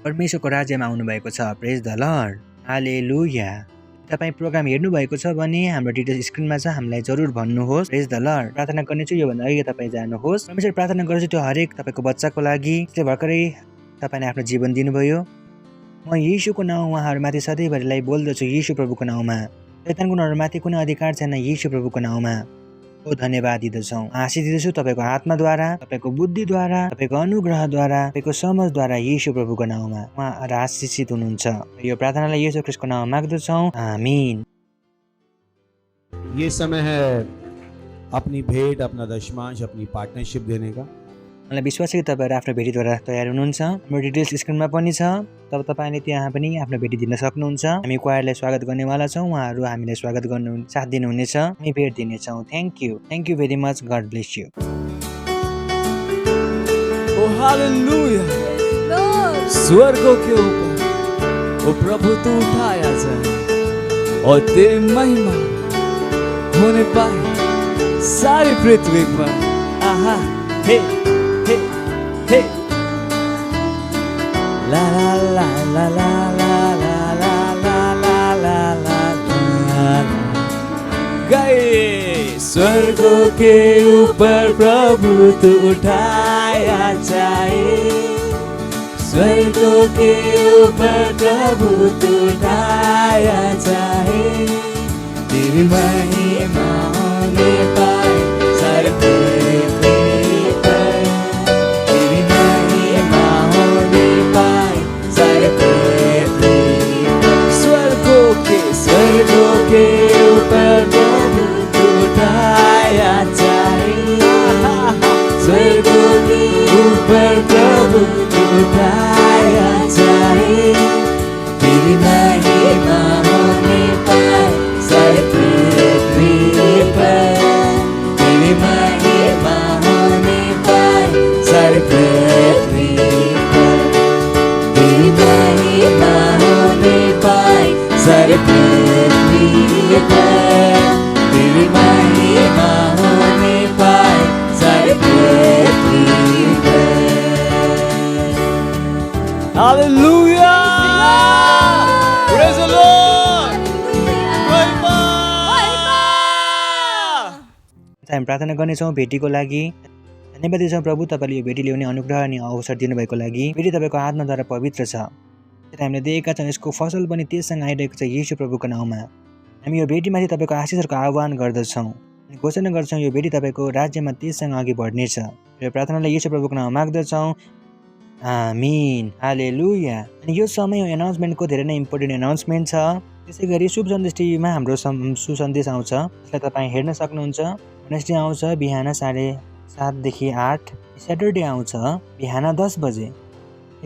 परमेश्वरको राज्यमा आउनुभएको छ। प्रेज द लर्ड, हालेलुया। तपाईँ प्रोग्राम हेर्नुभएको छ भने हाम्रो डिटेल्स स्क्रिनमा छ, हामीलाई जरुर भन्नुहोस्। प्रेज द लर्ड। प्रार्थना गर्नेछु, योभन्दा अघि तपाईँ जानुहोस्। परमेश्वर प्रार्थना गर्छु त्यो हरेक तपाईँको बच्चाको लागि जसले भर्खरै तपाईँले आफ्नो जीवन दिनुभयो। म येशूको नाउँ उहाँहरूमाथि सधैँभरिलाई बोल्दछु। येशू प्रभुको नाउँमा शैतानको उनीहरूमाथि कुनै अधिकार छैन। येशू प्रभुको नाउँमा धन्यवाद दिँदछौँ, आशिष दिँदछु तपाईँको आत्माद्वारा, तपाईँको बुद्धिद्वारा, तपाईँको अनुग्रहद्वारा, तपाईँको समझद्वारा। येशू प्रभुको नाउँमा उहाँ आशिषित हुनुहुन्छ। यो प्रार्थनालाई येशू ख्रीष्टको नाममा माग्दछौँ, आमीन। ये समय है अपनी भेंट, अपना दशमांश, अपनी पार्टनरशिप देने का। मलाई विश्वास छ कि तपाईँहरू आफ्नो भेटीद्वारा तयार हुनुहुन्छ। हाम्रो डिटेल्स स्क्रिनमा पनि छ, तब तपाईँले त्यहाँ पनि आफ्नो भेटी दिन सक्नुहुन्छ। हामी क्वायरलाई स्वागत गर्नेवाला छौँ, उहाँहरू हामीलाई स्वागत गर्नु साथ दिनुहुनेछ, हामी भेट दिनेछौँ। Thank you very much. God bless you. Oh hallelujah. स्वर्गों के ऊपर ओ प्रभु तू उठाया जाए और तेरी महिमा होने पाए सारी पृथ्वी पर। आहा हे हे हे ला ला ला ला ला ला ला ला ला ला ला ला। गए स्वर्गों के ऊपर प्रभु तू उठाया जाए, स्वर्गों के ऊपर प्रभु तू उठाया जाए। तेरी महिमा होने पाए सारे पृथ्वी पर, तेरी महिमा होने पाए सारे पृथ्वी पर। स्वर्गों के ऊपर प्रभु तू उठाया जाए, स्वर्गों के ऊपर प्रभु तू उठाया जाए। तेरी महिमा होने पाए सारे पृथ्वी पर, तेरी महिमा होने पाए सारे पृथ्वी पर, तेरी महिमा होने पाए सारे पृथ्वी पर, तेरी महिमा होने पाए सारे पृथ्वी पर। हालेलुया। Praise the Lord. हामी प्रार्थना गर्नेछौँ भेटीको लागि। धन्यवाद दिन्छौँ प्रभु, तपाईँले यो भेटी ल्याउने अनुग्रह अनि अवसर दिनुभएको लागि। भेटी तपाईँको आत्माद्वारा पवित्र छ, हामीले दिएका छौँ। यसको फसल पनि त्यससँग आइरहेको छ। येशू प्रभुको नाउँमा हामी यो भेटीमाथि तपाईँको आशिषहरूको आह्वान गर्दछौँ अनि घोषणा गर्छौँ यो भेटी तपाईँको राज्यमा त्यससँग अघि बढ्नेछ। यो प्रार्थनालाई येशू प्रभुको नाउँमा माग्दछौँ, आमीन, हालेलुया। अनि यो समय एनाउन्समेन्टको धेरै नै इम्पोर्टेन्ट एनाउन्समेन्ट छ। त्यसै गरी शुभ सन्देश टिभीमा हाम्रो सुसन्देश आउँछ, जसलाई तपाईँ हेर्न सक्नुहुन्छ। वेडनेसडे आउँछ बिहान 7:30 देखि 8, स्याटरडे आउँछ बिहान 10 बजे।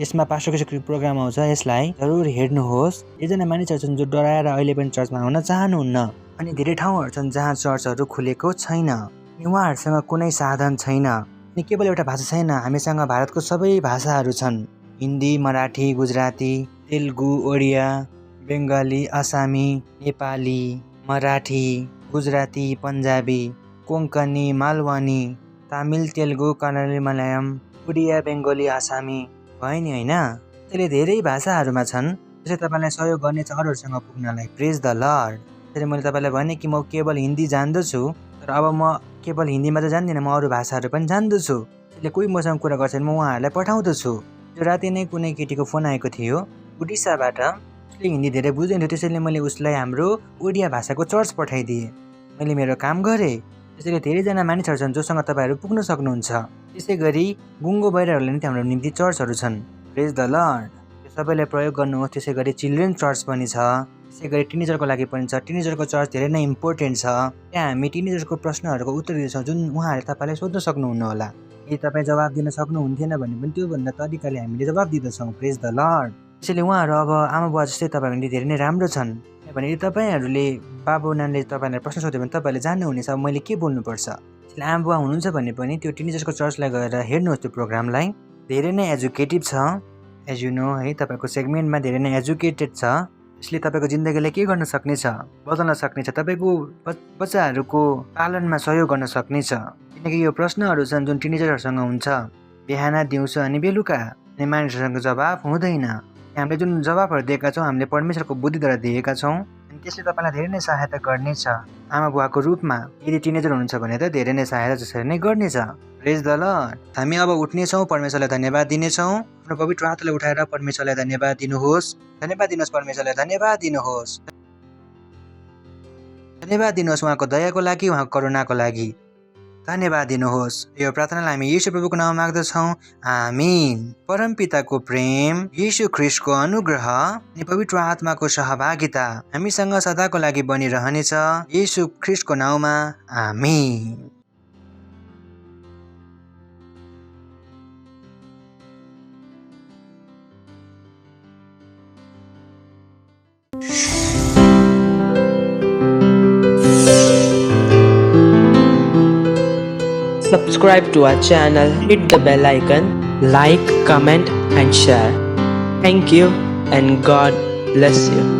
यसमा पास्टरको प्रोग्राम आउँछ, यसलाई जरुर हेर्नुहोस्। एकजना मानिसहरू छन् जो डराएर अहिले पनि चर्चमा आउन चाहनुहुन्न, अनि धेरै ठाउँहरू छन् जहाँ चर्चहरू खुलेको छैन, अनि उहाँहरूसँग कुनै साधन छैन, अनि केवल एउटा भाषा छैन। हामीसँग भारतको सबै भाषाहरू छन्, हिन्दी, मराठी, गुजराती, तेलुगु, ओडिया, बङ्गाली, आसामी, नेपाली, मराठी, गुजराती, पन्जाबी, कोङ्कनी, मालवानी, तामिल, तेलुगु, कन्नडी, मलयालम, उडिया, बङ्गाली, आसामी भयो नि होइन। त्यसले धेरै भाषाहरूमा छन् त्यसै तपाईँलाई सहयोग गर्नेछ अरूहरूसँग पुग्नलाई। प्रेज द लर्ड। त्यसरी मैले तपाईँलाई भने कि म केवल हिन्दी जान्दछु, तर अब म केवल हिन्दी मात्र जान्दिनँ, म अरू भाषाहरू पनि जान्दछु। त्यसले कोही मसँग कुरा गर्छ भने म उहाँहरूलाई पठाउँदछु। त्यो राति नै कुनै केटीको फोन आएको थियो उडिसाबाट। उसले हिन्दी धेरै बुझ्दैन थियो, त्यसैले मैले उसलाई हाम्रो ओडिया भाषाको चर्च पठाइदिएँ। मैले मेरो काम गरेँ। त्यसैले धेरैजना मानिसहरू छन् जोसँग तपाईँहरू पुग्न सक्नुहुन्छ। त्यसै गरी गुङ्गो बहिराहरूले नि हाम्रो निम्ति चर्चहरू छन्। प्रेज द लर्ड। त्यो सबैलाई प्रयोग गर्नुहोस्। त्यसै गरी चिल्ड्रेन चर्च पनि छ, त्यसै गरी टिनेजरको लागि पनि छ। टिनेजरको चर्च धेरै नै इम्पोर्टेन्ट छ। त्यहाँ हामी टिनेजरको प्रश्नहरूको उत्तर दिन्छौँ जुन उहाँहरूले तपाईँलाई सोध्न सक्नुहुन्न होला। यदि तपाईँ जवाब दिन सक्नुहुन्थेन भने पनि त्योभन्दा तरिकाले हामीले जवाब दिँदछौँ। प्रेज द लर्ड। त्यसैले उहाँहरू अब आमा बुवा जस्तै तपाईँहरू धेरै नै राम्रो छन्। किनभने यदि तपाईँहरूले बाबु नानीले तपाईँलाई प्रश्न सोध्यो भने तपाईँहरूले जान्नुहुनेछ अब मैले के बोल्नुपर्छ। त्यसले आमा बुवा हुनुहुन्छ भने पनि त्यो टिनेजर्सको चर्चलाई गएर हेर्नुहोस्। त्यो प्रोग्रामलाई धेरै नै एजुकेटिभ छ। एज यु नो है, तपाईँको सेगमेन्टमा धेरै नै एजुकेटेड छ। यसले तपाईँको जिन्दगीलाई के गर्न सक्नेछ, बदल्न सक्नेछ, तपाईँको बच्चाहरूको पालनमा सहयोग गर्न सक्नेछ। किनकि यो प्रश्नहरू छन् जुन टिनेजरहरूसँग हुन्छ बिहान, दिउँसो अनि बेलुका, अनि मानिसहरूसँग जवाब हुँदैन। हामीले जुन जवाबहरू दिएका छौँ हामीले परमेश्वरको बुद्धिद्वारा दिएका छौँ, अनि त्यसले तपाईँलाई धेरै नै सहायता गर्नेछ आमा बुवाको रूपमा। यदि टिनेजर हुनुहुन्छ भने त धेरै नै सहायता जसरी नै गर्नेछ। प्रेज द लर्ड। हामी अब उठ्नेछौँ, परमेश्वरलाई धन्यवाद दिनेछौँ। आफ्नो पवित्र हातलाई उठाएर परमेश्वरलाई धन्यवाद दिनुहोस्। धन्यवाद दिनुहोस् परमेश्वरलाई, धन्यवाद दिनुहोस्। धन्यवाद दिनुहोस् उहाँको दयाको लागि, उहाँको करुणाको लागि धन्यवाद दिनुहोस्। यो प्रार्थनालाई हामी येशू प्रभुको नाममा माग्दछौँ। आमीन। परमपिताको प्रेम, येशू ख्रीष्टको अनुग्रह अनि पवित्र आत्माको सहभागिता हामीसँग सदाको लागि बनिरहनेछ। येशू ख्रीष्टको नाममा आमीन। Subscribe to our channel, hit the bell icon, like, comment and share. Thank you and God bless you.